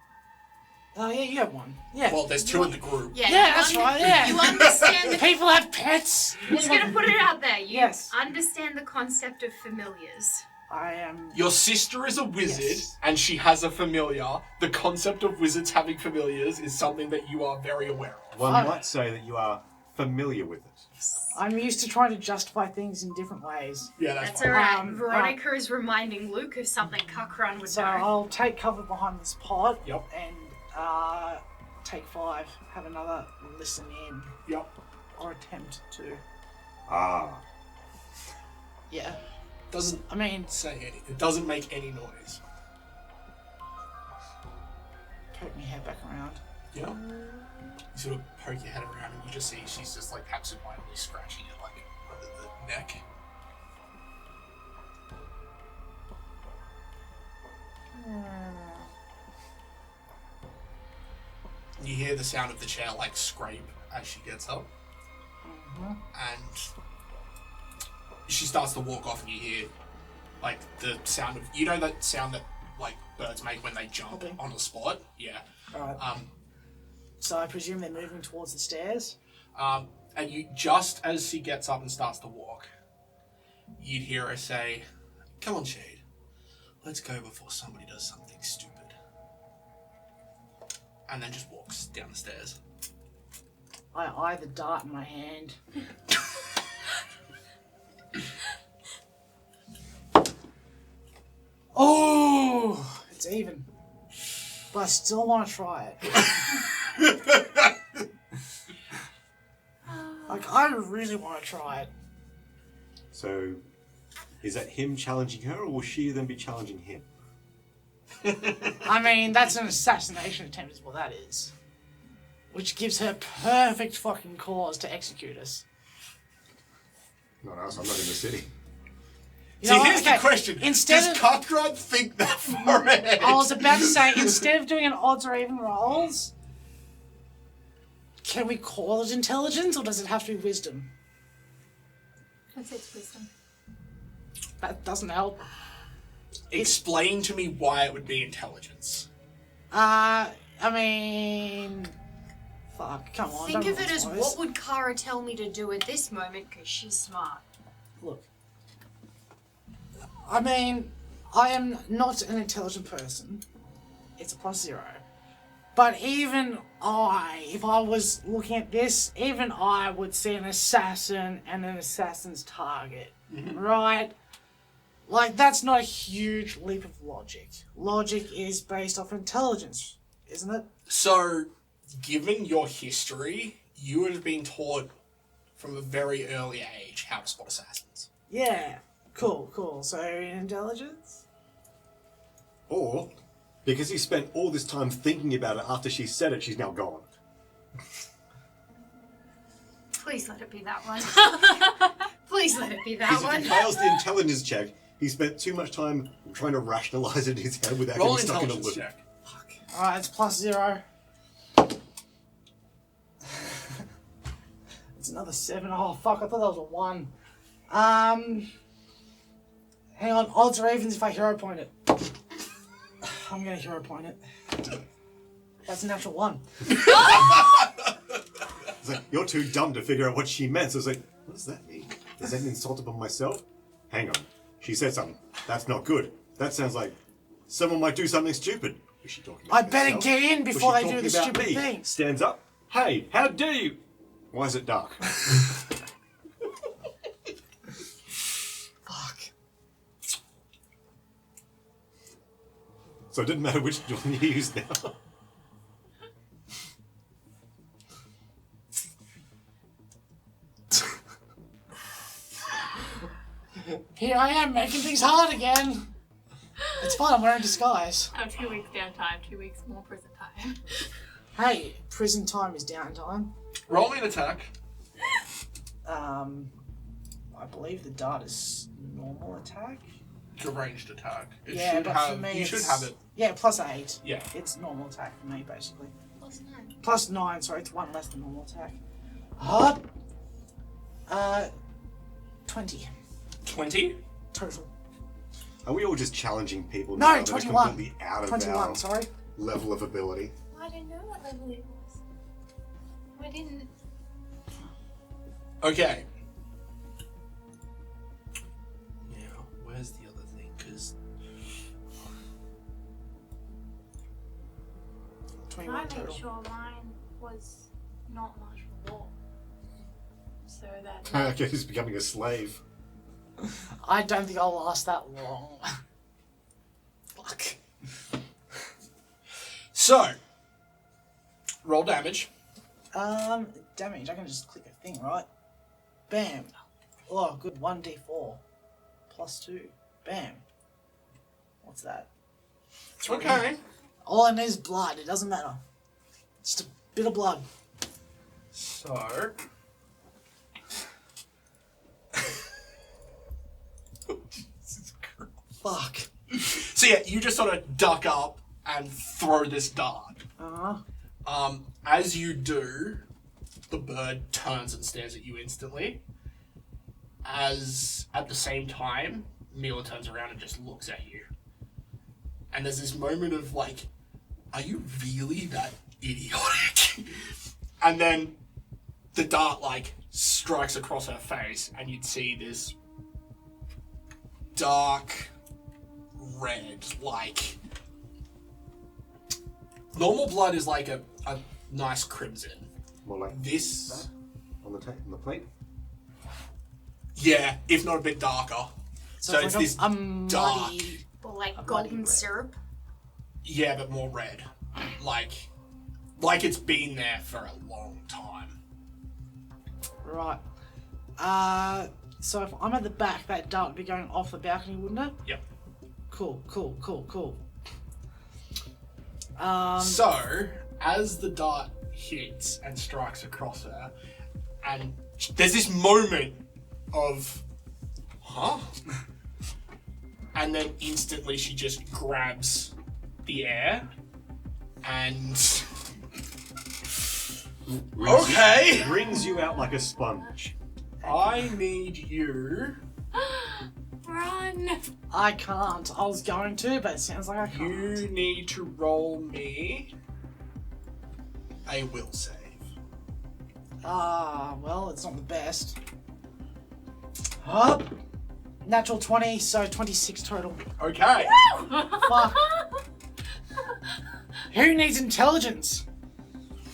Oh, yeah, you have one. Yeah. Well, there's two in the group. Yeah, Yeah, that's right, yeah. You understand the... People have pets. I'm just going to put it out there. You Yes. understand the concept of familiars. I am... Your sister is a wizard, Yes. and she has a familiar. The concept of wizards having familiars is something that you are very aware of. One Oh. might say that you are familiar with it. I'm used to trying to justify things in different ways. Yeah, That's fine. alright. Veronica is reminding Luke of something Kak'Kra'Ran would So know. I'll take cover behind this pot. Yep. And take 5. Have another listen in. Yep. Or attempt to. Ah. Yeah. Doesn't I mean, say any. It doesn't make any noise. poke my head back around. Yeah. You sort of poke your head around, and you just see she's just like absentmindedly scratching it like under the neck. You hear the sound of the chair like scrape as she gets up. And she starts to walk off, and you hear like the sound of, you know, that sound that like birds make when they jump Hopping. on a spot? Yeah. Alright. So I presume they're moving towards the stairs? And you, just as she gets up and starts to walk, you'd hear her say, "Come on, Shade. Let's go before somebody does something stupid." And then just walks down the stairs. I eye the dart in my hand. Oh, it's even. But I still want to try it. Like, I really want to try it. So, is that him challenging her, or will she then be challenging him? I mean, that's an assassination attempt is what that is. Which gives her perfect fucking cause to execute us. Not us, I'm not in the city. You See, know what? here's Okay, the question. Instead Does of, Kak'Kra'Ran think that far ahead? I was about to say, instead of doing an odds or even rolls, can we call it intelligence, or does it have to be wisdom? I'd say it's wisdom. That doesn't help. Explain to me why it would be intelligence. I mean... Fuck, come on. Think don't of it roll as, twice. what would Kara tell me to do at this moment, because she's smart. Look. I mean, I am not an intelligent person. It's a +0. But even I, if I was looking at this, even I would see an assassin and an assassin's target. Right? Like, that's not a huge leap of logic. Logic is based off intelligence, isn't it? So, given your history, you would have been taught from a very early age how to spot assassins. Yeah. Cool. So, intelligence? Or, because he spent all this time thinking about it after she said it, she's now gone. Please let it be that one. Please let it be that Because if one. he fails the intelligence check, he spent too much time trying to rationalize it in his head without Roll getting an stuck in a intelligence loop. check. Alright, it's +0. It's another 7. Oh, fuck, I thought that was a 1. Hang on, odds or evens if I hero point it. I'm gonna hero point it. That's a natural 1. It's like, you're too dumb to figure out what she meant. So it's like, what does that mean? Is that an insult upon myself? Hang on. She said something. That's not good. That sounds like someone might do something stupid. Was she talking about I better herself? get in before Was she they do the talking about stupid me? thing. Stands up. Hey, how dare you? Why is it dark? Fuck. So it didn't matter which one you used now. Here I am making things hard again. It's fine, I'm wearing a disguise. Oh, 2 weeks downtime, 2 weeks more prison time. Hey, prison time is downtime. Roll me an attack. I believe the dart is normal attack. It's a ranged attack. It Yeah, should but have, for me you should it's- have it. Yeah, plus 8. Yeah. It's normal attack for me, basically. +9. Plus 9, sorry, it's 1 less than normal attack. Up. 20 20? total. Are we all just challenging people No, now that are 21. completely out of 21, our sorry. level of ability? I didn't know what level it was. I didn't. Okay. Yeah, where's the other thing? Because 21 I made total. sure mine was not much war. So that. Okay, he's becoming a slave. I don't think I'll last that long. Fuck. So, roll damage. Damage. I can just click a thing, right? Bam. Oh, good. 1d4. +2. Bam. What's that? Okay. All I need is blood. It doesn't matter. Just a bit of blood. So. Fuck. So yeah, you just sort of duck up and throw this dart. Uh-huh. As you do, the bird turns and stares at you instantly. As at the same time, Mila turns around and just looks at you. And there's this moment of like, are you really that idiotic? And then the dart like strikes across her face, and you'd see this dark red, like normal blood is like a nice crimson. More like This, on the plate. yeah, if not a bit darker. So it's like this a dark, muddy... Or like bloody golden red. syrup. yeah, but more red, like it's been there for a long time. Right. So if I'm at the back, that dart would be going off the balcony, wouldn't it? Yep. Cool. So, as the dart hits and strikes across her, and there's this moment of, huh? And then instantly she just grabs the air and... Okay! Brings you out like a sponge. I need you... Run! I can't. I was going to, but it sounds like I can't. You need to roll me a will save. Well, it's not the best. Up. Natural 20, so 26 total. Okay. Fuck. Who needs intelligence?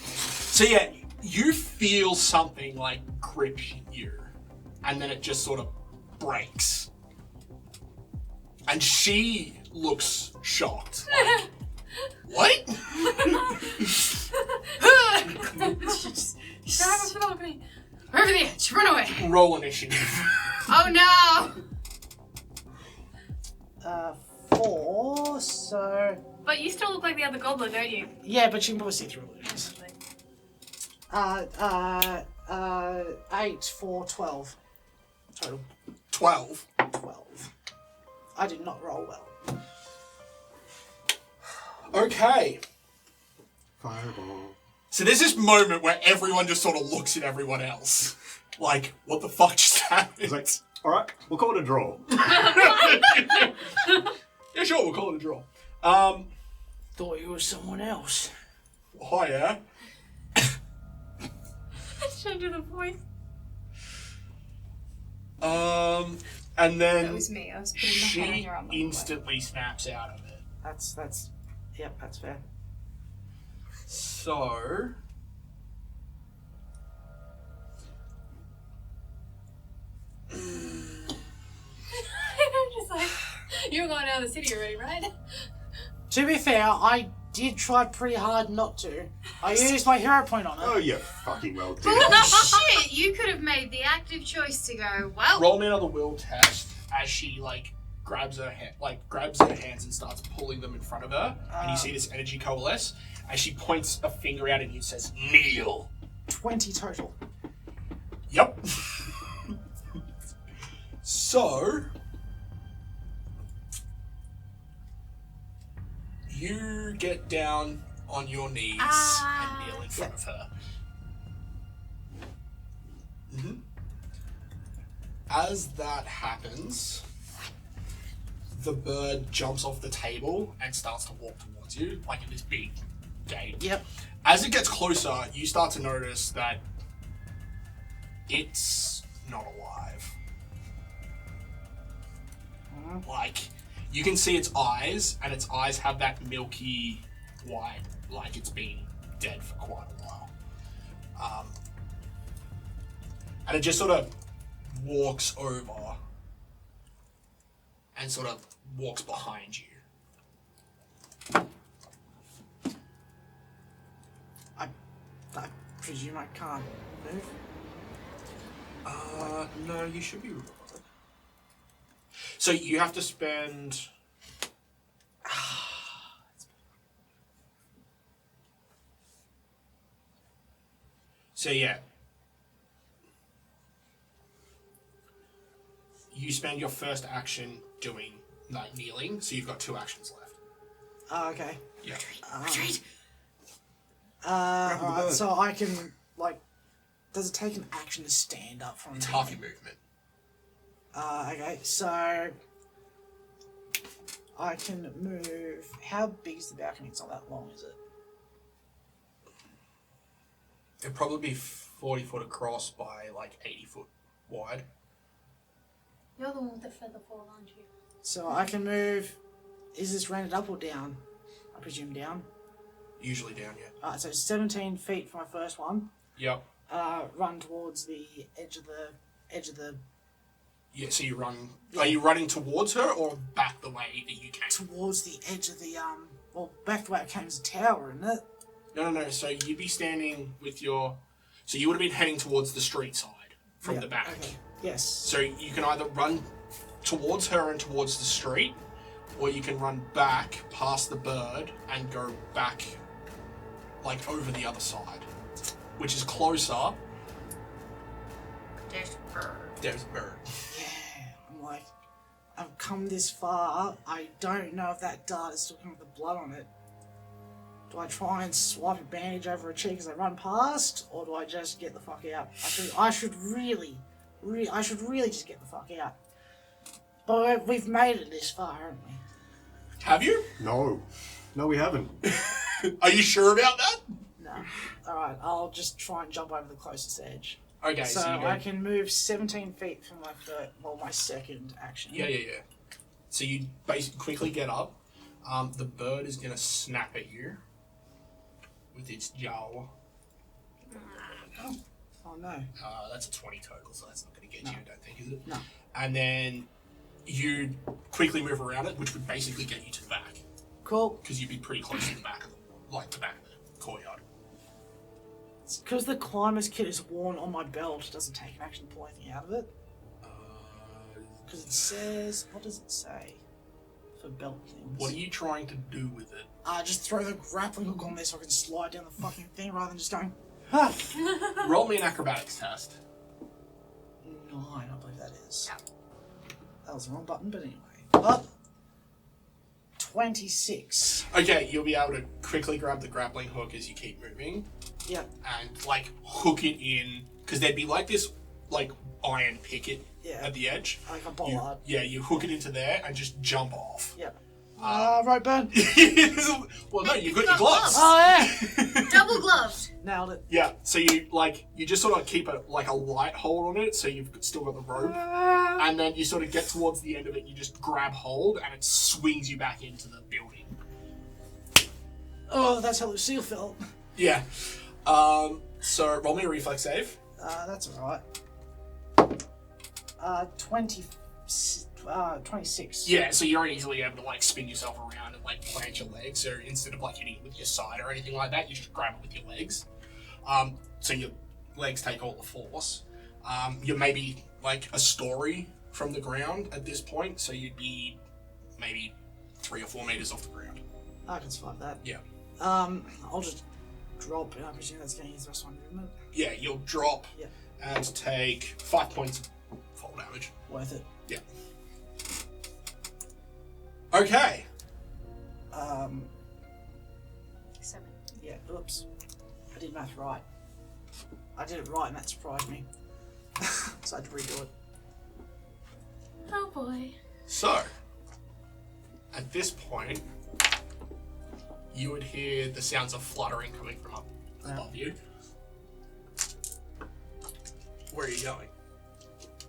So yeah, you feel something like grip you, and then it just sort of breaks. And she looks shocked. Like, what? Drive up the balcony. Over the edge. Run away. Roll initiative. Oh no! 4, so... But you still look like the other goblin, don't you? Yeah, but you can probably see through illusions. 8 for 12. Total. 12. 12. I did not roll well. Okay. Fireball. So there's this moment where everyone just sort of looks at everyone else. Like, what the fuck just happened? He's like, all right, we'll call it a draw. Yeah, sure, we'll call it a draw. Thought you were someone else. Oh, yeah? Should I do the voice? And then That was me. I was putting my hand on she your arm. instantly snaps out of it. That's fair. So... Just like, you were going down the city already, right? To be fair, I did try pretty hard not to. I used my hero point on it. Oh, you fucking well did. Shit, you could have made the active choice to go, well, Roll me another will test as she, like, grabs her hands and starts pulling them in front of her. And you see this energy coalesce. As she points a finger out at you and says, kneel. 20 total. Yep. So... you get down on your knees and kneel in front of her. As that happens, the bird jumps off the table and starts to walk towards you, like in this big gate. Yep. As it gets closer, you start to notice that it's not alive. Like, you can see its eyes, and its eyes have that milky white, like it's been dead for quite a while. And it just sort of walks over and sort of walks behind you. I presume I can't move. No, you should be right. So you have to spend... So yeah. You spend your first action doing, like, kneeling, so you've got 2 actions left. Oh, okay. Yeah. retreat. Alright, so I can, like, does it take an action to stand up from It's half your movement. Okay, so I can move. How big is the balcony? It's not that long, is it? It'd probably be 40 foot across by, like, 80 foot wide. You're the one with the feather fall, aren't you? So I can move. Is this rounded up or down? I presume down. Usually down, yeah. Alright, so 17 feet for my first one. Yep. Run towards the edge of the. Yeah, so you run... Are you running towards her or back the way that you came? Towards the edge of the well, back the way it came as a tower, isn't it? No. So you'd be standing with your... So you would have been heading towards the street side from Yeah, the back. Okay. Yes. So you can either run towards her and towards the street, or you can run back past the bird and go back, like, over the other side, which is closer. There's a bird. There's a bird. Yeah, I'm like, I've come this far. I don't know if that dart is still coming with the blood on it. Do I try and swipe a bandage over a cheek as I run past, or do I just get the fuck out? I should really just get the fuck out. But we've made it this far, haven't we? Have you? No, we haven't. Are you sure about that? No. Alright, I'll just try and jump over the closest edge. Okay, So so you go... I can move 17 feet from my second action. Yeah. So you basically quickly get up. The bird is going to snap at you with its jaw. Oh no. That's a 20 total, so that's not going to get you, I don't think, is it? No. And then you quickly move around it, which would basically get you to the back, Cool. because you'd be pretty close to the back of the back of the courtyard. Because the climber's kit is worn on my belt, it doesn't take an action to pull anything out of it. Because it says, what does it say for belt things? What are you trying to do with it? Just throw the grappling hook on there so I can slide down the fucking thing rather than just going, ha! Roll me an acrobatics test. 9, I believe that is. Yeah. That was the wrong button, but anyway. Up. 26. Okay, you'll be able to quickly grab the grappling hook as you keep moving Yep. and, like, hook it in, because there'd be, like, this like iron picket at the edge. Like a bollard. You hook it into there and just jump off. Yep. Right, Ben? Well, no, you've got your gloves. Oh, yeah. Double gloved. Nailed it. Yeah, so you just sort of keep a light hold on it, so you've still got the rope, and then you sort of get towards the end of it, you just grab hold, and it swings you back into the building. Oh, that's how Lucile felt. Yeah. So roll me a reflex save. That's alright. 26. Yeah, so you're easily able to like spin yourself around and like plant your legs. So instead of like hitting it with your side or anything like that, you just grab it with your legs. So your legs take all the force. You're maybe like a story from the ground at this point, so you'd be maybe 3 or 4 meters off the ground. I can survive that. Yeah. I'll just drop, and I presume that's going to use the rest of my movement. Yeah, you'll drop and take 5 points of fall damage. Worth it. Yeah. Okay. 7. Yeah, oops. I did math right. I did it right and that surprised me. So I had to redo it. Oh boy. So, at this point, you would hear the sounds of fluttering coming from up above you. Where are you going?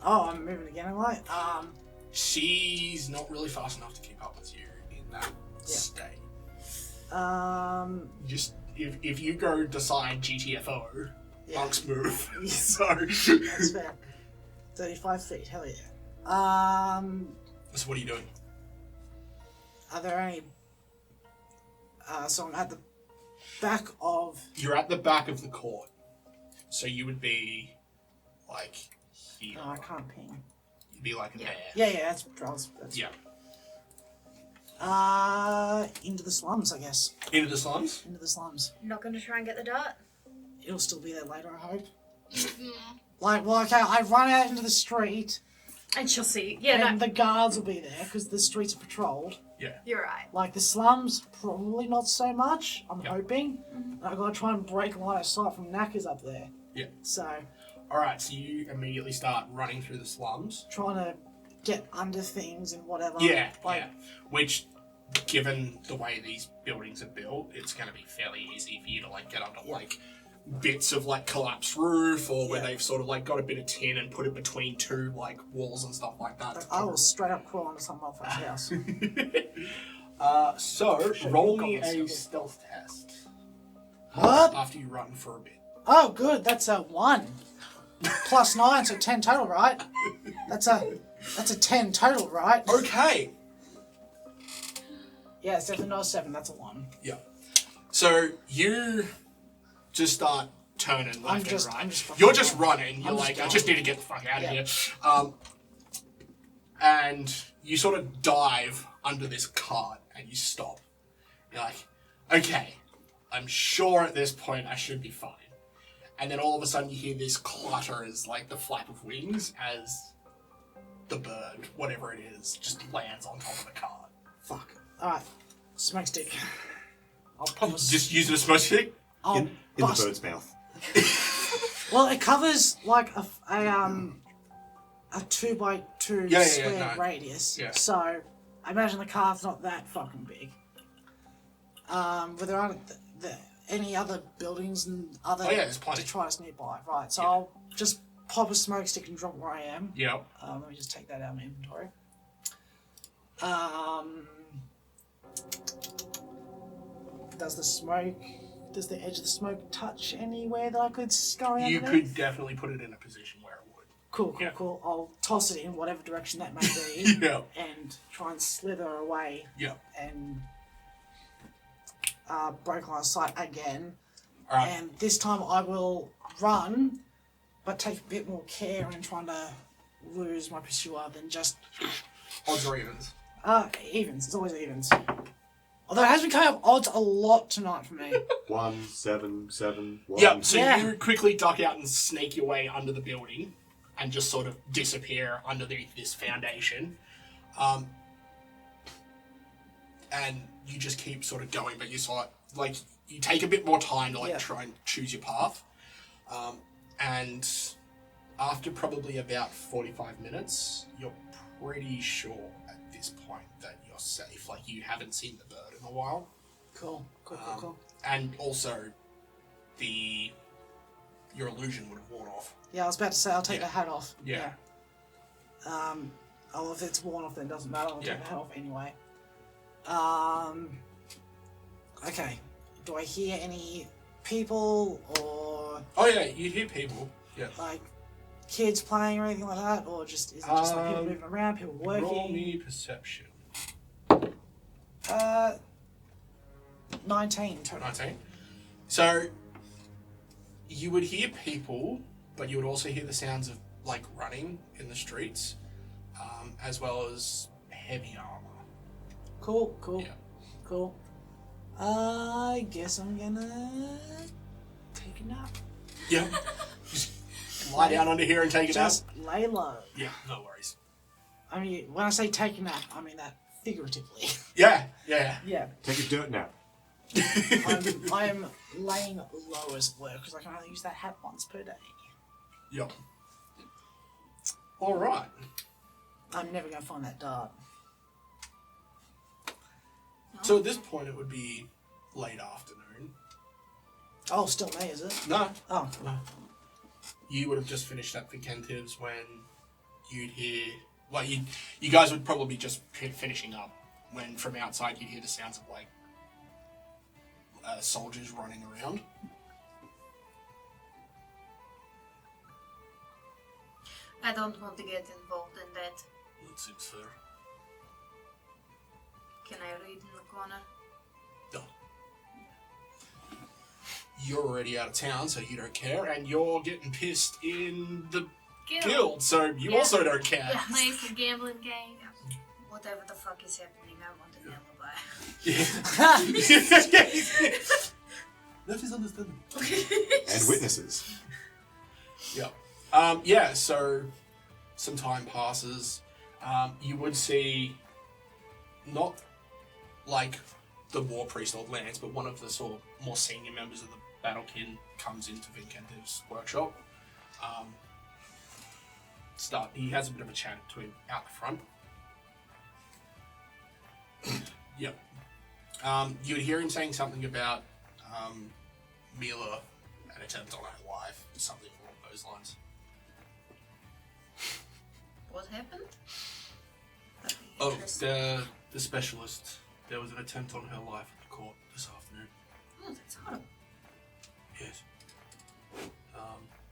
Oh, I'm moving again, am I? She's not really fast enough to keep up with you in that state. Just if you go decide GTFO, monks move. So that's fair. 35 feet, hell yeah. So what are you doing? Are there any? So I'm at the back of. You're at the back of the court, so you would be like here. Oh, I can't ping. You'd be like there. Yeah, that's yeah. Into the slums, I guess. Into the slums? Into the slums. Not going to try and get the dart? It'll still be there later, I hope. I run out into the street. And she'll see. And the guards will be there because the streets are patrolled. Yeah. You're right. Like the slums, probably not so much, I'm hoping. And I've got to try and break line of sight from knackers up there. Yeah. So. Alright, so you immediately start running through the slums. Trying to get under things and whatever. Yeah. Which, given the way these buildings are built, it's going to be fairly easy for you to like get under like bits of like collapsed roof or where they've sort of like got a bit of tin and put it between two like walls and stuff like that. I will straight up crawl into some motherfucker's house. So roll me a stealth test. What? After you run for a bit. Oh, good. That's a 1. Plus 9, so 10 total, right? That's a 10 total, right? Okay. Yeah, it's definitely not a 7. That's a 1. Yeah. So you just start turning left and right. You're just running. You're like, I just need to get the fuck out of here. And you sort of dive under this cart and you stop. You're like, okay, I'm sure at this point I should be fine. And then all of a sudden you hear this clutter as like the flap of wings as the bird, whatever it is, just lands on top of the cart. Fuck. Alright. Smoke stick. I'll pop Just use it as a smoke stick? In the bird's mouth. Well, it covers like a 2x2 square radius. Yeah. So I imagine the car's not that fucking big. But there aren't any other buildings and other detritus nearby. Right, so I'll just pop a smoke stick and drop where I am. Yep. Let me just take that out of my inventory. Does the edge of the smoke touch anywhere that I could scurry underneath? You could definitely put it in a position where it would. Cool. I'll toss it in whatever direction that may be. And try and slither away. And break line of sight again. Right. And this time I will run, but take a bit more care in trying to lose my pursuer than just... Odds or evens? Evens. It's always evens. Although it has been coming up odds a lot tonight for me. 1, 7, 7, 1. Yep, so you quickly duck out and sneak your way under the building and just sort of disappear underneath this foundation. And you just keep sort of going, but you sort of, like, you take a bit more time to, like, try and choose your path. And after probably about 45 minutes, you're pretty sure at this point that you're safe. Like, you haven't seen the bird in a while. Cool. And also, your illusion would have worn off. Yeah, I was about to say I'll take the hat off. Yeah. Oh, if it's worn off, then it doesn't matter. I'll take the hat off anyway. Okay. Do I hear any people or? Oh yeah, you'd hear people. Yeah. Like kids playing or anything like that, or is it just like people moving around, people working? Roll me perception. 19 total. 19. So you would hear people, but you would also hear the sounds of like running in the streets, as well as heavy armor. Cool. Yeah. Cool. I guess I'm gonna take a nap. Yeah. Just lie down under here and take it out. Just lay low. Yeah, no worries. I mean, when I say take a nap, I mean that figuratively. Yeah. Yeah. Take a dirt nap. I'm laying low as well because I can only use that hat once per day. Yep. All right. I'm never gonna find that dart. So at this point, it would be late afternoon. Oh, still May, is it? No. Oh. No. You would have just finished up Vicentives when you'd hear... Well, you guys would probably be just finishing up when from outside you'd hear the sounds of, like, soldiers running around. I don't want to get involved in that. That seems fair. Can I read in the corner? No. You're already out of town, so you don't care, and you're getting pissed in the guild, so you also don't care. Yeah, playing some gambling game. Whatever the fuck is happening, I want an alibi. That is understandable. And witnesses. Yeah. So some time passes. You would see not like the war priest or Lance, but one of the sort of more senior members of the Battlekin comes into Vincentive's workshop. He has a bit of a chat to him out the front. Yep. You would hear him saying something about Mila, an attempt on her life, something along those lines. What happened? Oh, the specialist. There was an attempt on her life at the court this afternoon. Oh, that's horrible. Yes.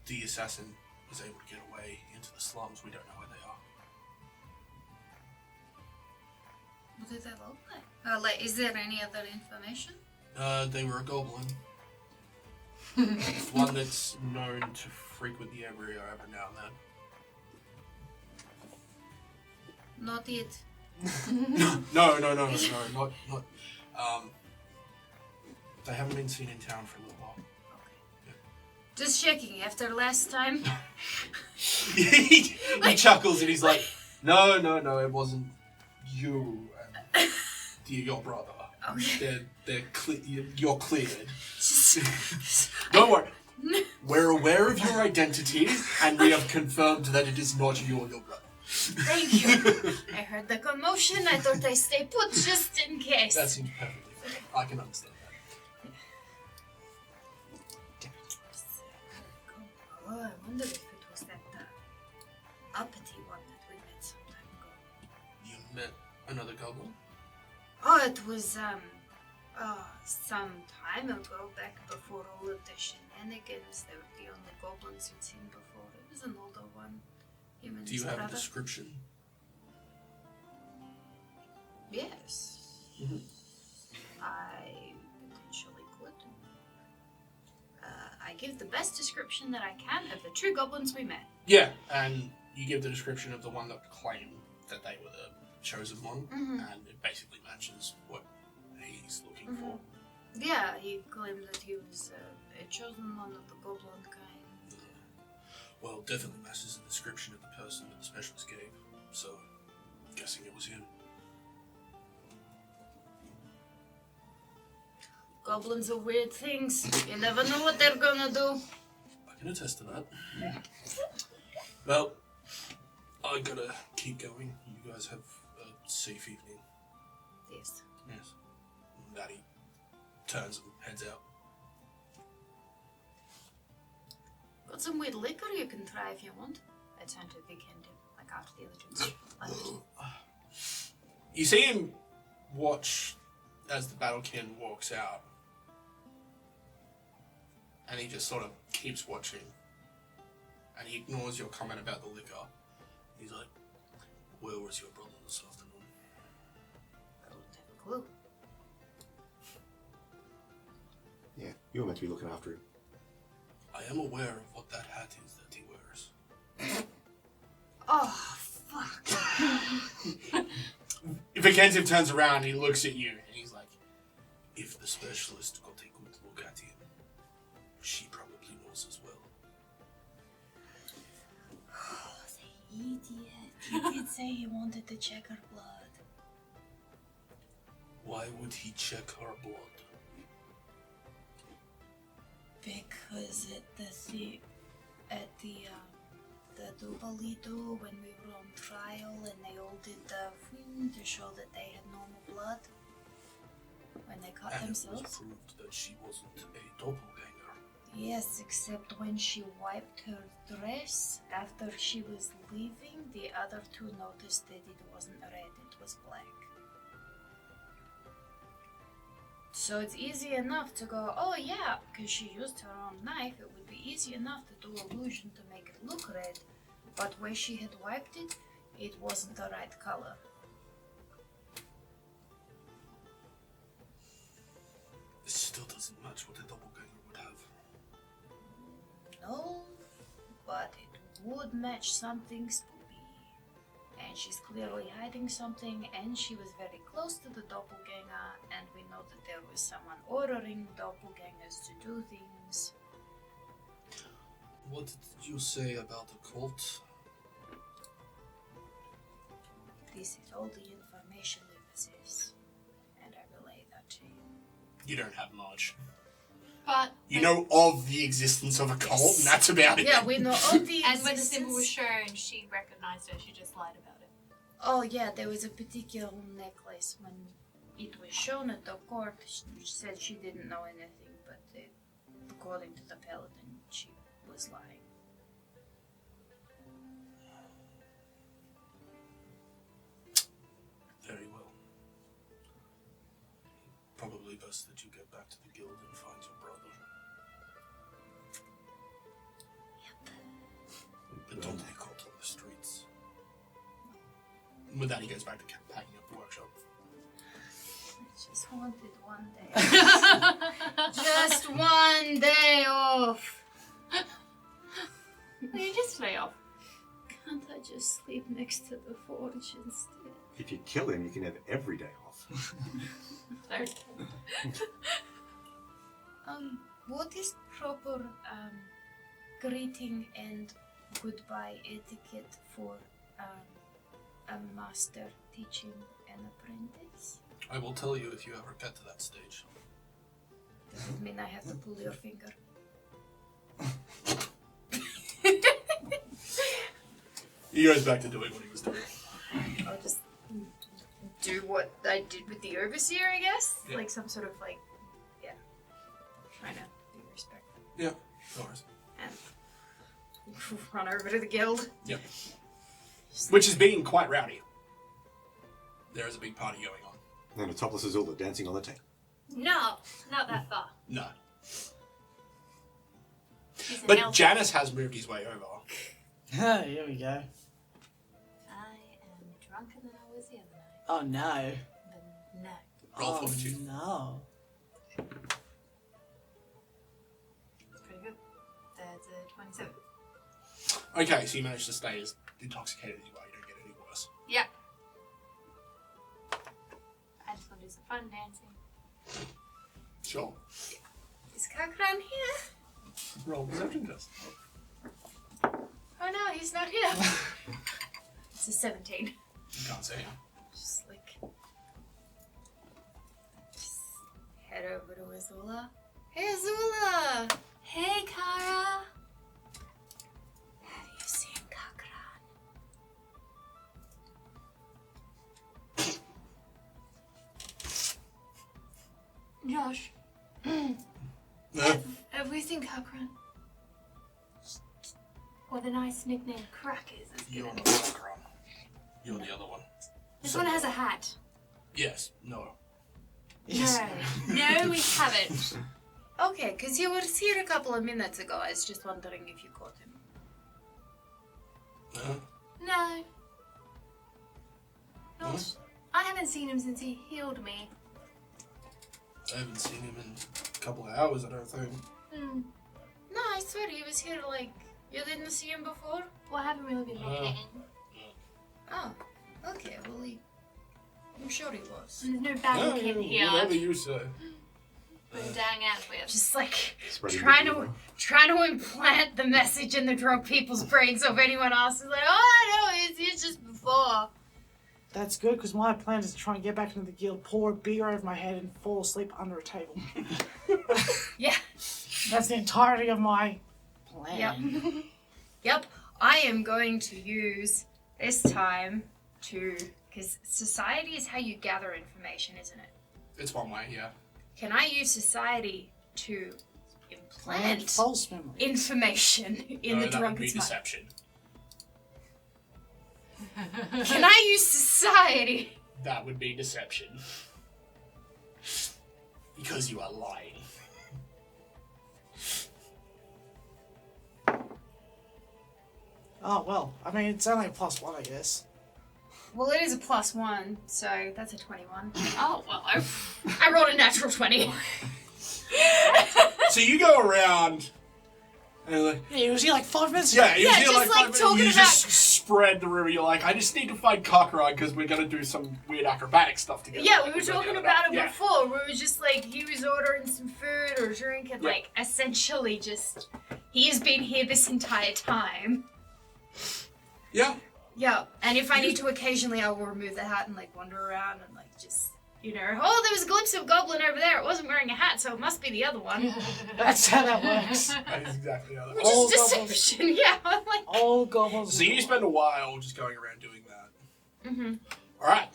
The assassin was able to get away into the slums. We don't know where they are. What did they look like? Is there any other information? They were a goblin. One that's known to frequent the area every now and then. Not it. No, not. They haven't been seen in town for a little while. Just checking. After last time. He chuckles and he's like, No, it wasn't you and your brother. Okay. You're cleared. Don't worry. We're aware of your identity, and we have confirmed that it is not you or your brother. Thank you. I heard the commotion. I thought I'd stay put just in case. That seems perfectly fair. I can understand that. Oh, I wonder if it was that uppity one that we met some time ago. You met another goblin? Oh, it was some time ago, back before all of the shenanigans. They were the only goblins you'd seen before. It was an older one. Him and Do you his have brother. a description? Yes. Mm-hmm. I potentially could. I give the best description that I can of the true goblins we met. Yeah, and you give the description of the one that claimed that they were the chosen one, and it basically matches what he's looking for. Yeah, he claimed that he was a chosen one of the goblin kind. Well, definitely matches the description of the person that the specialist gave, so I'm guessing it was him. Goblins are weird things. You never know what they're gonna do. I can attest to that. Well, I gotta keep going. You guys have a safe evening. Yes. Yes. Daddy turns and heads out. Got some weird liquor you can try if you want. I turn to Big Hand, like after the other dudes. You see him watch as the Battlekin walks out. And he just sort of keeps watching. And he ignores your comment about the liquor. He's like, where was your brother this afternoon? I don't have a clue. Yeah, you were meant to be looking after him. I am aware of what that hat is that he wears. Oh, fuck. Vakensiv turns around, he looks at you, and he's like, if the specialist got a good look at him, she probably knows as well. Oh, the idiot. He did say he wanted to check her blood. Why would he check her blood? Because at the Dubalito, when we were on trial and they all did the thing to show that they had normal blood when they cut And themselves. it was proved that she wasn't a doppelganger. Yes, except when she wiped her dress after she was leaving, the other two noticed that it wasn't red, it was black. So it's easy enough to go, oh yeah, because she used her own knife, it would be easy enough to do illusion to make it look red, but where she had wiped it, it wasn't the right color. This still doesn't match what a doppelganger would have. No, but it would match something spooky. And she's clearly hiding something, and she was very close to the doppelganger, and we know that there was someone ordering doppelgangers to do things. What did you say about the cult? This is all the information we possess, and I relay that to you. You don't have much. But You know of the existence of a cult, Yes. and that's about it. Yeah, we know all the and when the existence. symbol was shown, she recognized her. She just lied about it. Oh yeah, there was a particular necklace when it was shown at the court. She said she didn't know anything, but according to the paladin, she was lying. Very well. Probably best that you get back to the guild and find your brother. But don't be caught on the streets. With that, he goes back to packing up the workshop. I just wanted one day. Just one day off. You just lay off. Can't I just sleep next to the forge instead? If you kill him, you can have every day off. Sorry. What is proper greeting and goodbye etiquette for a master teaching an apprentice? I will tell you if you ever get to that stage. Does it mean I have to pull your finger? He goes back to doing what he was doing. I'll just do what I did with the overseer, I guess? Yeah. Like some sort of like, yeah. Trying to be respectful. Yeah, no worries. And run over to the guild. Yep. Which is being quite rowdy. There is a big party going on. And a topless Azula dancing on the tape. No, not that far. No. He's an But elf. Janice has moved his way over. Oh, here we go. I am drunker than I was the other night. Oh no. But no. Roll Oh fortitude. no. It's pretty good. That's a 27. Okay, so you managed to stay as intoxicated as you are. You don't get any worse. Yeah. I just want to do some fun dancing. Sure. Is Kak'Kra'Ran here? Roll a perception test. Oh no, he's not here. It's a 17. You can't see him. Just like. Just head over to Azula. Hey Azula! Hey, Kara. Have you seen Kak'Kra'Ran? Josh, Yeah. have we seen Kak'Kra'Ran? Or the nice nickname Crackers is You're given. not Kak'Kra'Ran. You're the other one. This So- one has a hat. Yes. No. Yes. No, we haven't. Okay, because he was here a couple of minutes ago. I was just wondering if you caught him. No. No. Not. I haven't seen him since he healed me. I haven't seen him in a couple of hours, I don't think. Hmm. No, I swear he was here like... You didn't see him before? Well, I haven't really been looking. Oh, okay, well I'm sure he was. And there's no Battlekin here. Whatever you say. We're dying out with. Just like Spreading trying the to rumor. implant the message in the drunk people's brains so if anyone else is like, oh no, it's just before. That's good, because my plan is to try and get back into the guild, pour a beer over my head, and fall asleep under a table. Yeah. That's the entirety of my plan. Yep. I am going to use this time to... Because society is how you gather information, isn't it? It's one way, yeah. Can I use society to implant False memory. information in the that would be drunkard's mind? deception. Can I use society? That would be deception. Because you are lying. Oh, well, I mean, it's only a +1, I guess. Well, it is a +1, so that's a 21. Oh, well, I rolled a natural 20. So you go around and like, Yeah, it was here like 5 minutes ago. yeah, you Yeah, feel just, like, 5 minutes, talking you about- just spread the rumor. You're like, I just need to find Kak'Kra'Ran because we're gonna do some weird acrobatic stuff together. Yeah, like we were did the talking other about night. it Yeah. before. We were just like, he was ordering some food or drink and Yeah. like, essentially just, he has been here this entire time. Yeah. Yeah, and if I need to occasionally, I will remove the hat and like wander around and like just, you know, oh, there was a glimpse of a goblin over there. It wasn't wearing a hat, so it must be the other one. That's how that works. That is exactly how that Which works. is All goblins. deception, yeah. I'm like, All goblins. So you spend a while just going around doing that. mm-hmm. Alright.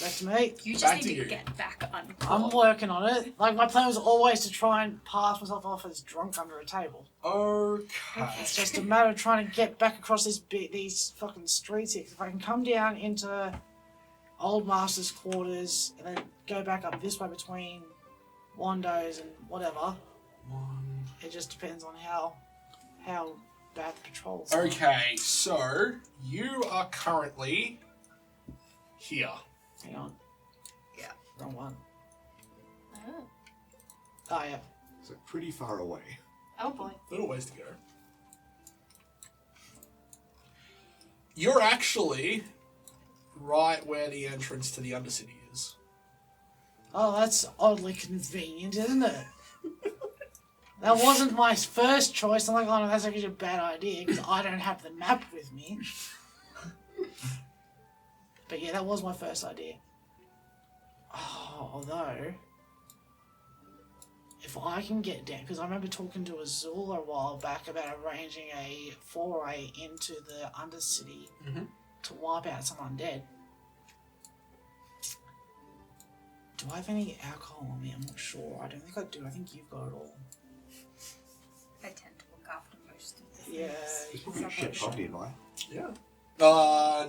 Back to me. You just Back need to to you. get back on I'm court. working on it. Like, my plan was always to try and pass myself off as drunk under a table. Okay. It's just a matter of trying to get back across these fucking streets here. 'Cause if I can come down into Old Master's quarters and then go back up this way between Wando's and whatever, it just depends on how bad the patrols are. Okay, so you are currently here. Hang on. Yeah. Wrong one. Oh. Oh, yeah. So pretty far away. Oh boy. Little ways to go. You're actually right where the entrance to the Undercity is. Oh, that's oddly convenient, isn't it? That wasn't my first choice. I'm like, oh no, that's actually a bad idea because I don't have the map with me. But yeah, that was my first idea. Oh, although, if I can get down, because I remember talking to Azula a while back about arranging a foray into the Undercity to wipe out some undead. Do I have any alcohol on me? I'm not sure. I don't think I do. I think you've got it all. I tend to look after most of the Yeah. things. There's probably a shit pub nearby. Yeah.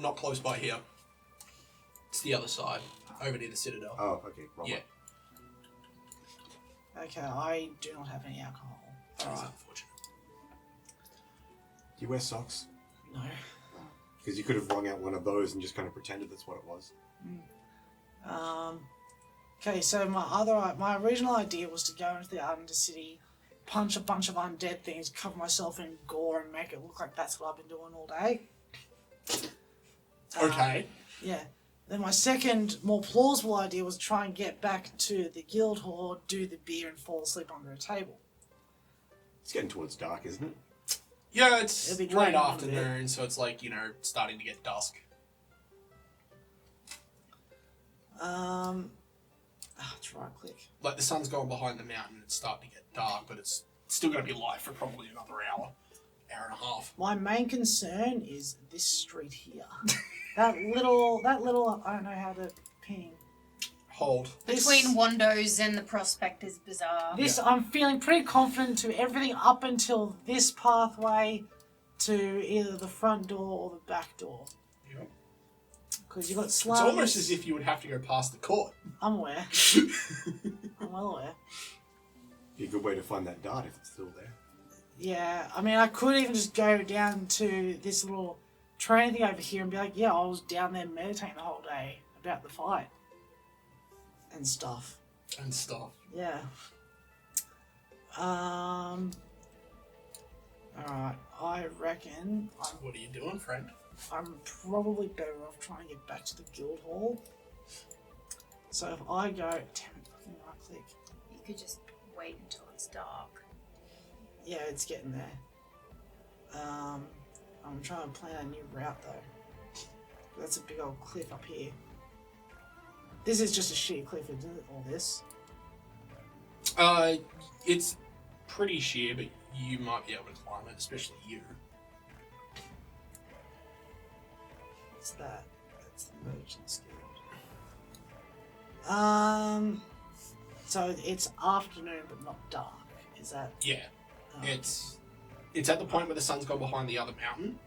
Not close by here. It's the other side, over near the Citadel. Oh, okay. Wrong Yeah. one. Okay, I do not have any alcohol. That's Alright. unfortunate. Do you wear socks? No. Because you could have wrung out one of those and just kind of pretended that's what it was. Okay, so my original idea was to go into the Undercity, punch a bunch of undead things, cover myself in gore, and make it look like that's what I've been doing all day. Okay. Yeah. Then my second, more plausible idea was try and get back to the guild hall, do the beer, and fall asleep under a table. It's getting towards dark, isn't it? Yeah, it's It'll be late dragging on a afternoon, so it's like, starting to get dusk. It's right click. Like, the sun's going behind the mountain, it's starting to get dark, but it's still going to be light for probably another hour and a half. My main concern is this street here. that little, I don't know how to ping. hold. Between Wando's and the Prospector's Bazaar. This, I'm feeling pretty confident to everything up until this pathway to either the front door or the back door. Yep. Because you've got It's slums. almost as if you would have to go past the court. I'm aware. I'm well aware. Be a good way to find that dart if it's still there. Yeah, I mean, I could even just go down to this little train thing over here and be like, yeah, I was down there meditating the whole day about the fight. And stuff. And stuff. Yeah. Alright, I reckon What are you doing, friend? I'm probably better off trying to get back to the guild hall. So if I go, damn it, fucking right click. You could just wait until it's dark. Yeah, it's getting there. I'm trying to plan a new route though. That's a big old cliff up here. This is just a sheer cliff, isn't it? All this. It's pretty sheer, but you might be able to climb it, especially you. What's that? That's the Merchant's Guild. So it's afternoon but not dark. Is that? Yeah. It's at the point where the sun's gone behind the other mountain,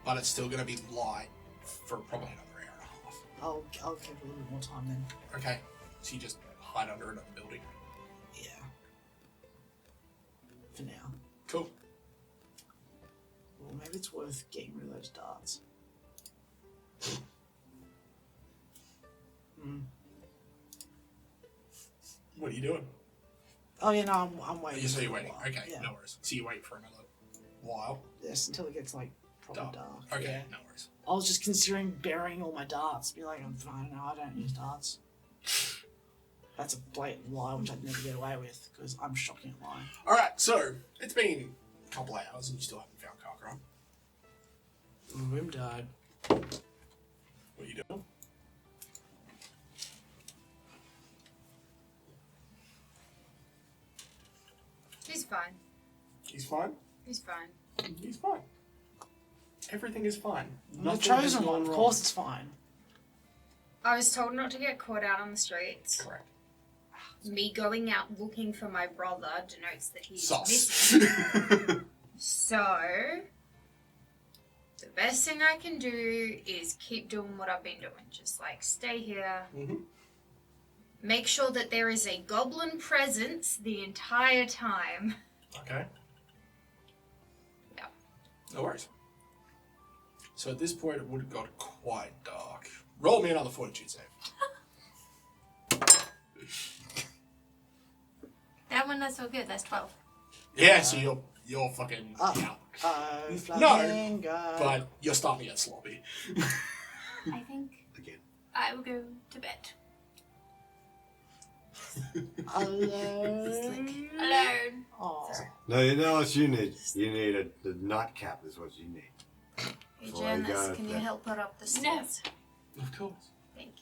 but it's still going to be light for probably another hour and a half. I'll give a little bit more time then. Okay. So you just hide under another building. Yeah. For now. Cool. Well, maybe it's worth getting rid of those darts. What are you doing? Oh yeah, no, I'm waiting. You say you're waiting. Okay, Yeah. no worries. So you wait for another while. Yes, until it gets like proper dark. Okay, Yeah. no worries. I was just considering burying all my darts. Be like, I'm fine. No, I don't use darts. That's a blatant lie, which I'd never get away with because I'm shocking at lying. Alright, so it's been a couple of hours and you still haven't found Kak'Kra'Ran. Room died. What are you doing? He's fine. He's fine? He's fine. He's fine. Everything is fine. The Nothing has chosen gone one, of wrong. course it's fine. I was told not to get caught out on the streets. Correct. Me going out looking for my brother denotes that he's Sus. missing. So, the best thing I can do is keep doing what I've been doing. Just like stay here. Mm-hmm. Make sure that there is a goblin presence the entire time. Okay. Yeah. No worries. So at this point, it would have got quite dark. Roll me another fortitude save. That one, that's so good. That's 12. Yeah, so you're fucking out. Flamingo. But you're starting to get sloppy. I think Again. I will go to bed. Alone. Alone. Oh. No, you know what you need? You need a nightcap is what you need. Hey, Before I Janice, go can you there. help her up the stairs? Of course. Thank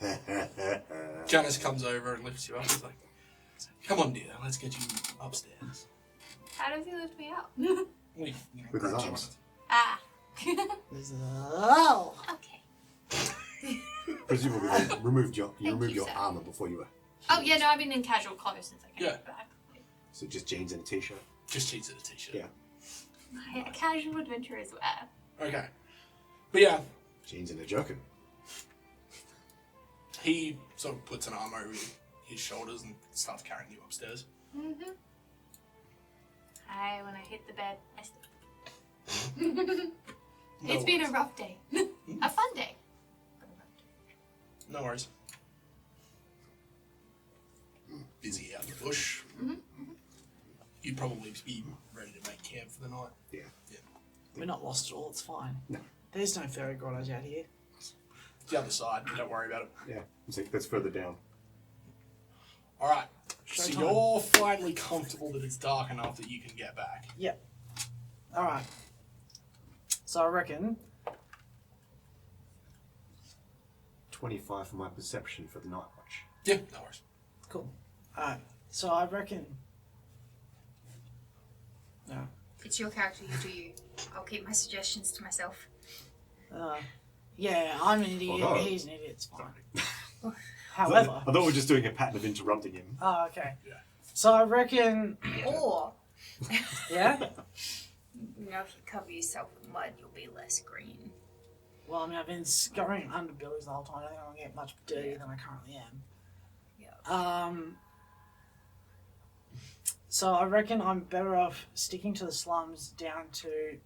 you. Janice comes over and lifts you up. He's like, come on, dear, let's get you upstairs. How does he lift me up? With With his arms. Ah. Oh. Okay. Presumably, you removed your you, your sir. armor before you were. Oh, yeah, no, I've been in casual clothes since I came Yeah. back. So just jeans and a t-shirt. Just cheats at a t-shirt. Yeah. Casual adventurers wear. Okay. But yeah, Jeans and a jerkin. he sort of puts an arm over his shoulders and starts carrying you upstairs. Mm-hmm. When I hit the bed, I sleep. No It's been a worries. rough day. A fun day. No worries. Busy out in the bush. You'd probably be ready to make camp for the night. Yeah. We're not lost at all, it's fine. No. There's no fairy grottos out here. It's the other side. Don't worry about it. Yeah. It's like, that's further down. All right. So Showtime. you're finally comfortable that it's dark enough that you can get back. Yep. Alright. So I reckon 25 for my perception for the night watch. Yeah, no worries. cool. Alright. So I reckon no. It's your character, you do you. I'll keep my suggestions to myself. Yeah, I'm an idiot. Although- He's an idiot. It's fine. However. I thought we were just doing a pattern of interrupting him. Oh, okay. Yeah. So I reckon. Or, Yeah? you know, if you cover yourself with mud, you'll be less green. Well, I mean, I've been scurrying under buildings the whole time. I don't think I'm going to get much dirtier than I currently am. Yeah. So I reckon I'm better off sticking to the slums down to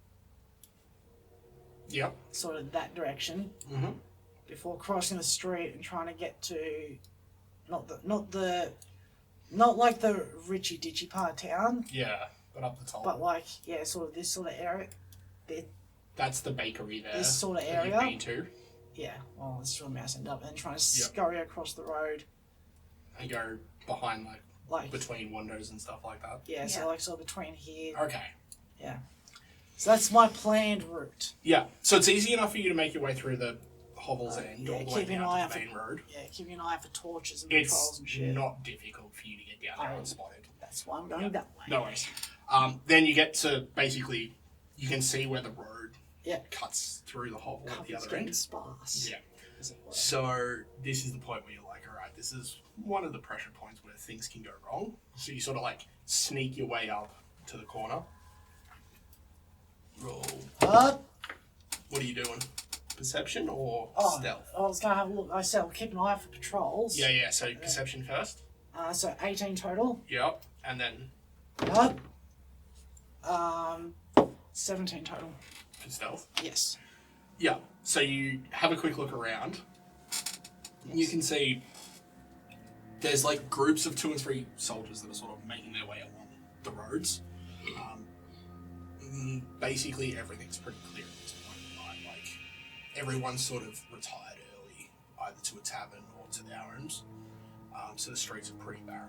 Yep. sort of that direction Mm-hmm. before crossing the street and trying to get to not like the Richie Ditchy part of town, Yeah, but up the top. but like sort of this sort of area. That's the bakery there. This sort of that area? You've been to. Yeah, well, this is where Mouse ended up, and trying to scurry across the road, And go behind, like between windows and stuff like that. yeah, so Yeah. like sort of between here. Okay. Yeah. So that's my planned route. Yeah, so it's easy enough for you to make your way through the Hovel's End yeah, all the way keeping an down eye to out the main road. Yeah, keeping an eye out for torches and patrols It's and shit. not difficult for you to get down there Oh. unspotted. That's why I'm going that way. No worries. Then you get to basically, you can see where the road Yeah. cuts through the hovel at the It's other getting end. sparse. Yeah. As it were. So this is the point where you're like, all right, this is one of the pressure points where things can go wrong. So you sort of like sneak your way up to the corner. Roll. What are you doing? Perception or stealth? I was going to have a look. I said I'll keep an eye out for patrols. Yeah. So perception first. So 18 total. Yep. And then 17 total. for stealth. Yes. Yeah. So you have a quick look around. You can see there's like groups of 2 and 3 soldiers that are sort of making their way along the roads. Basically, everything's pretty clear at this point in time. Like, everyone's sort of retired early, either to a tavern or to their homes. So the streets are pretty barren.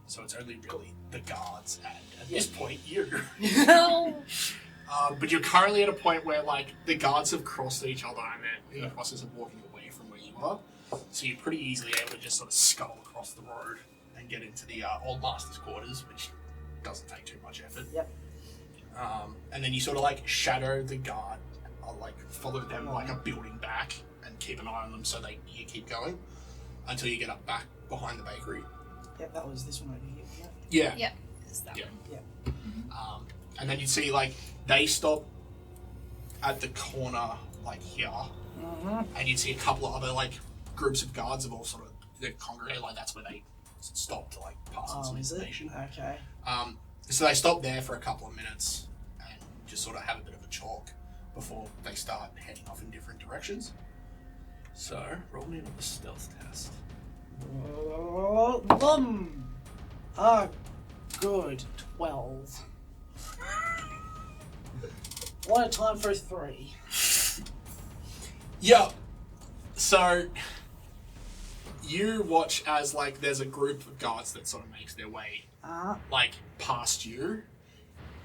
So it's only really the guards and, at this point, you. But you're currently at a point where, like, the guards have crossed each other and they're in the process of walking away from where you are. So you're pretty easily able to just sort of scuttle across the road and get into the old master's quarters, which doesn't take too much effort. Yep. And then you sort of like shadow the guard, or like follow them like a building back and keep an eye on them so you keep going until you get up back behind the bakery. Yep, that was this one over here. Yeah. Yep. It's that Yeah. one. And then you'd see like they stop at the corner like here, and you'd see a couple of other like groups of guards have all sort of they congregate, like that's where they stop to like pass on some Is it? information. Okay. So they stop there for a couple of minutes and just sort of have a bit of a chalk before they start heading off in different directions. So roll me another stealth test. Good. 12. What a time for a 3. Yeah. So you watch as like there's a group of guards that sort of makes their way like past you,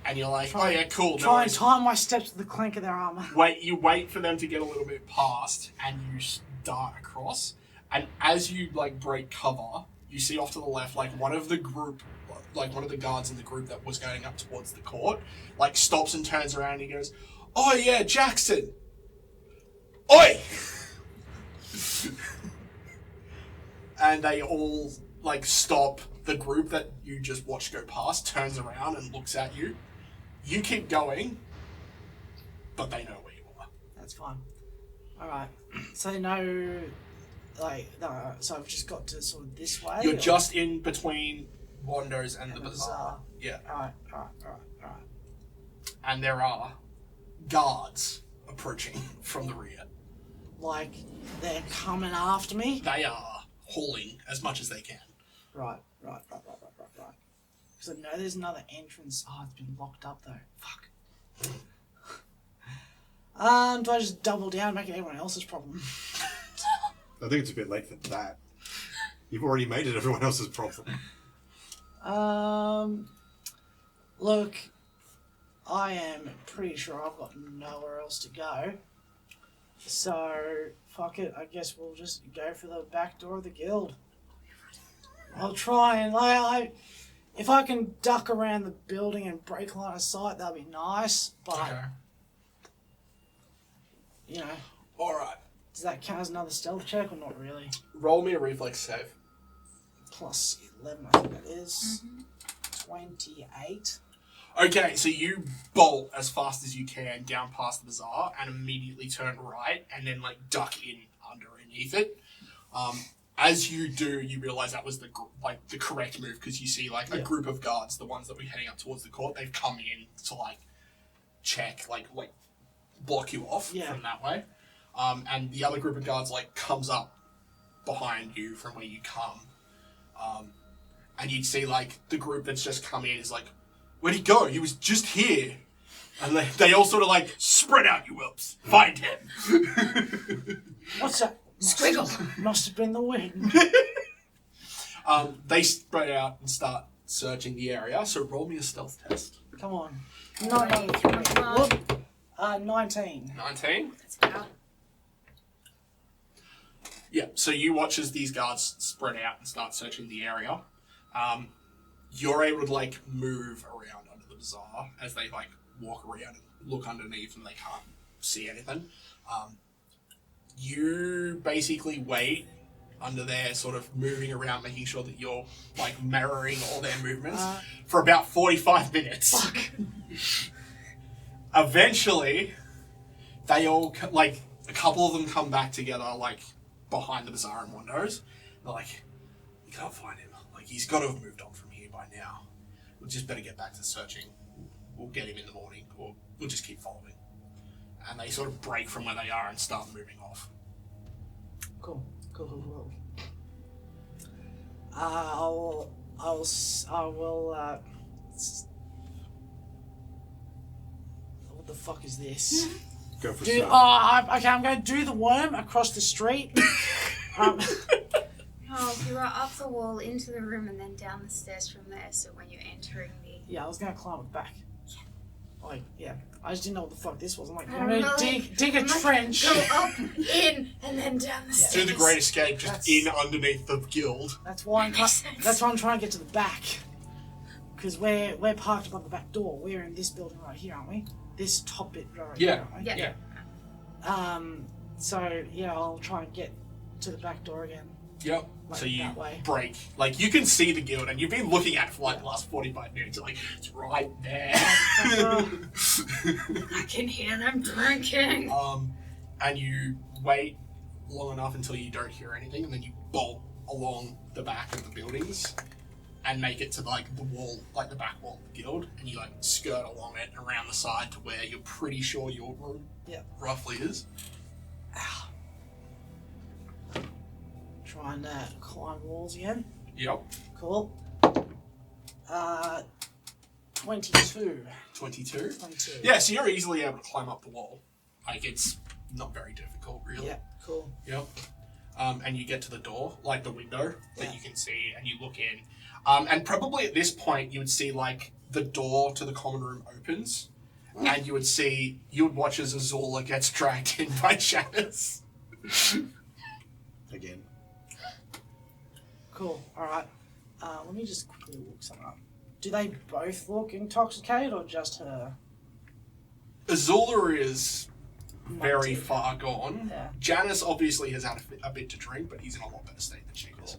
and you're like, oh yeah, cool. Try and time my steps to the clank of their armor. You wait for them to get a little bit past, and you dart across. And as you like break cover, you see off to the left, like one of the guards in the group that was going up towards the court, like stops and turns around and he goes, "Oh yeah, Jackson! Oi!" And they all like stop. The group that you just watched go past turns around and looks at you. You keep going, but they know where you are. That's fine. Alright. So they know, like, no, so I've just got to sort of this way? You're or- just in between Wando's and the bazaar. Yeah. Alright. And there are guards approaching from the rear. Like, they're coming after me? They are hauling as much as they can. Right. Because I know there's another entrance. Oh, it's been locked up though. Fuck. Do I just double down and make it everyone else's problem? I think it's a bit late for that. You've already made it everyone else's problem. Look, I am pretty sure I've got nowhere else to go. So, fuck it. I guess we'll just go for the back door of the guild. I'll try and, if I can duck around the building and break line of sight, that'll be nice. But, you know. Alright. Does that count as another stealth check or not really? Roll me a reflex save. Plus 11, I think that is. 28. Okay, so you bolt as fast as you can down past the bazaar and immediately turn right and then like duck in underneath it. As you do, you realize that was the correct move because you see like a group of guards, the ones that were heading up towards the court. They've come in to like check, like block you off from that way. And the other group of guards like comes up behind you from where you come. And you'd see like the group that's just come in is like, where'd he go? He was just here. And they all sort of like, spread out, you whelps. Find him. What's that? Squiggle. Must have been the wind. They spread out and start searching the area. So roll me a stealth test. Come on. No, Whoop. 19. 19? That's better. Yeah, so you watch as these guards spread out and start searching the area. You're able to like move around under the bazaar as they like walk around and look underneath and they can't see anything. You basically wait under there, sort of moving around, making sure that you're like mirroring all their movements for about 45 minutes. Fuck. Eventually, they all like a couple of them come back together, like behind the bazaar and windows. They're like, "We can't find him. Like he's got to have moved on from here by now. We'll just better get back to searching. We'll get him in the morning, or we'll just keep following." And they sort of break from where they are and start moving off. Cool. I will, what the fuck is this? Go for Okay, I'm going to do the worm across the street. Oh, you are up the wall, into the room, and then down the stairs from there, so when you're entering the... Yeah, I was going to climb it back. Like, yeah. I just didn't know what the fuck this was. I'm like, I I'm don't going to know, dig a trench. Go up, in, and then down the stairs. Do the Great Escape just in underneath the guild. That's why Makes sense. that's why I'm trying to get to the back. Because we're parked up on the back door. We're in this building right here, aren't we? This top bit right here, aren't we? Yeah. So, yeah, I'll try and get to the back door again. Yep. Like So you that way. break. Like, you can see the guild, and you've been looking at it for like the last 45 minutes. You're like, it's right there. I can hear them drinking. And you wait long enough until you don't hear anything, and then you bolt along the back of the buildings and make it to like the wall, like the back wall of the guild, and you like skirt along it around the side to where you're pretty sure your room roughly is. Trying to climb walls again. Yep. Cool. 22. 22? 22. Yeah, so you're easily able to climb up the wall. Like, it's not very difficult, really. Yeah, cool. Yep. And you get to the door, like the window that you can see, and you look in. And probably at this point, you would see, like, the door to the common room opens, and you would watch as Azula gets dragged in by shadows. Again. Cool. Alright. Let me just quickly look something up. Do they both look intoxicated or just her? Azula is very Might be. far gone. Yeah. Janice obviously has had a bit to drink, but he's in a lot better state than she is.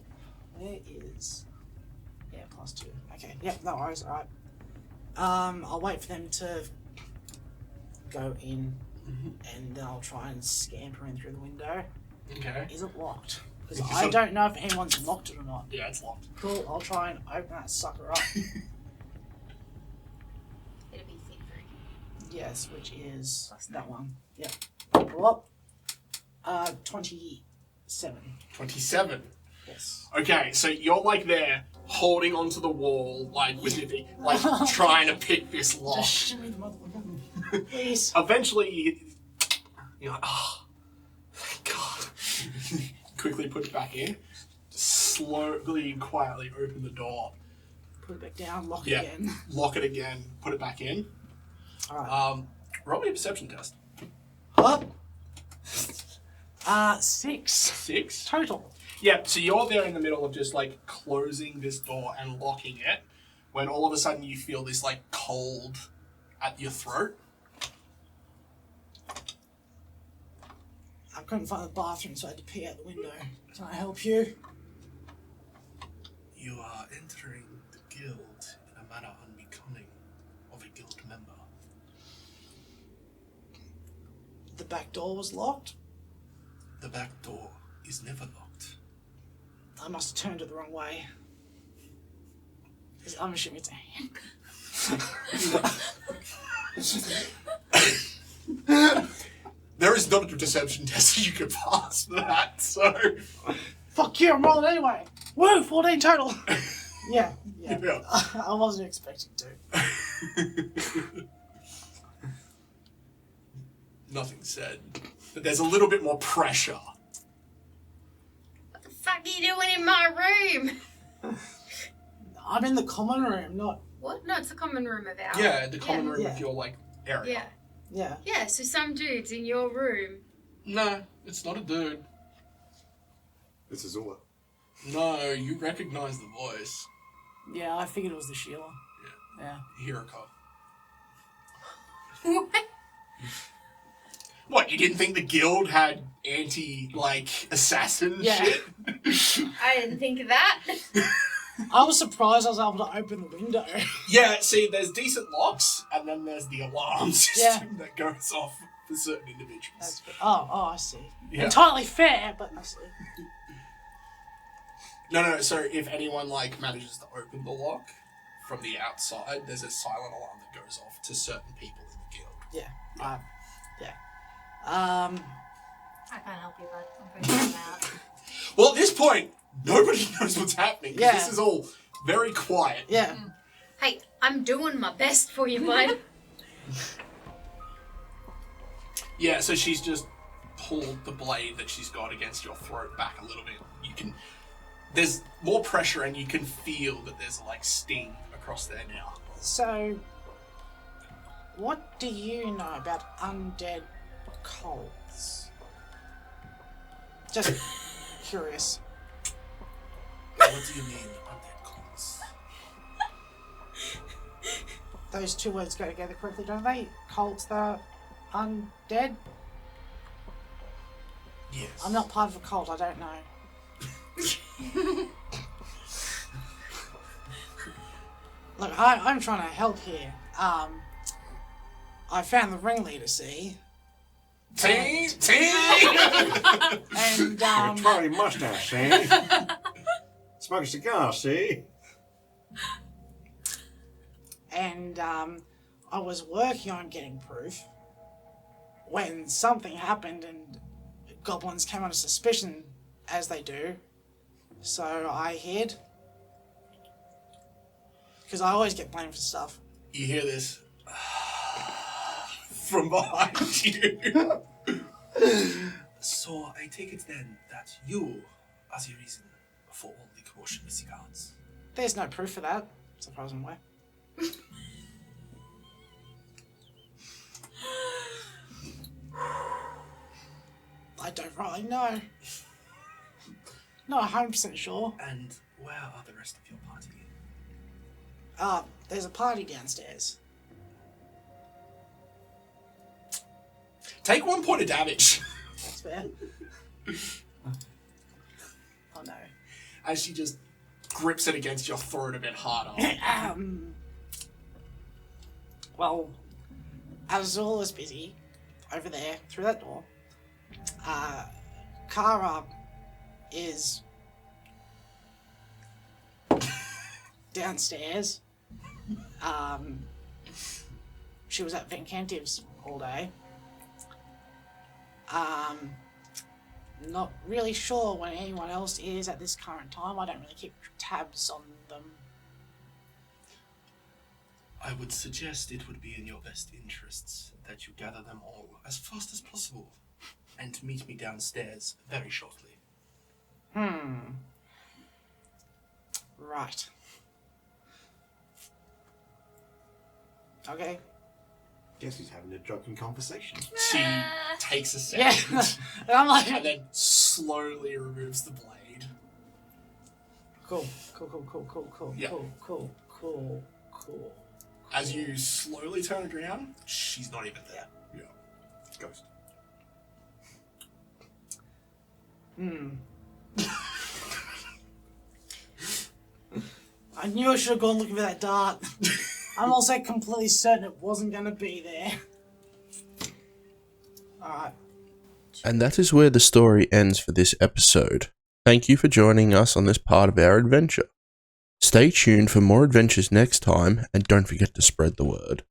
Where is... Yeah, +2. Okay, yep, no worries, alright. I'll wait for them to go in, and then I'll try and scamper in through the window. Okay. Is it locked? Because I don't know if anyone's locked it or not. Yeah, it's locked. Cool, I'll try and open that sucker up. It'll be thievery. Yes, which is Plus that 9. one. Yep. Pull up. 27. 27. Yes. Okay, so you're like there, holding onto the wall, like with your feet, like trying to pick this lock. Just shimmy the motherfucker. Please. Eventually, you're like, oh, thank God. Quickly put it back in. Slowly and quietly open the door. Put it back down, lock it again. Lock it again, put it back in. Alright. Roll me a perception test. Up. 6. 6? Total. Yeah, so you're there in the middle of just like closing this door and locking it, when all of a sudden you feel this like cold at your throat. I'm couldn't find the bathroom, so I had to pee out the window. Can I help you? You are entering the guild in a manner unbecoming of a guild member. The back door was locked. The back door is never locked. I must have turned it the wrong way. I'm assuming it's a hand. There is not a deception test you can pass for that, so... Fuck you, I'm rolling anyway. Woo, 14 total. Yeah. Yeah. I wasn't expecting to. Nothing said. But there's a little bit more pressure. What the fuck are you doing in my room? I'm in the common room, not... What? No, it's the common room of ours. Yeah, the common room Yeah. of your, area. Yeah. Yeah. Yeah, so some dude's in your room. No, it's not a dude. It's Azula. No, you recognize the voice. Yeah, I figured it was the Sheila. Yeah. Hiroko. What? What, you didn't think the guild had assassin Yeah. shit? I didn't think of that. I was surprised I was able to open the window. Yeah, see, there's decent locks, and then there's the alarm system that goes off for certain individuals. That's good. Oh, I see. Yeah. Entirely fair, but I see. No, so if anyone, manages to open the lock from the outside, there's a silent alarm that goes off to certain people in the guild. Yeah. I can't help you, bud. I'm figuring it out. Well, at this point, nobody knows what's happening, 'cause Yeah. this is all very quiet. Yeah. Hey, I'm doing my best for you, bud. Yeah, so she's just pulled the blade that she's got against your throat back a little bit. There's more pressure, and you can feel that there's sting across there now. So, what do you know about undead cults? Just curious. What do you mean, undead cults? Those two words go together correctly, don't they? Cults that are undead? Yes. I'm not part of a cult, I don't know. Look, I'm trying to help here. I found the ringleader, see? Team! And, Twirly mustache, see? Smoke a cigar, see? and, I was working on getting proof when something happened and goblins came under suspicion, as they do. So I hid. Because I always get blamed for stuff. You hear this from behind you. So I take it then that you are the reason for all the commotion with the guards. There's no proof for that, surprisingly. I don't really know. Not 100% sure. And where are the rest of your party? There's a party downstairs. Take 1 point of damage. That's fair. Oh no. As she just grips it against your throat a bit harder. Well, Azula is busy over there through that door. Kara is downstairs. She was at Vincentives all day. Not really sure when anyone else is at this current time. I don't really keep tabs on them. I would suggest it would be in your best interests that you gather them all as fast as possible and meet me downstairs very shortly. Right. Okay. Guess he's having a drunken conversation. She takes a Yeah. second And I'm like, and then slowly removes the blade. cool. Yeah. Cool. As you slowly turn it around, she's not even there. Ghost. I knew I should have gone looking for that dart. I'm also completely certain it wasn't going to be there. Alright. And that is where the story ends for this episode. Thank you for joining us on this part of our adventure. Stay tuned for more adventures next time, and don't forget to spread the word.